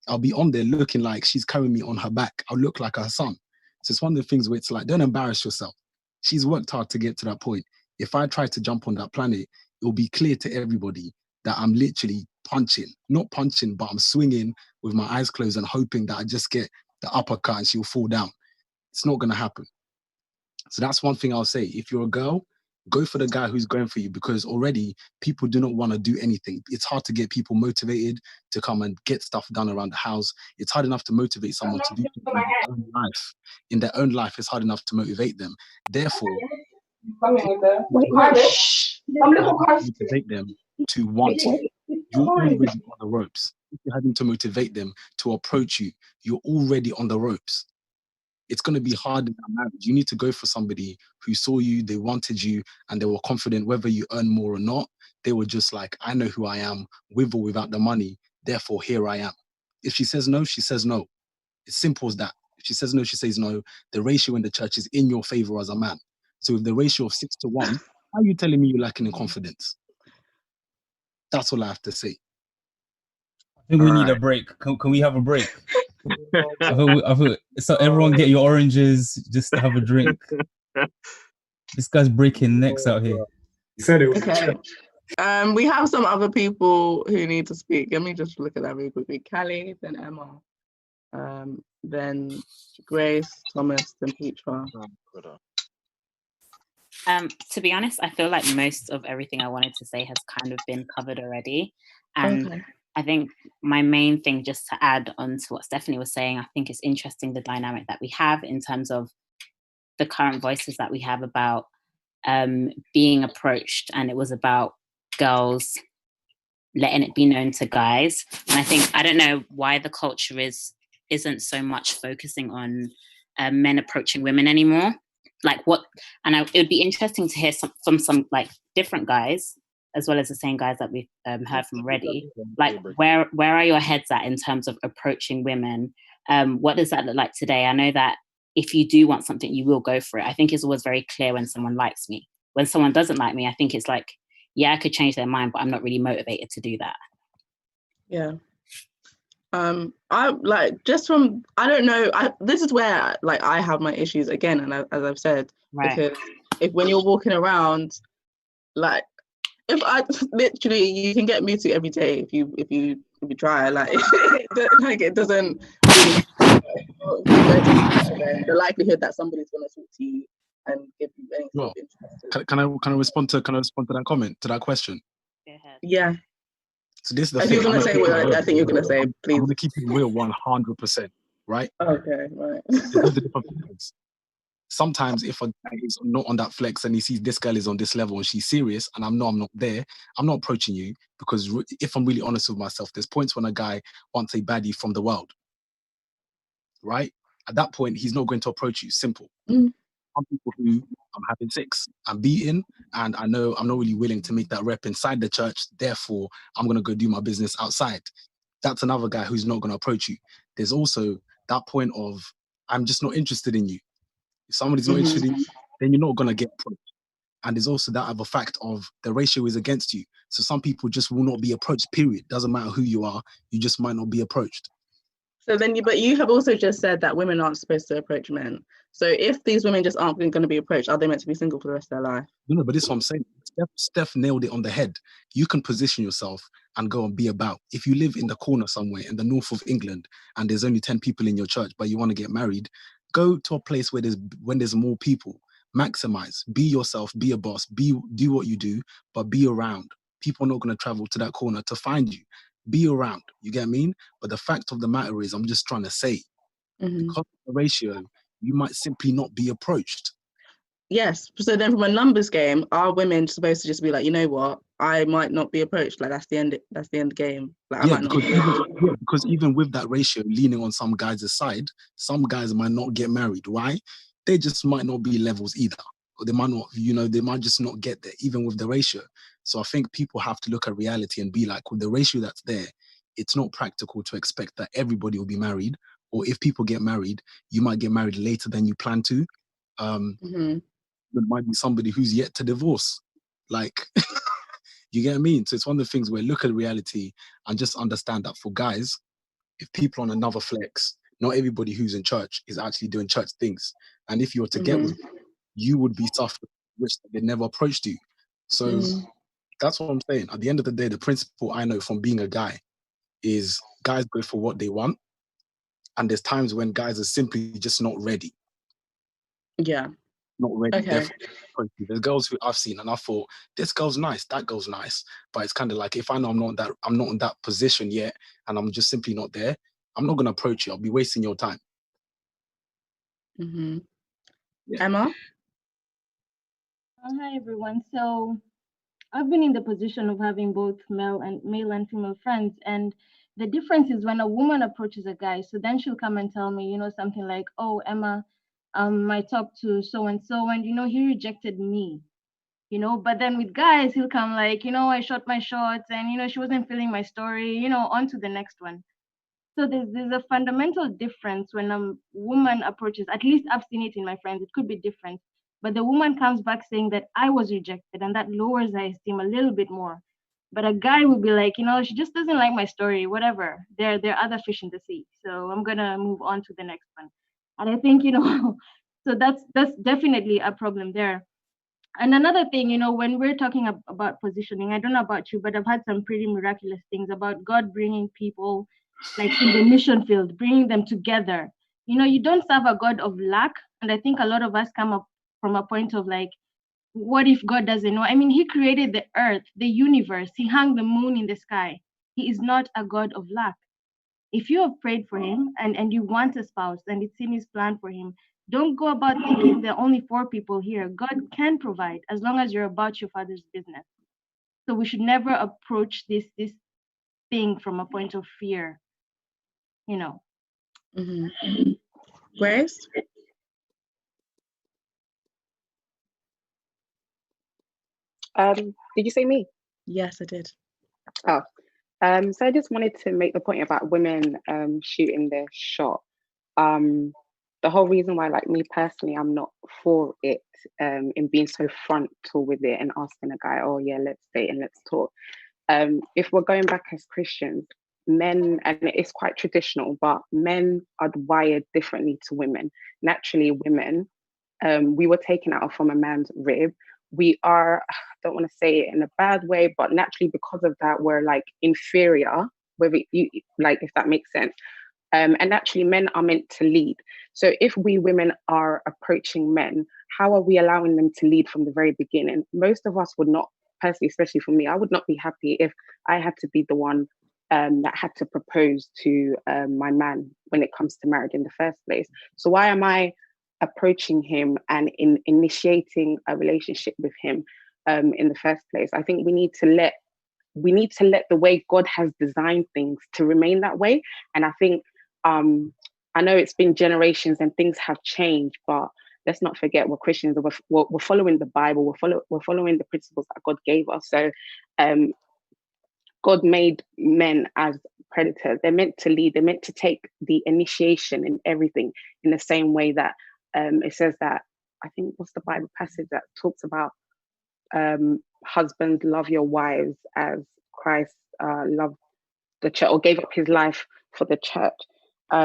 I'll be on there looking like she's carrying me on her back. I'll look like her son. So it's one of the things where it's like, don't embarrass yourself. She's worked hard to get to that point. If I try to jump on that planet, it'll be clear to everybody that I'm literally not punching, but I'm swinging with my eyes closed and hoping that I just get the uppercut and she'll fall down. It's not going to happen. So that's one thing I'll say. If you're a girl, go for the guy who's going for you, because already people do not want to do anything. It's hard to get people motivated to come and get stuff done around the house. It's hard enough to motivate someone to do something in their own life. In their own life, it's hard enough to motivate them. Therefore, motivate them to want it. you're already on the ropes. If you're having to motivate them to approach you, you're already on the ropes. It's going to be hard in that marriage. You need to go for somebody who saw you, they wanted you, and they were confident whether you earn more or not. They were just like, I know who I am, with or without the money, therefore here I am. If she says no, she says no. It's simple as that. If she says no, she says no. The ratio in the church is in your favor as a man. So with the ratio of 6 to 1, how are you telling me you're lacking in confidence? That's all I have to say. I think we need a break. Can we have a break? I thought, so everyone get your oranges just to have a drink. This guy's breaking necks out here. He said it was okay. We have some other people who need to speak. Let me just look at that really quickly. Callie, then Emma, then Grace, Thomas, then Petra. To be honest, I feel like most of everything I wanted to say has kind of been covered already. And okay. I think my main thing, just to add on to what Stephanie was saying, I think it's interesting the dynamic that we have in terms of the current voices that we have about being approached, and it was about girls letting it be known to guys. And I think, I don't know why the culture isn't so much focusing on men approaching women anymore. Like what, and it would be interesting to hear from some like different guys, as well as the same guys that we've heard from already. Like where are your heads at in terms of approaching women? What does that look like today? I know that if you do want something, you will go for it. I think it's always very clear when someone likes me. When someone doesn't like me, I think it's like, yeah, I could change their mind, but I'm not really motivated to do that. Yeah. I like, just from, I don't know, this is where like I have my issues again, and as I've said, right. Because if when you're walking around, like if I literally, you can get muted every day if you try, like like it doesn't really, the likelihood that somebody's gonna talk to you and give you any sort of interest. Can I respond to that comment, to that question? Yeah. So this is the thing. You're gonna say what I think you're gonna say, please. I'm gonna keep it real 100%, right? Okay, right. Sometimes if a guy is not on that flex and he sees this girl is on this level and she's serious and I'm not there, I'm not approaching you, because if I'm really honest with myself, there's points when a guy wants a baddie from the world, right? At that point, he's not going to approach you. Simple. Some people who I'm having sex, I'm beating, and I know I'm not really willing to make that rep inside the church, therefore I'm going to go do my business outside. That's another guy who's not going to approach you. There's also that point of, I'm just not interested in you. If somebody's not interested in you, then you're not going to get approached. And there's also that other fact of the ratio is against you. So some people just will not be approached, period. Doesn't matter who you are, you just might not be approached. So then but you have also just said that women aren't supposed to approach men. So if these women just aren't going to be approached, are they meant to be single for the rest of their life? No, but this is what I'm saying. Steph nailed it on the head. You can position yourself and go and be about. If you live in the corner somewhere in the north of England and there's only 10 people in your church, but you want to get married, go to a place where there's more people. Maximize. Be yourself. Be a boss. Do what you do, but be around. People are not going to travel to that corner to find you. Be around. You get what I mean? But the fact of the matter is, I'm just trying to say, because of the ratio, you might simply not be approached. Yes. So then from a numbers game, are women supposed to just be like, you know what, I might not be approached? Like that's the end game. Like, yeah, because even with that ratio leaning on some guys' side, some guys might not get married. Why? They just might not be levels either. Or they might not, they might just not get there, even with the ratio. So I think people have to look at reality and be like, with the ratio that's there, it's not practical to expect that everybody will be married. Or if people get married, you might get married later than you plan to. There might be somebody who's yet to divorce. Like, you get what I mean? So it's one of the things where look at reality and just understand that for guys, if people on another flex, not everybody who's in church is actually doing church things. And if you were to get with them, you would be suffering, which they never approached you. So that's what I'm saying. At the end of the day, the principle I know from being a guy is guys go for what they want. And there's times when guys are simply just not ready. Yeah. Not ready. Okay. There's girls who I've seen and I thought, this girl's nice, that girl's nice. But it's kind of like, if I know I'm not in that position yet and I'm just simply not there, I'm not going to approach you. I'll be wasting your time. Yeah. Emma? Hi, everyone. So I've been in the position of having both male and female friends, and the difference is when a woman approaches a guy, so then she'll come and tell me, something like, "Oh, Emma, I talked to so and so, and he rejected me." But then with guys, he'll come like, I shot my shots, and she wasn't feeling my story, on to the next one. So there's a fundamental difference when a woman approaches, at least I've seen it in my friends, it could be different, but the woman comes back saying that I was rejected, and that lowers her esteem a little bit more. But a guy will be like, she just doesn't like my story, whatever. There are other fish in the sea, so I'm gonna move on to the next one. And I think, so that's definitely a problem there. And another thing, when we're talking about positioning, I don't know about you, but I've had some pretty miraculous things about God bringing people like in the mission field, bringing them together. You don't serve a God of lack. And I think a lot of us come up from a point of like, what if God doesn't know? I mean, he created the earth, the universe. He hung the moon in the sky. He is not a God of lack. If you have prayed for him and you want a spouse and it's in his plan for him, don't go about thinking there are only 4 people here. God can provide as long as you're about your Father's business. So we should never approach this thing from a point of fear, Mm-hmm. Grace? Did you say me? Yes, I did. Oh, so I just wanted to make the point about women shooting their shot. The whole reason why, like me personally, I'm not for it in being so frontal with it and asking a guy, "Oh yeah, let's date and let's talk." If we're going back as Christians, men, and it's quite traditional, but men are wired differently to women. Naturally, women, we were taken out from a man's rib. We are, I don't want to say it in a bad way, but naturally because of that, we're like inferior, whether you like, if that makes sense. And naturally, men are meant to lead. So if we women are approaching men, how are we allowing them to lead from the very beginning? Most of us would not, personally, especially for me, I would not be happy if I had to be the one that had to propose to my man when it comes to marriage in the first place. So why am I approaching him and initiating a relationship with him in the first place? I think we need to let the way God has designed things to remain that way. And I think I know it's been generations and things have changed, but let's not forget we're Christians. We're following the Bible. We're following the principles that God gave us. So God made men as predators. They're meant to lead. They're meant to take the initiation in everything in the same way that it says that, I think, what's the Bible passage that talks about husbands, love your wives as Christ loved the church or gave up his life for the church. We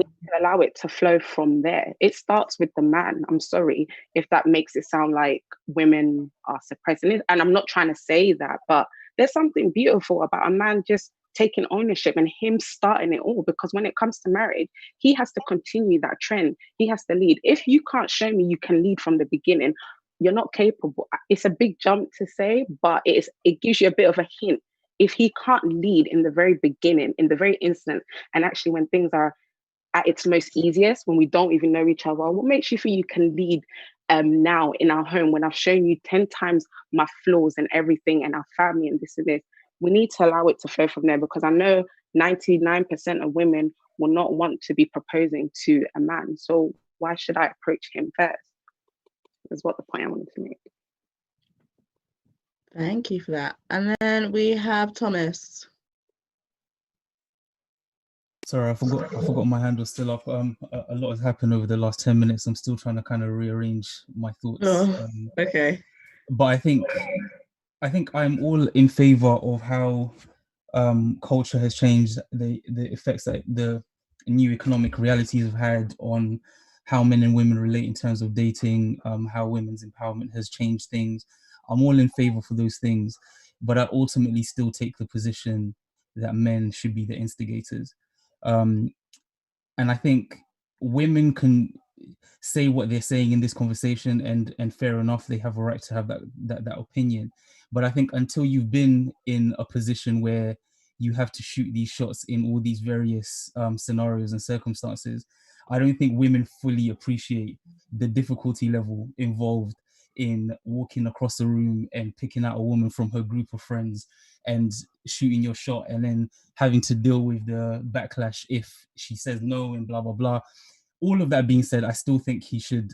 can allow it to flow from there. It starts with the man. I'm sorry if that makes it sound like women are suppressing it. And I'm not trying to say that, but there's something beautiful about a man just taking ownership and him starting it all, because when it comes to marriage, he has to continue that trend. He has to lead. If you can't show me you can lead from the beginning, you're not capable. It's a big jump to say, but it gives you a bit of a hint. If he can't lead in the very beginning, in the very instant, and actually when things are at its most easiest, when we don't even know each other, what makes you feel you can lead now in our home when I've shown you 10 times my flaws and everything and our family and this and this? We need to allow it to flow from there, because I know 99% of women will not want to be proposing to a man. So why should I approach him first? Is what the point I wanted to make. Thank you for that. And then we have Thomas. Sorry, I forgot my hand was still up. A lot has happened over the last 10 minutes. I'm still trying to kind of rearrange my thoughts. Okay. But I think I'm all in favor of how culture has changed, the effects that the new economic realities have had on how men and women relate in terms of dating, how women's empowerment has changed things. I'm all in favor for those things, but I ultimately still take the position that men should be the instigators. And I think women can say what they're saying in this conversation, and fair enough, they have a right to have that opinion. But I think until you've been in a position where you have to shoot these shots in all these various scenarios and circumstances, I don't think women fully appreciate the difficulty level involved in walking across the room and picking out a woman from her group of friends and shooting your shot and then having to deal with the backlash if she says no and blah, blah, blah. All of that being said, I still think he should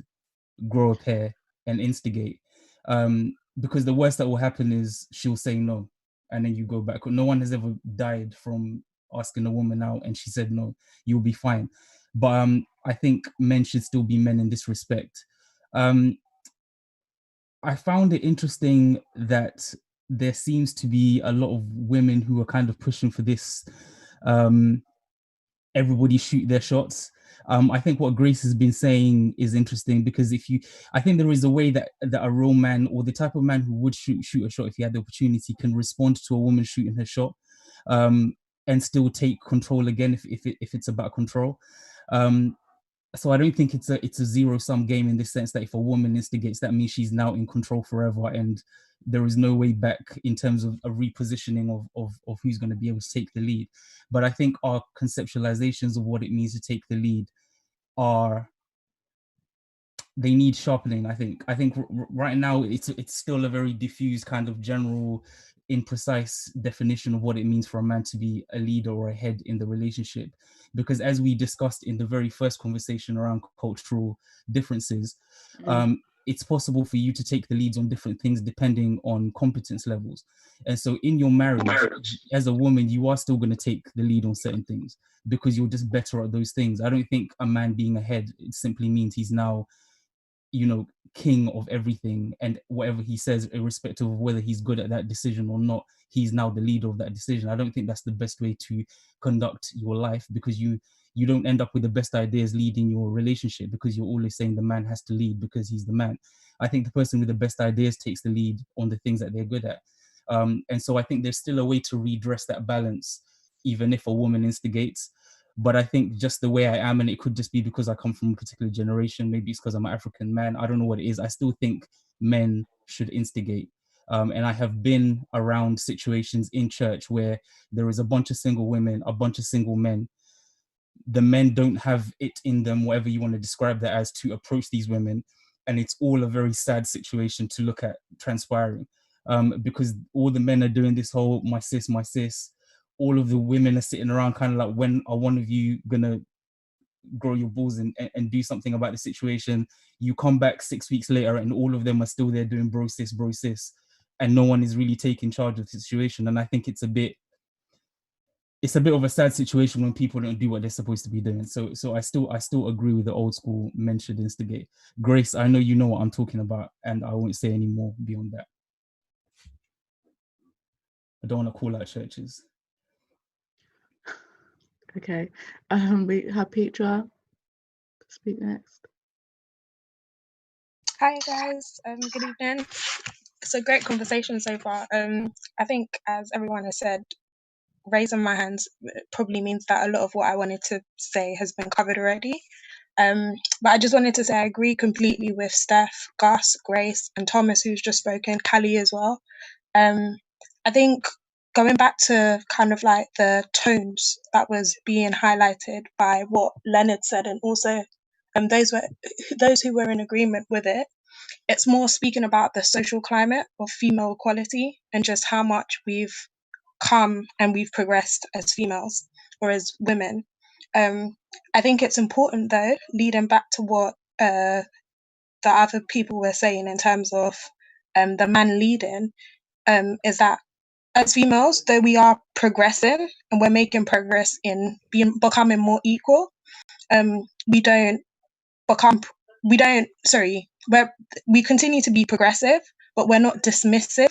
grow a pair and instigate. Because the worst that will happen is she'll say no and then you go back. No one has ever died from asking a woman out and she said no. You'll be fine. But I think men should still be men in this respect. I found it interesting that there seems to be a lot of women who are kind of pushing for this everybody shoot their shots. I think what Grace has been saying is interesting because I think there is a way that a real man or the type of man who would shoot a shot if he had the opportunity can respond to a woman shooting her shot and still take control again if it's about control. So I don't think it's a zero-sum game in the sense that if a woman instigates, that means she's now in control forever and there is no way back in terms of a repositioning of who's going to be able to take the lead. But I think our conceptualizations of what it means to take the lead they need sharpening. I think right now it's still a very diffuse kind of general, imprecise definition of what it means for a man to be a leader or a head in the relationship. Because as we discussed in the very first conversation around cultural differences, it's possible for you to take the leads on different things depending on competence levels. And so in your marriage, as a woman, you are still going to take the lead on certain things because you're just better at those things. I don't think a man being a head, it simply means he's now, king of everything, and whatever he says, irrespective of whether he's good at that decision or not, he's now the leader of that decision. I don't think that's the best way to conduct your life, because you don't end up with the best ideas leading your relationship, because you're always saying the man has to lead because he's the man. I think the person with the best ideas takes the lead on the things that they're good at. And so I think there's still a way to redress that balance, even if a woman instigates. But I think just the way I am, and it could just be because I come from a particular generation, maybe it's because I'm an African man, I don't know what it is, I still think men should instigate. And I have been around situations in church where there is a bunch of single women, a bunch of single men. The men don't have it in them, whatever you want to describe that as, to approach these women. And it's all a very sad situation to look at transpiring, because all the men are doing this whole my sis, all of the women are sitting around kind of like, when are one of you gonna grow your balls and do something about the situation? You come back 6 weeks later and all of them are still there doing bro sis, and no one is really taking charge of the situation. And I think it's a bit of a sad situation when people don't do what they're supposed to be doing. So I still agree with the old school men should instigate. Grace, I know you know what I'm talking about, and I won't say any more beyond that. I don't want to call out churches. Okay, we have Petra speak next. Hi guys, good evening. It's a great conversation so far. I think, as everyone has said, raising my hands probably means that a lot of what I wanted to say has been covered already. But I just wanted to say I agree completely with Steph, Gus, Grace, and Thomas, who's just spoken, Callie as well. I think going back to kind of like the tones that was being highlighted by what Leonard said, and also those who were in agreement with it, it's more speaking about the social climate of female equality and just how much we've come and we've progressed as females or as women. I think it's important though, leading back to what the other people were saying in terms of the man leading, is that as females, though we are progressing and we're making progress in becoming more equal, we continue to be progressive, but we're not dismissive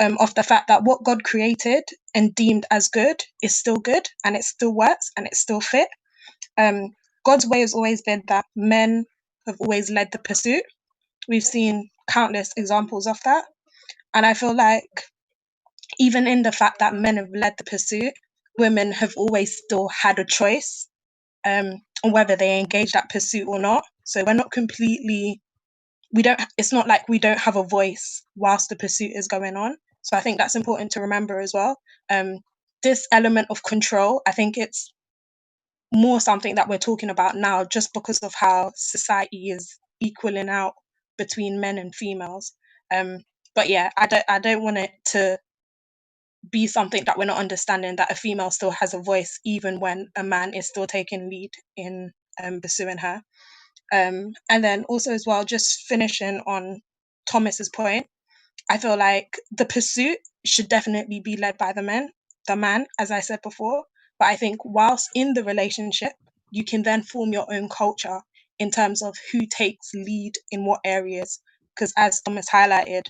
of the fact that what God created and deemed as good is still good, and it still works and it's still fit. God's way has always been that men have always led the pursuit. We've seen countless examples of that. And I feel like even in the fact that men have led the pursuit, women have always still had a choice on whether they engage that pursuit or not. So we're not completely, it's not like we don't have a voice whilst the pursuit is going on. So I think that's important to remember as well. This element of control, I think it's more something that we're talking about now just because of how society is equaling out between men and females. But yeah, I don't want it to be something that we're not understanding, that a female still has a voice even when a man is still taking lead in pursuing her. And then also as well, just finishing on Thomas's point, I feel like the pursuit should definitely be led by the man, as I said before. But I think whilst in the relationship, you can then form your own culture in terms of who takes lead in what areas. Because as Thomas highlighted,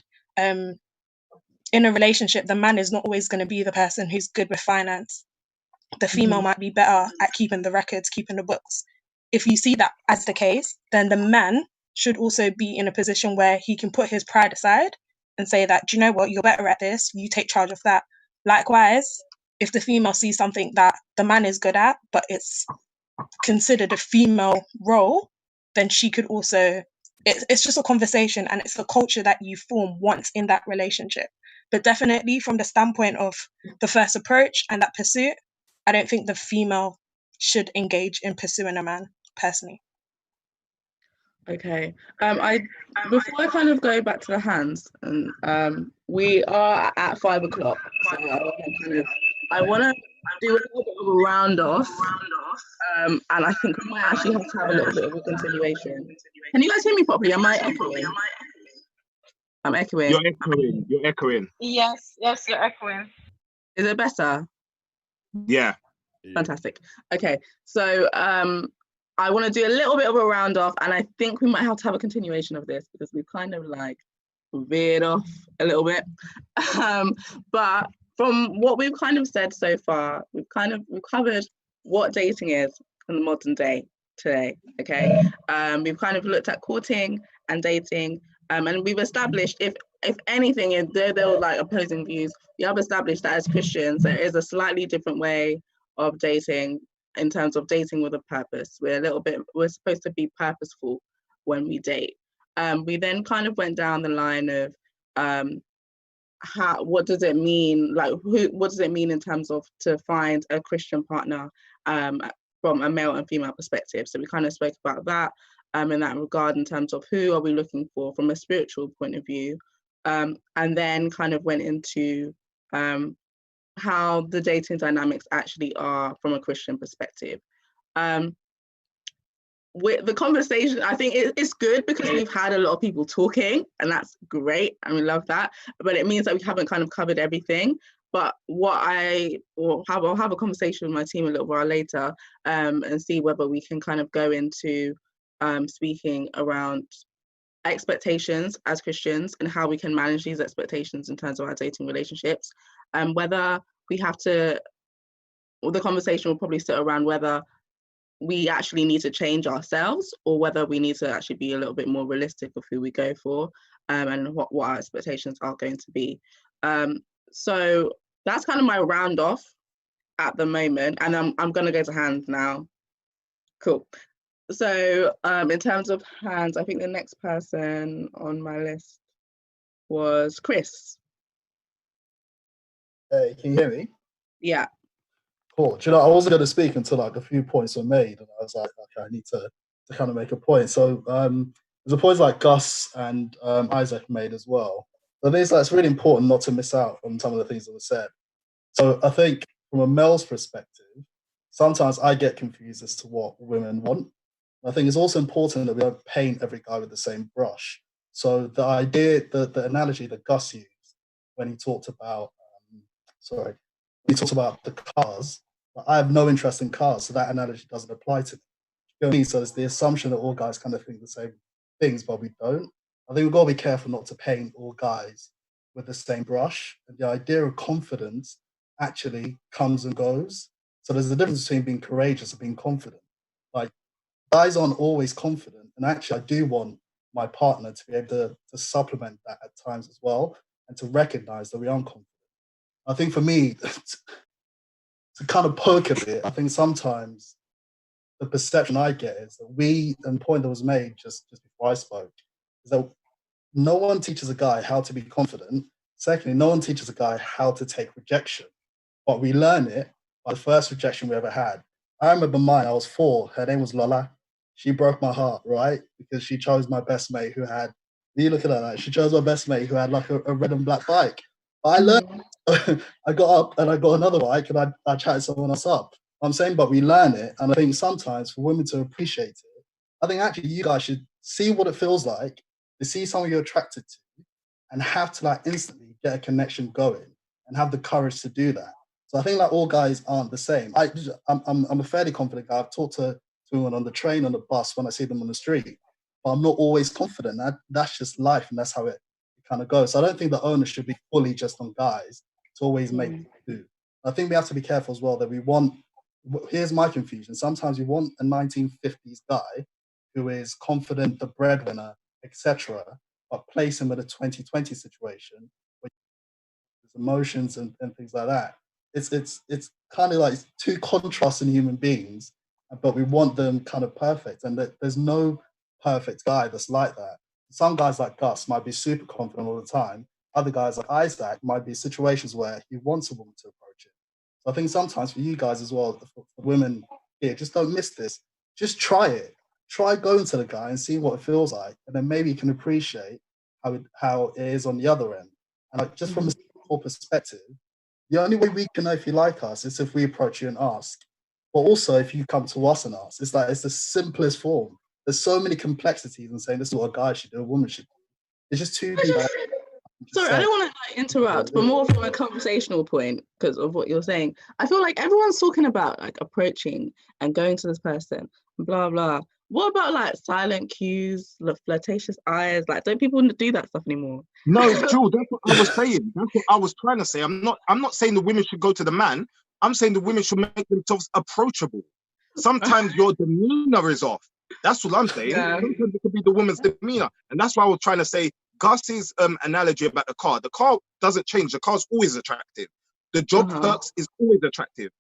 in a relationship, the man is not always going to be the person who's good with finance. The female might be better at keeping the records, keeping the books. If you see that as the case, then the man should also be in a position where he can put his pride aside and say that, do you know what, you're better at this, you take charge of that. Likewise, if the female sees something that the man is good at, but it's considered a female role, then she could also, it's just a conversation, and it's a culture that you form once in that relationship. But definitely from the standpoint of the first approach and that pursuit, I don't think the female should engage in pursuing a man, personally. Okay. Before I kind of go back to the hands, and we are at 5 o'clock, so I want to do a little bit of a round off, and I think we might actually have to have a little bit of a continuation. Can you guys hear me properly? Am I echoing? I'm echoing. You're echoing. You're echoing. Yes, you're echoing. Is it better? Yeah. Fantastic. Okay, so I want to do a little bit of a round off, and I think we might have to have a continuation of this because we've kind of like veered off a little bit. But from what we've kind of said so far, we've covered what dating is in the modern day today. Okay, we've kind of looked at courting and dating, and we've established, if anything, if there were like opposing views, we have established that as Christians there is a slightly different way of dating, in terms of dating with a purpose. We're supposed to be purposeful when we date. We then kind of went down the line of what does it mean, what does it mean in terms of to find a Christian partner from a male and female perspective. So we kind of spoke about that in that regard, in terms of who are we looking for from a spiritual point of view, and then kind of went into how the dating dynamics actually are from a Christian perspective. With the conversation, I think it's good because we've had a lot of people talking, and that's great, and we love that, but it means that we haven't kind of covered everything. But I'll have a conversation with my team a little while later, and see whether we can kind of go into speaking around expectations as Christians and how we can manage these expectations in terms of our dating relationships, and whether we have to, the conversation will probably sit around whether we actually need to change ourselves or whether we need to actually be a little bit more realistic of who we go for, and what our expectations are going to be. So that's kind of my round off at the moment, and I'm going to go to hands now. Cool. So in terms of hands, I think the next person on my list was Chris. Hey, can you hear me? Yeah. Cool. Do you know, I wasn't going to speak until like a few points were made, and I was like, okay, I need to kind of make a point. So there's a point like Gus and Isaac made as well. But it's really important not to miss out on some of the things that were said. So I think from a male's perspective, sometimes I get confused as to what women want. I think it's also important that we don't paint every guy with the same brush. So the idea, the analogy that Gus used when he talked about, the cars, I have no interest in cars, so that analogy doesn't apply to me. You know what I mean? So it's the assumption that all guys kind of think the same things, but we don't. I think we've got to be careful not to paint all guys with the same brush. And the idea of confidence actually comes and goes. So there's a difference between being courageous and being confident. Like, guys aren't always confident. And actually, I do want my partner to be able to supplement that at times as well, and to recognize that we aren't confident. I think for me, to kind of poke a bit, I think sometimes the perception I get is that and the point that was made just before I spoke, is that no one teaches a guy how to be confident. Secondly, no one teaches a guy how to take rejection. But we learn it by the first rejection we ever had. I remember mine, I was 4, her name was Lola. She broke my heart, right? Because she chose my best mate who had You looking at that? She chose my best mate who had like a red and black bike. But I learned. I got up and I got another bike, and I chatted someone else up. I'm saying, but we learn it, and I think sometimes for women to appreciate it, I think actually you guys should see what it feels like to see someone you're attracted to, and have to like instantly get a connection going, and have the courage to do that. So I think like all guys aren't the same. I'm a fairly confident guy. I've talked to women on the train, on the bus, when I see them on the street, but I'm not always confident. That's just life, and that's how it kind of goes. So I don't think the onus should be fully just on guys to always make people do. I think we have to be careful as well that we want. Here's my confusion. Sometimes you want a 1950s guy who is confident, the breadwinner, etc., but place him in a 2020 situation where there's emotions and things like that. It's kind of like two contrasts in human beings, but we want them kind of perfect, and there's no perfect guy that's like that. Some guys like Gus might be super confident all the time. Other guys like Isaac might be situations where he wants a woman to approach him. So I think sometimes for you guys as well, for women here, just don't miss this. Just try it. Try going to the guy and see what it feels like, and then maybe you can appreciate how it is on the other end. And like, just from a simple perspective, the only way we can know if you like us is if we approach you and ask. But also if you come to us and ask. It's the simplest form. There's so many complexities in saying this is what a guy should do, a woman should do. It's just two people. Sorry, I don't want to interrupt, but more from a conversational point because of what you're saying. I feel like everyone's talking about like approaching and going to this person, blah blah. What about like silent cues, like flirtatious eyes? Like, don't people do that stuff anymore? No, Jewel, that's what I was saying. That's what I was trying to say. I'm not saying the women should go to the man. I'm saying the women should make themselves approachable. Sometimes your demeanor is off. That's what I'm saying. Yeah. Sometimes it could be the woman's demeanor. And that's why I was trying to say Gus's analogy about the car. The car doesn't change. The car's always attractive. The job perks is always attractive.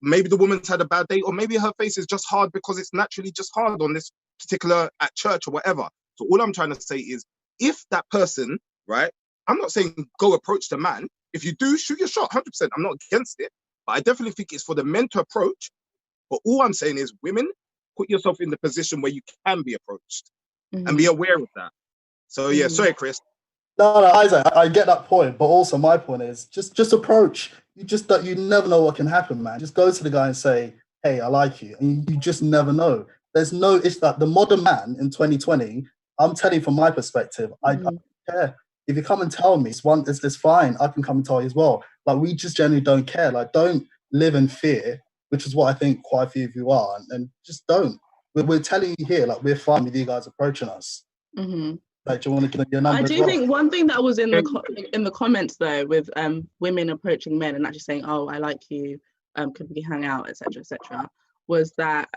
Maybe the woman's had a bad day, or maybe her face is just hard because it's naturally just hard on this particular at church or whatever. So all I'm trying to say is if that person, right, I'm not saying go approach the man. If you do, shoot your shot, 100%. I'm not against it. But I definitely think it's for the men to approach. But all I'm saying is women, put yourself in the position where you can be approached and be aware of that. So yeah, sorry, Chris. No, Isaac, I get that point, but also my point is just approach. You never know what can happen, man. Just go to the guy and say, "Hey, I like you," and you just never know. It's that the modern man in 2020. I'm telling you from my perspective, I don't care if you come and tell me. It's fine. I can come and tell you as well. Like we just generally don't care. Like don't live in fear, which is what I think quite a few of you are, and just don't. We're telling you here, like we're fine with you guys approaching us. Like, do you want to give your number? I do think one thing that was in the comments though, with women approaching men and actually saying, "Oh, I like you, could we hang out, etc., was that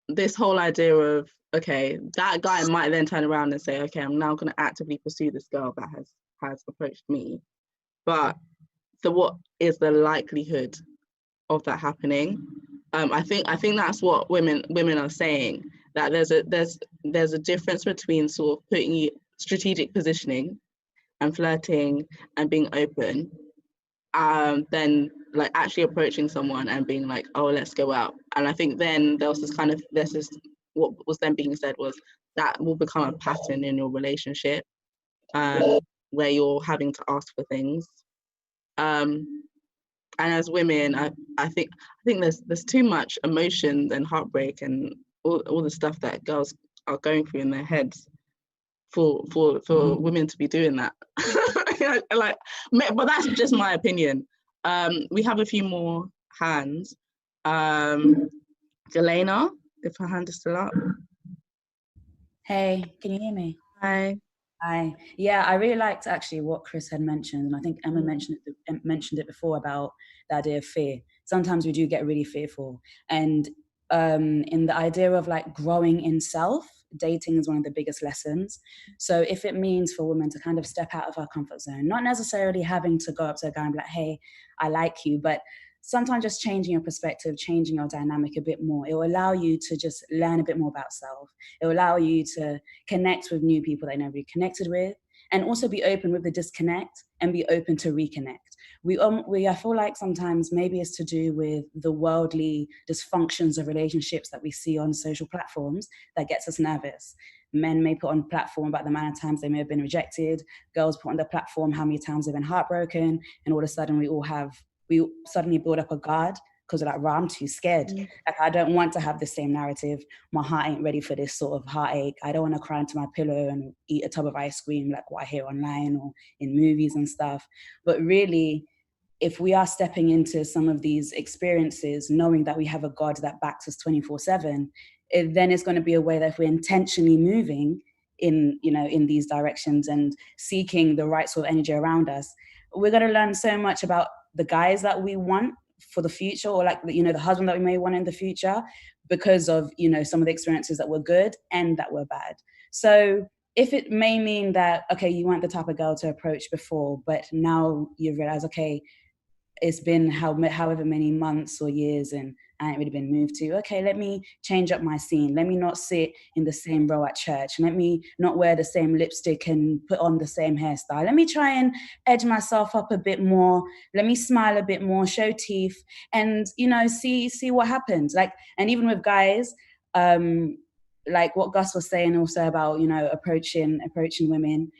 this whole idea of okay, that guy might then turn around and say, "Okay, I'm now going to actively pursue this girl that has approached me," but so what is the likelihood of that happening? I think that's what women are saying. That there's a difference between sort of putting you strategic positioning and flirting and being open, then like actually approaching someone and being like, oh, let's go out. And I think then there's this what was then being said was that will become a pattern in your relationship, where you're having to ask for things. And as women, I think there's too much emotion and heartbreak and all the stuff that girls are going through in their heads for women to be doing that. But that's just my opinion. We have a few more hands. Delana, if her hand is still up. Hey, can you hear me? Hi. Hi. Yeah, I really liked actually what Chris had mentioned, and I think Emma mentioned it before about the idea of fear. Sometimes we do get really fearful, and in the idea of like growing in self, dating is one of the biggest lessons. So if it means for women to kind of step out of our comfort zone, not necessarily having to go up to a guy and be like, hey, I like you, but sometimes just changing your perspective, changing your dynamic a bit more. It will allow you to just learn a bit more about self. It will allow you to connect with new people that you never connected with, and also be open with the disconnect and be open to reconnect. I feel like sometimes maybe it's to do with the worldly dysfunctions of relationships that we see on social platforms that gets us nervous. Men may put on platform about the amount of times they may have been rejected. Girls put on the platform how many times they've been heartbroken. And all of a sudden we suddenly build up a guard because we're like, I'm too scared. Like, I don't want to have the same narrative. My heart ain't ready for this sort of heartache. I don't want to cry into my pillow and eat a tub of ice cream like what I hear online or in movies and stuff. But really, if we are stepping into some of these experiences, knowing that we have a God that backs us 24/7, then it's going to be a way that if we're intentionally moving in these directions and seeking the right sort of energy around us, we're going to learn so much about the guys that we want for the future, or like, the husband that we may want in the future, because of, some of the experiences that were good and that were bad. So if it may mean that, okay, you weren't the type of girl to approach before, but now you realize, okay, it's been however many months or years and I ain't really been moved to, okay, let me change up my scene. Let me not sit in the same row at church. Let me not wear the same lipstick and put on the same hairstyle. Let me try and edge myself up a bit more. Let me smile a bit more, show teeth, and, see what happens. Like, and even with guys, like what Gus was saying also about, approaching women,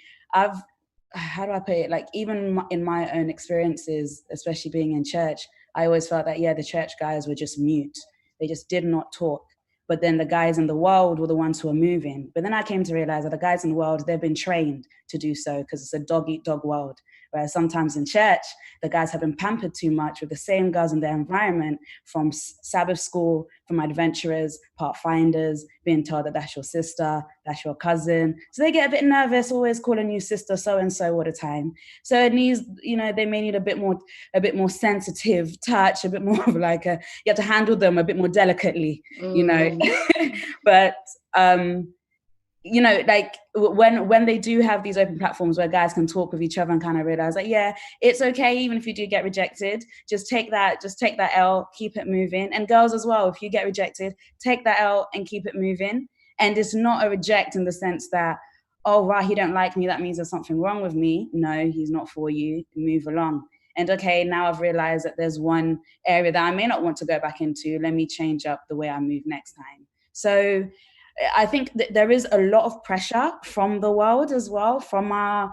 how do I put it? Like, even in my own experiences, especially being in church, I always felt that, the church guys were just mute. They just did not talk. But then the guys in the world were the ones who were moving. But then I came to realize that the guys in the world, they've been trained to do so because it's a dog-eat-dog world. Whereas sometimes in church, the guys have been pampered too much with the same girls in their environment, from Sabbath school, from adventurers, pathfinders, being told that that's your sister, that's your cousin. So they get a bit nervous, always calling you sister so-and-so all the time. So it needs, they may need a bit more sensitive touch, a bit more of like you have to handle them a bit more delicately, But, like when they do have these open platforms where guys can talk with each other and kind of realize like, it's okay, even if you do get rejected, just take that L, keep it moving. And girls as well, if you get rejected, take that L and keep it moving. And it's not a reject in the sense that, oh, right, he don't like me, that means there's something wrong with me. No, he's not for you, move along. And okay, now I've realized that there's one area that I may not want to go back into. Let me change up the way I move next time. So I think that there is a lot of pressure from the world as well, from our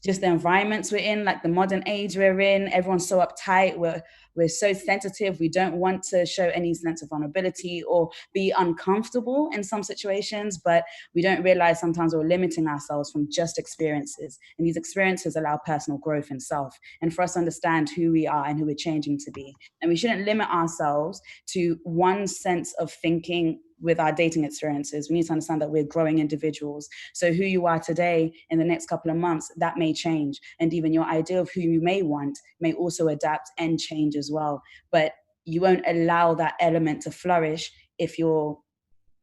just the environments we're in, like the modern age we're in. Everyone's so uptight. We're so sensitive. We don't want to show any sense of vulnerability or be uncomfortable in some situations, but we don't realize sometimes we're limiting ourselves from just experiences. And these experiences allow personal growth in self and for us to understand who we are and who we're changing to be. And we shouldn't limit ourselves to one sense of thinking with our dating experiences. We need to understand that we're growing individuals. So who you are today, in the next couple of months, that may change. And even your idea of who you may want may also adapt and change as well. But you won't allow that element to flourish if you're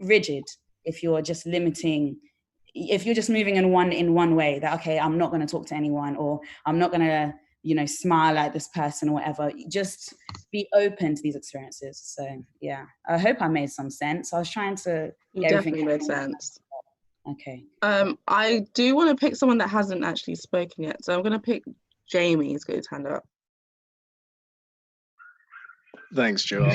rigid, if you're just limiting, if you're just moving in one way, that, okay, I'm not going to talk to anyone, or I'm not going to, smile at this person or whatever. Just be open to these experiences. So yeah, I hope I made some sense. I was trying to get definitely made sense. Okay. I do want to pick someone that hasn't actually spoken yet. So I'm going to pick Jamie. He's got his hand up. Thanks, Joel.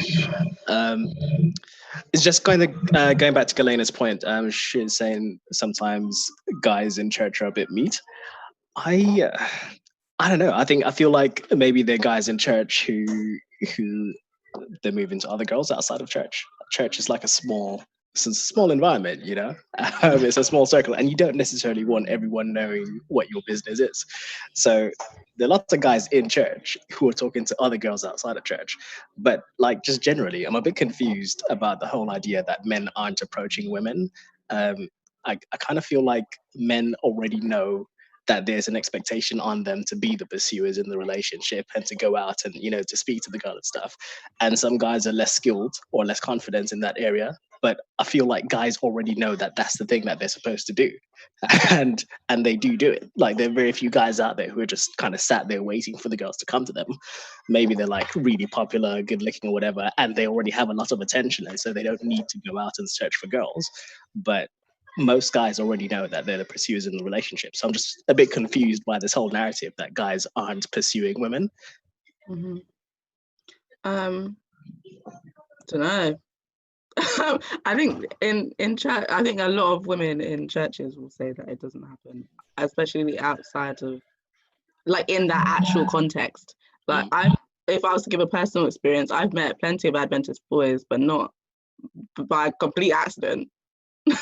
It's just kind of going back to Galena's point. She was saying sometimes guys in church are a bit meat. I don't know. I feel like maybe they're guys in church who they're moving to other girls outside of church. Church is like it's a small environment, it's a small circle, and you don't necessarily want everyone knowing what your business is. So there are lots of guys in church who are talking to other girls outside of church. But like, just generally, I'm a bit confused about the whole idea that men aren't approaching women. I kind of feel like men already know that there's an expectation on them to be the pursuers in the relationship and to go out and, to speak to the girl and stuff. And some guys are less skilled or less confident in that area. But I feel like guys already know that that's the thing that they're supposed to do. And they do it. Like, there are very few guys out there who are just kind of sat there waiting for the girls to come to them. Maybe they're like really popular, good looking or whatever, and they already have a lot of attention. And so they don't need to go out and search for girls. But most guys already know that they're the pursuers in the relationship. So I'm just a bit confused by this whole narrative that guys aren't pursuing women. Mm-hmm. Don't know. I think in church, I think a lot of women in churches will say that it doesn't happen, especially outside of, like, in that actual context. Like, if I was to give a personal experience, I've met plenty of Adventist boys, but not by complete accident.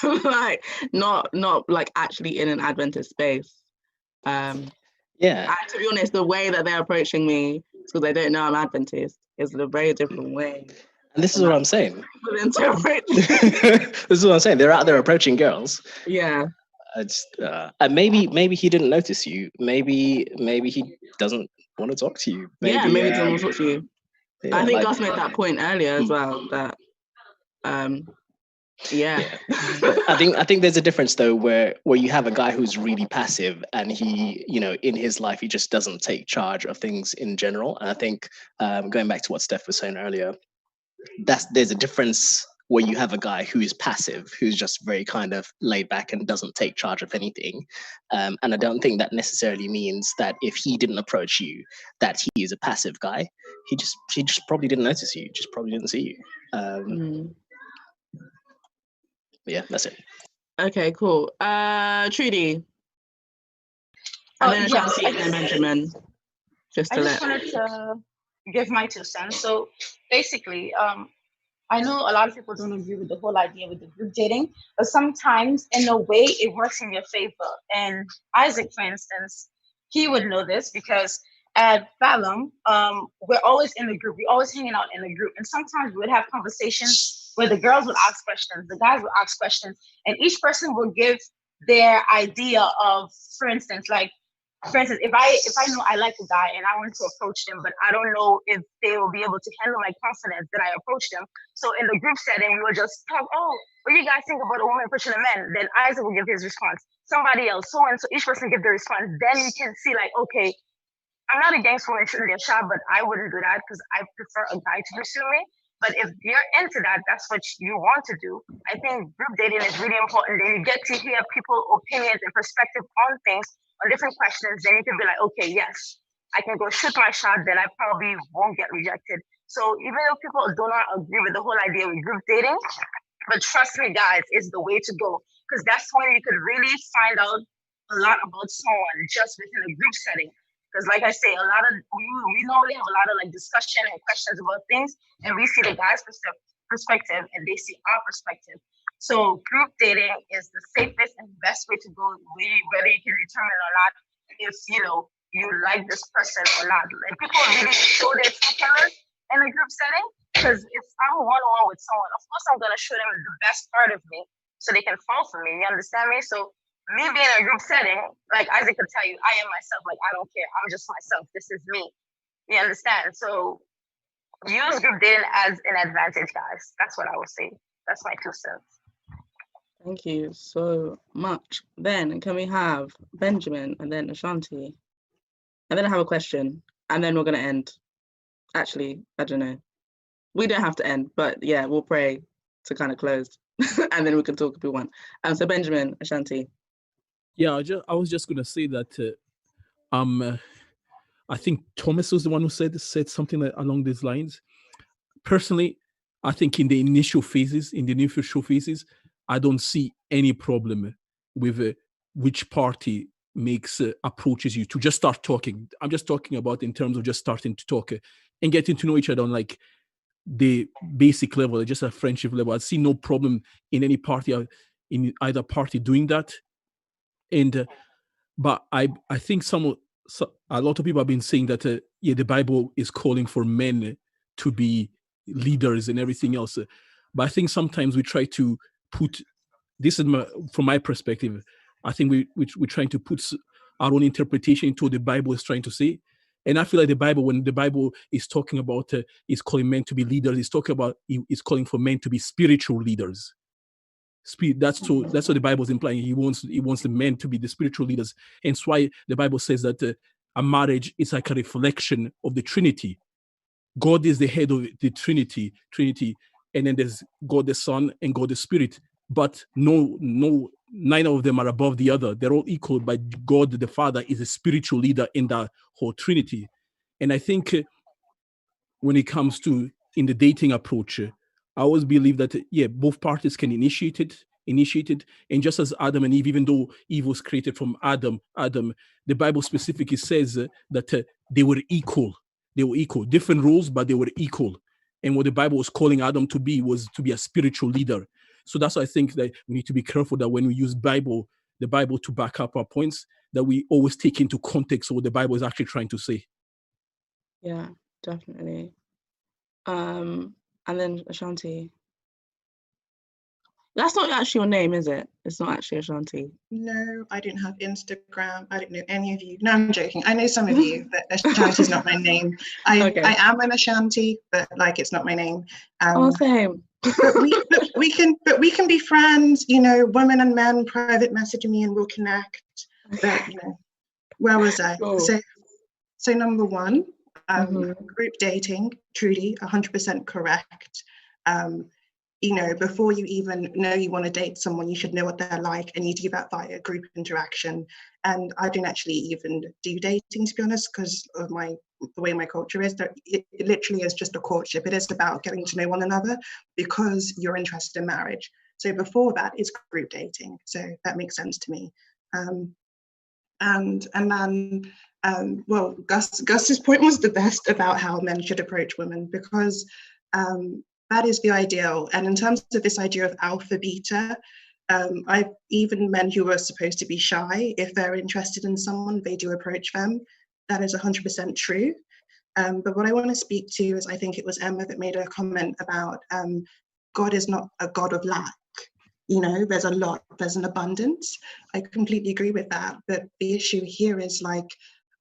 Like, not like actually in an Adventist space. Yeah. And to be honest, the way that they're approaching me, because they don't know I'm Adventist, is a very different way. And this is what I'm saying. This is what I'm saying. They're out there approaching girls. Yeah. And maybe he didn't notice you. Maybe he doesn't want to talk to you. Maybe he doesn't want to talk to you. Yeah, I think Gus made that point earlier as well. That I think there's a difference though where you have a guy who's really passive and he, in his life he just doesn't take charge of things in general. And I think going back to what Steph was saying earlier, there's a difference where you have a guy who is passive, who's just very kind of laid back and doesn't take charge of anything. And I don't think that necessarily means that if he didn't approach you, that he is a passive guy. He just probably didn't notice you, just probably didn't see you. Yeah, that's it. Okay, cool. Trudy. And then Shanti and then Benjamin. I just wanted to give my 2 cents. So basically, I know a lot of people don't agree with the whole idea with the group dating, but sometimes in a way it works in your favor. And Isaac, for instance, he would know this because at Balaam, we're always in the group. We're always hanging out in the group. And sometimes we would have conversations where the girls would ask questions, the guys would ask questions, and each person will give their idea of, for instance, if I know I like a guy and I want to approach them, but I don't know if they will be able to handle my confidence that I approach them. So in the group setting, we will just talk, what do you guys think about a woman approaching a man? Then Isaac will give his response. Somebody else, so and so, each person give their response. Then you can see okay, I'm not against women shooting their shot, but I wouldn't do that because I prefer a guy to pursue me. But if you're into that, that's what you want to do. I think group dating is really important. Then you get to hear people's opinions and perspective on things, on different questions. Then you can be like, okay, yes, I can go shoot my shot. Then I probably won't get rejected. So even though people do not agree with the whole idea with group dating, but trust me, guys, it's the way to go. Because that's when you could really find out a lot about someone just within a group setting. Because like I say, we normally have a lot of discussion and questions about things, and we see the guy's perspective and they see our perspective. So group dating is the safest and best way to go, whether you can determine or not if you like this person or not. Like, people really show their true colors in a group setting, because if I'm one-on-one with someone, of course I'm gonna show them the best part of me so they can fall for me. You understand me? So me being in a group setting, like Isaac could tell you, I am myself. Like, I don't care. I'm just myself. This is me. You understand? So use group dating as an advantage, guys. That's what I would say. That's my 2 cents. Thank you so much. Then can we have Benjamin and then Ashanti? And then I have a question. And then we're going to end. Actually, I don't know. We don't have to end, but yeah, we'll pray to kind of close. And then we can talk if we want. So Benjamin, Ashanti. Yeah, I was just going to say that I think Thomas was the one who said something along these lines. Personally, I think in the initial phases, I don't see any problem with which party approaches you to just start talking. I'm just talking about in terms of just starting to talk and getting to know each other on the basic level, just a friendship level. I see no problem in any party, in either party doing that. And but I think a lot of people have been saying that the Bible is calling for men to be leaders and everything else. But I think sometimes we try to put this is from my perspective. I think we're trying to put our own interpretation into what the Bible is trying to say. And I feel like when the Bible is talking about is calling men to be leaders, it's calling for men to be spiritual leaders. That's what the Bible is implying. He wants the men to be the spiritual leaders. And it's why the Bible says that a marriage is like a reflection of the Trinity. God is the head of the Trinity, and then there's God the Son and God the Spirit. But neither of them are above the other. They're all equal, but God the Father is a spiritual leader in that whole Trinity. And I think when it comes to in the dating approach, I always believe that, yeah, both parties can initiate it. And just as Adam and Eve, even though Eve was created from Adam, the Bible specifically says that they were equal. They were equal, different roles, but they were equal. And what the Bible was calling Adam to be was to be a spiritual leader. So that's why I think that we need to be careful that when we use the Bible to back up our points, that we always take into context what the Bible is actually trying to say. Yeah, definitely. And then Ashanti. That's not actually your name, is it? It's not actually Ashanti. No, I didn't have Instagram. I don't know any of you. No, I'm joking. I know some of you, but Ashanti is not my name. I am an Ashanti, but like it's not my name. Same. but we can be friends. You know, women and men private message me and we'll connect. But you know, where was I? Cool. So number one, group dating, truly 100% correct. You know, before you even know you want to date someone, you should know what they're like, and you do that via group interaction. And I don't actually even do dating, to be honest, because of the way my culture is. That it literally is just a courtship. It is about getting to know one another because you're interested in marriage. So before that is group dating. So that makes sense to me. And then well, Gus's point was the best about how men should approach women, because that is the ideal. And in terms of this idea of alpha beta, even men who are supposed to be shy, if they're interested in someone, they do approach them. That is 100% true. But what I want to speak to is, I think it was Emma that made a comment about God is not a God of lack. You know, there's a lot, there's an abundance. I completely agree with that. But the issue here is like,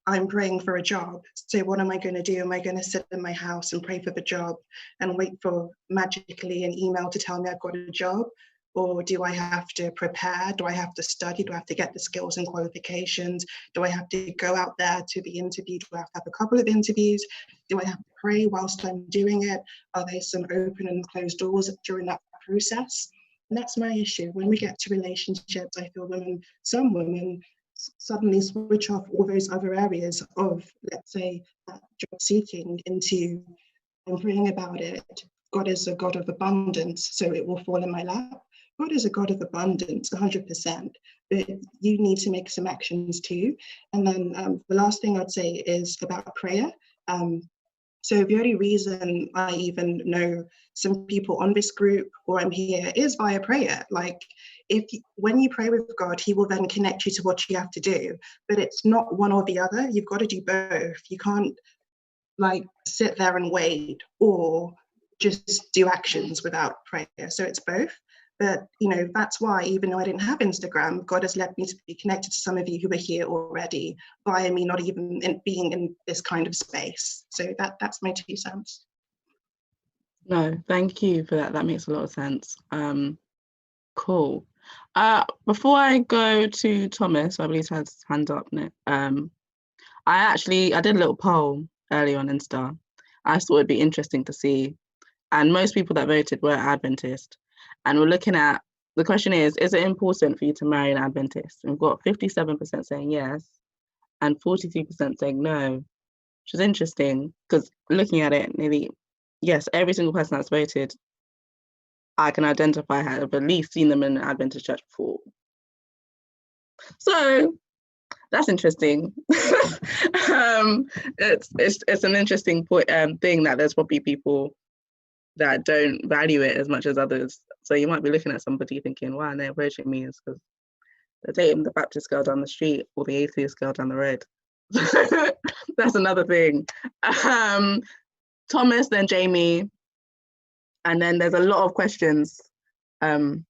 I'm praying for a job. So what am I going to do? Am I going to sit in my house and pray for the job and wait for magically an email to tell me I've got a job? Or do I have to prepare? Do I have to study? Do I have to get the skills and qualifications? Do I have to go out there to be interviewed? Do I have to have a couple of interviews? Do I have to pray whilst I'm doing it? Are there some open and closed doors during that process? And that's my issue. When we get to relationships, I feel some women suddenly switch off all those other areas of, let's say, job seeking into, I'm praying about it. God is a God of abundance, so it will fall in my lap. God is a God of abundance, 100%, but you need to make some actions too. And then the last thing I'd say is about prayer. So the only reason I even know some people on this group or I'm here is via prayer. Like, when you pray with God, he will then connect you to what you have to do, but it's not one or the other. You've got to do both. You can't like sit there and wait or just do actions without prayer. So it's both. But, you know, that's why, even though I didn't have Instagram, God has led me to be connected to some of you who are here already via me not even being in this kind of space. So that's my 2 cents. No, thank you for that. That makes a lot of sense. Cool. Before I go to Thomas, I believe he has his hand up. I did a little poll earlier on Insta. I thought it'd be interesting to see. And most people that voted were Adventist. And we're looking at, the question is it important for you to marry an Adventist? And we've got 57% saying yes and 42% saying no, which is interesting because looking at it, nearly, yes, every single person that's voted, I can identify have at least seen them in an Adventist church before. So that's interesting. It's an interesting point, thing that there's probably people that don't value it as much as others. So you might be looking at somebody thinking, why are they approaching me? It's because they're dating the Baptist girl down the street or the atheist girl down the road. That's another thing. Thomas, then Jamie, and then there's a lot of questions in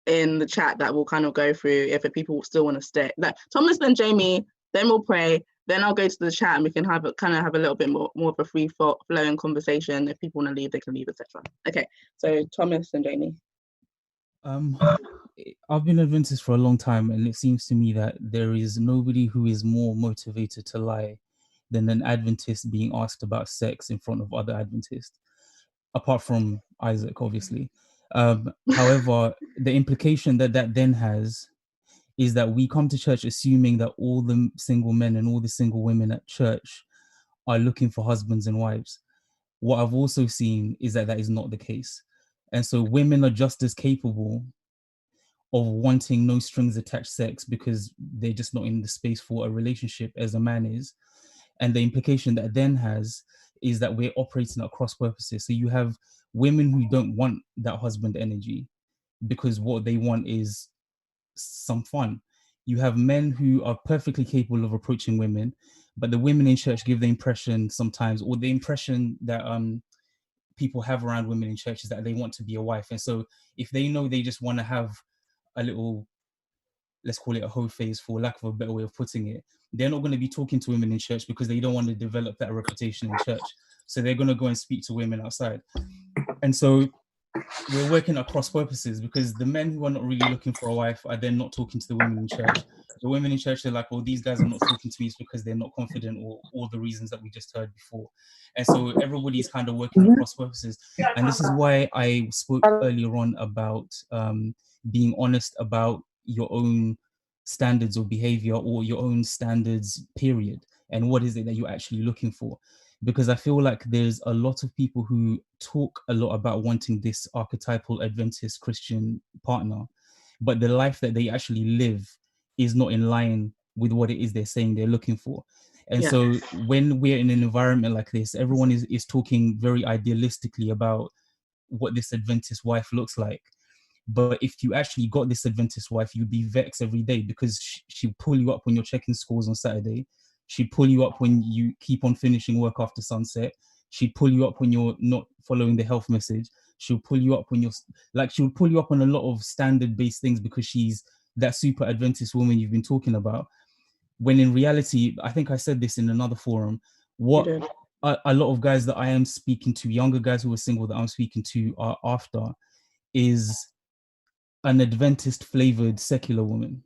the chat that we'll kind of go through if people still want to stay. Thomas, then Jamie, then we'll pray. Then I'll go to the chat and we can have a little bit more of a free flowing conversation. If people want to leave, they can leave, etc. Okay, so Thomas and Jamie. I've been Adventist for a long time, and it seems to me that there is nobody who is more motivated to lie than an Adventist being asked about sex in front of other Adventists, apart from Isaac, obviously. However, the implication that then has is that we come to church assuming that all the single men and all the single women at church are looking for husbands and wives. what I've also seen is that that is not the case. And so women are just as capable of wanting no strings attached sex because they're just not in the space for a relationship as a man is. And the implication that then has is that we're operating at cross purposes. So you have women who don't want that husband energy because what they want is some fun. You have men who are perfectly capable of approaching women, but the women in church give the impression sometimes, or the impression that people have around women in church is that they want to be a wife. And so if they know they just want to have a little, let's call it a hoe phase for lack of a better way of putting it, they're not going to be talking to women in church because they don't want to develop that reputation in church. So they're going to go and speak to women outside. And so we're working at cross purposes because the men who are not really looking for a wife are then not talking to the women in church. The women in church are like, well, these guys are not talking to me because they're not confident, or all the reasons that we just heard before. And so everybody's kind of working at cross purposes. And this is why I spoke earlier on about being honest about your own standards of behavior or your own standards, period. And what is it that you're actually looking for? Because I feel like there's a lot of people who talk a lot about wanting this archetypal Adventist Christian partner, but the life that they actually live is not in line with what it is they're saying they're looking for. And so when we're in an environment like this, everyone is talking very idealistically about what this Adventist wife looks like. But if you actually got this Adventist wife, you'd be vexed every day because she'd pull you up when you're checking scores on Saturday. She'd pull you up when you keep on finishing work after sunset. She'd pull you up when you're not following the health message. She'll pull you up when you're like, she'll pull you up on a lot of standard-based things because she's that super Adventist woman you've been talking about. When in reality, I think I said this in another forum, what a lot of guys that I am speaking to, younger guys who are single that I'm speaking to are after, is an Adventist flavored secular woman,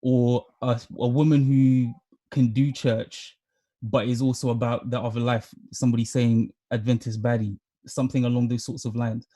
or a woman who can do church but is also about that other life. Somebody saying Adventist baddie, something along those sorts of lines,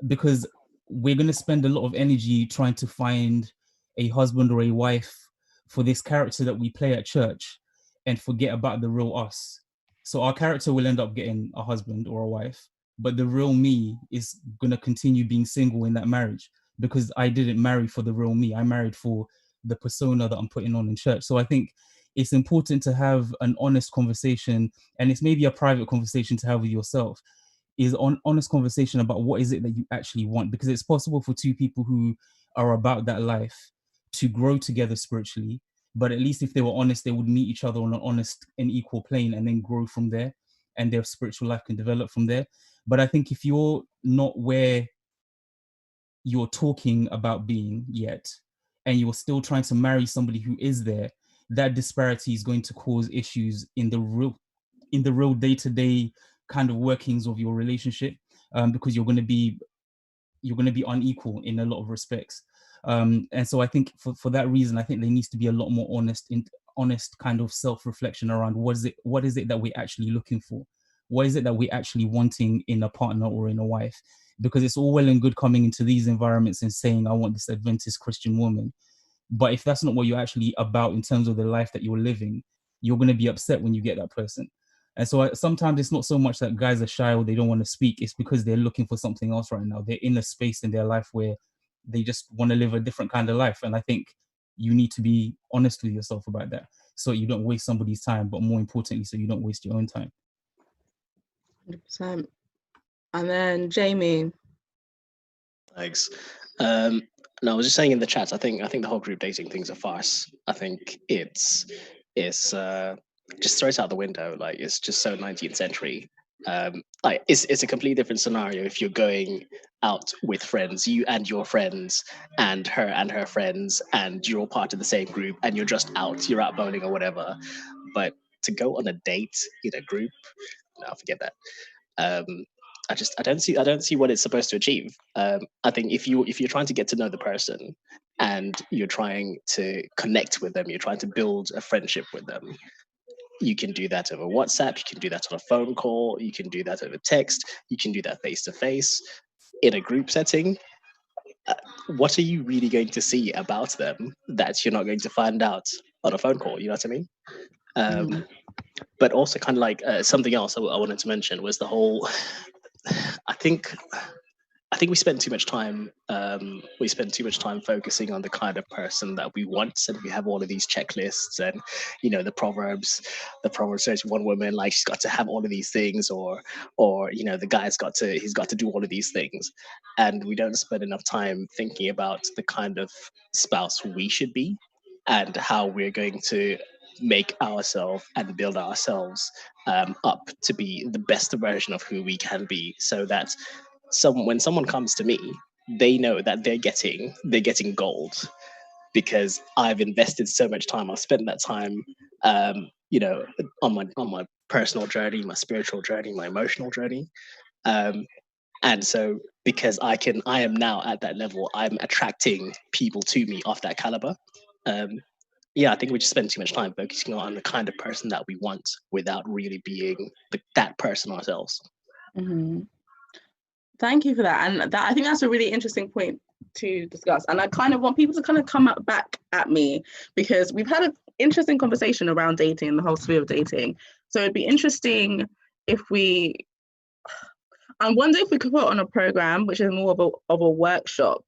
because we're going to spend a lot of energy trying to find a husband or a wife for this character that we play at church and forget about the real us. So our character will end up getting a husband or a wife, but the real me is going to continue being single in that marriage because I didn't marry for the real me. I married for the persona that I'm putting on in church. So I think it's important to have an honest conversation, and it's maybe a private conversation to have with yourself, is an honest conversation about what is it that you actually want, because it's possible for two people who are about that life to grow together spiritually, but at least if they were honest, they would meet each other on an honest and equal plane and then grow from there, and their spiritual life can develop from there. But I think if you're not where you're talking about being yet, and you're still trying to marry somebody who is there, that disparity is going to cause issues in the real day-to-day kind of workings of your relationship, because you're going to be unequal in a lot of respects. And so I think for that reason, I think there needs to be a lot more honest kind of self-reflection around what is it that we're actually looking for? What is it that we're actually wanting in a partner or in a wife? Because it's all well and good coming into these environments and saying, I want this Adventist Christian woman. But if that's not what you're actually about in terms of the life that you're living, you're going to be upset when you get that person. And so sometimes it's not so much that guys are shy or they don't want to speak. It's because they're looking for something else right now. They're in a space in their life where they just want to live a different kind of life. And I think you need to be honest with yourself about that, so you don't waste somebody's time, but more importantly, so you don't waste your own time. 100%. And then Jamie. Thanks. No, I was just saying in the chat, I think the whole group dating thing's a farce. I think it's just throw it out the window. Like, it's just so 19th century. Like it's a completely different scenario if you're going out with friends, you and your friends and her friends, and you're all part of the same group and you're just out, you're out bowling or whatever. But to go on a date in a group, no, forget that. I don't see what it's supposed to achieve. I think if you're trying to get to know the person and you're trying to connect with them, you're trying to build a friendship with them, you can do that over WhatsApp, you can do that on a phone call, you can do that over text, you can do that face to face. In a group setting, what are you really going to see about them that you're not going to find out on a phone call? You know what I mean? But also kind of like something else I wanted to mention was the whole, I think we spend too much time focusing on the kind of person that we want, and we have all of these checklists, and the proverb says one woman, like, she's got to have all of these things, or the guy's got to do all of these things, and we don't spend enough time thinking about the kind of spouse we should be and how we're going to make ourselves and build ourselves up to be the best version of who we can be, so that when someone comes to me, they know that they're getting gold, because I've invested so much time. I've spent that time, on my personal journey, my spiritual journey, my emotional journey, and so because I am now at that level, I'm attracting people to me of that caliber. I think we just spend too much time focusing on the kind of person that we want without really being that person ourselves. Mm-hmm. Thank you for that. And I think that's a really interesting point to discuss. And I kind of want people to kind of come back at me, because we've had an interesting conversation around dating and the whole sphere of dating. So it'd be interesting if I wonder if we could put on a program which is more of a workshop,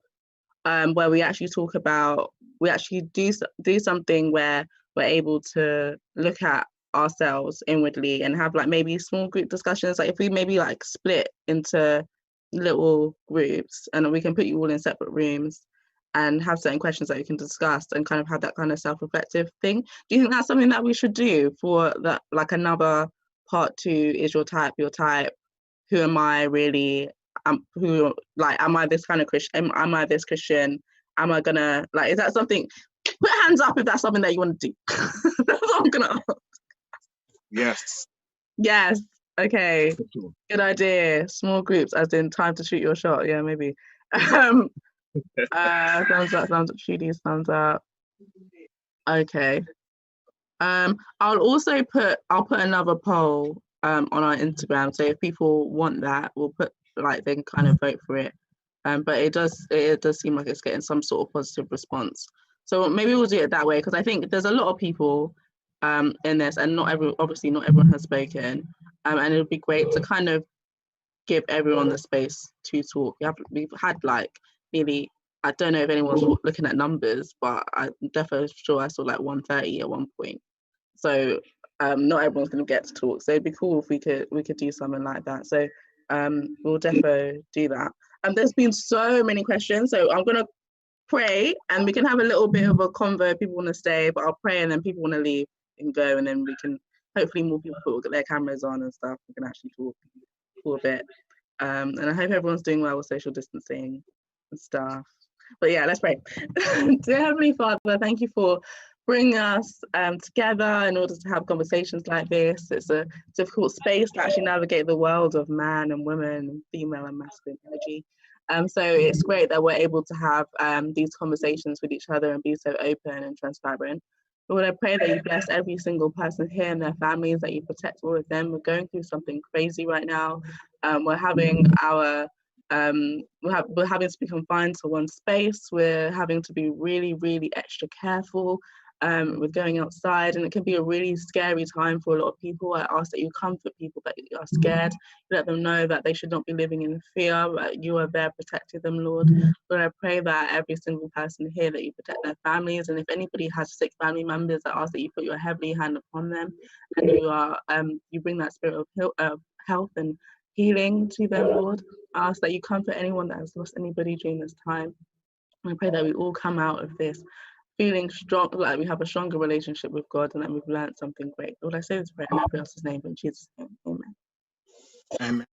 where we actually talk about, we actually do something where we're able to look at ourselves inwardly and have like maybe small group discussions. Like if we maybe like split into little groups, and we can put you all in separate rooms and have certain questions that you can discuss and kind of have that kind of self-reflective thing. Do you think that's something that we should do for that, like another part 2? Is your type your type? Who am I really? Am I this kind of Christian? Am I this Christian? Am I gonna, like, is that something? Put hands up if that's something that you want to do. That's what I'm gonna ask. Yes. Okay, good idea. Small groups, as in time to shoot your shot. Yeah, maybe. Thumbs up. Judy's thumbs up. Okay. I'll put another poll on our Instagram. So if people want that, we'll put they can kind of vote for it. But it does seem like it's getting some sort of positive response. So maybe we'll do it that way, because I think there's a lot of people in this, and obviously not everyone has spoken. And it would be great to kind of give everyone the space to talk. We've had like nearly, I don't know if anyone's looking at numbers, but I'm definitely sure I saw like 130 at one point. So not everyone's going to get to talk. So it'd be cool if we could do something like that. So we'll definitely do that. There's been so many questions, so I'm going to pray and we can have a little bit of a convo if people want to stay, but I'll pray and then people want to leave and go, and then we can, hopefully more people will get their cameras on and stuff. We can actually talk for a bit. And I hope everyone's doing well with social distancing and stuff. But yeah, let's pray. Dear Heavenly Father, thank you for bringing us together in order to have conversations like this. It's a difficult space to actually navigate the world of man and women, female and masculine energy. So it's great that we're able to have these conversations with each other and be so open and transparent. Lord, I pray that you bless every single person here and their families, that you protect all of them. We're going through something crazy right now. We're having to be confined to one space. We're having to be really, really extra careful with going outside, and it can be a really scary time for a lot of people. I ask that you comfort people that are scared, let them know that they should not be living in fear, that you are there protecting them, Lord. Lord, I pray that every single person here, that you protect their families, and if anybody has sick family members, I ask that you put your heavenly hand upon them, and you bring that spirit of health and healing to them, Lord. I ask that you comfort anyone that has lost anybody during this time. And I pray that we all come out of this feeling strong, like we have a stronger relationship with God, and that we've learned something great. Lord, I say this prayer in everybody else's name, but in Jesus' name, amen. Amen.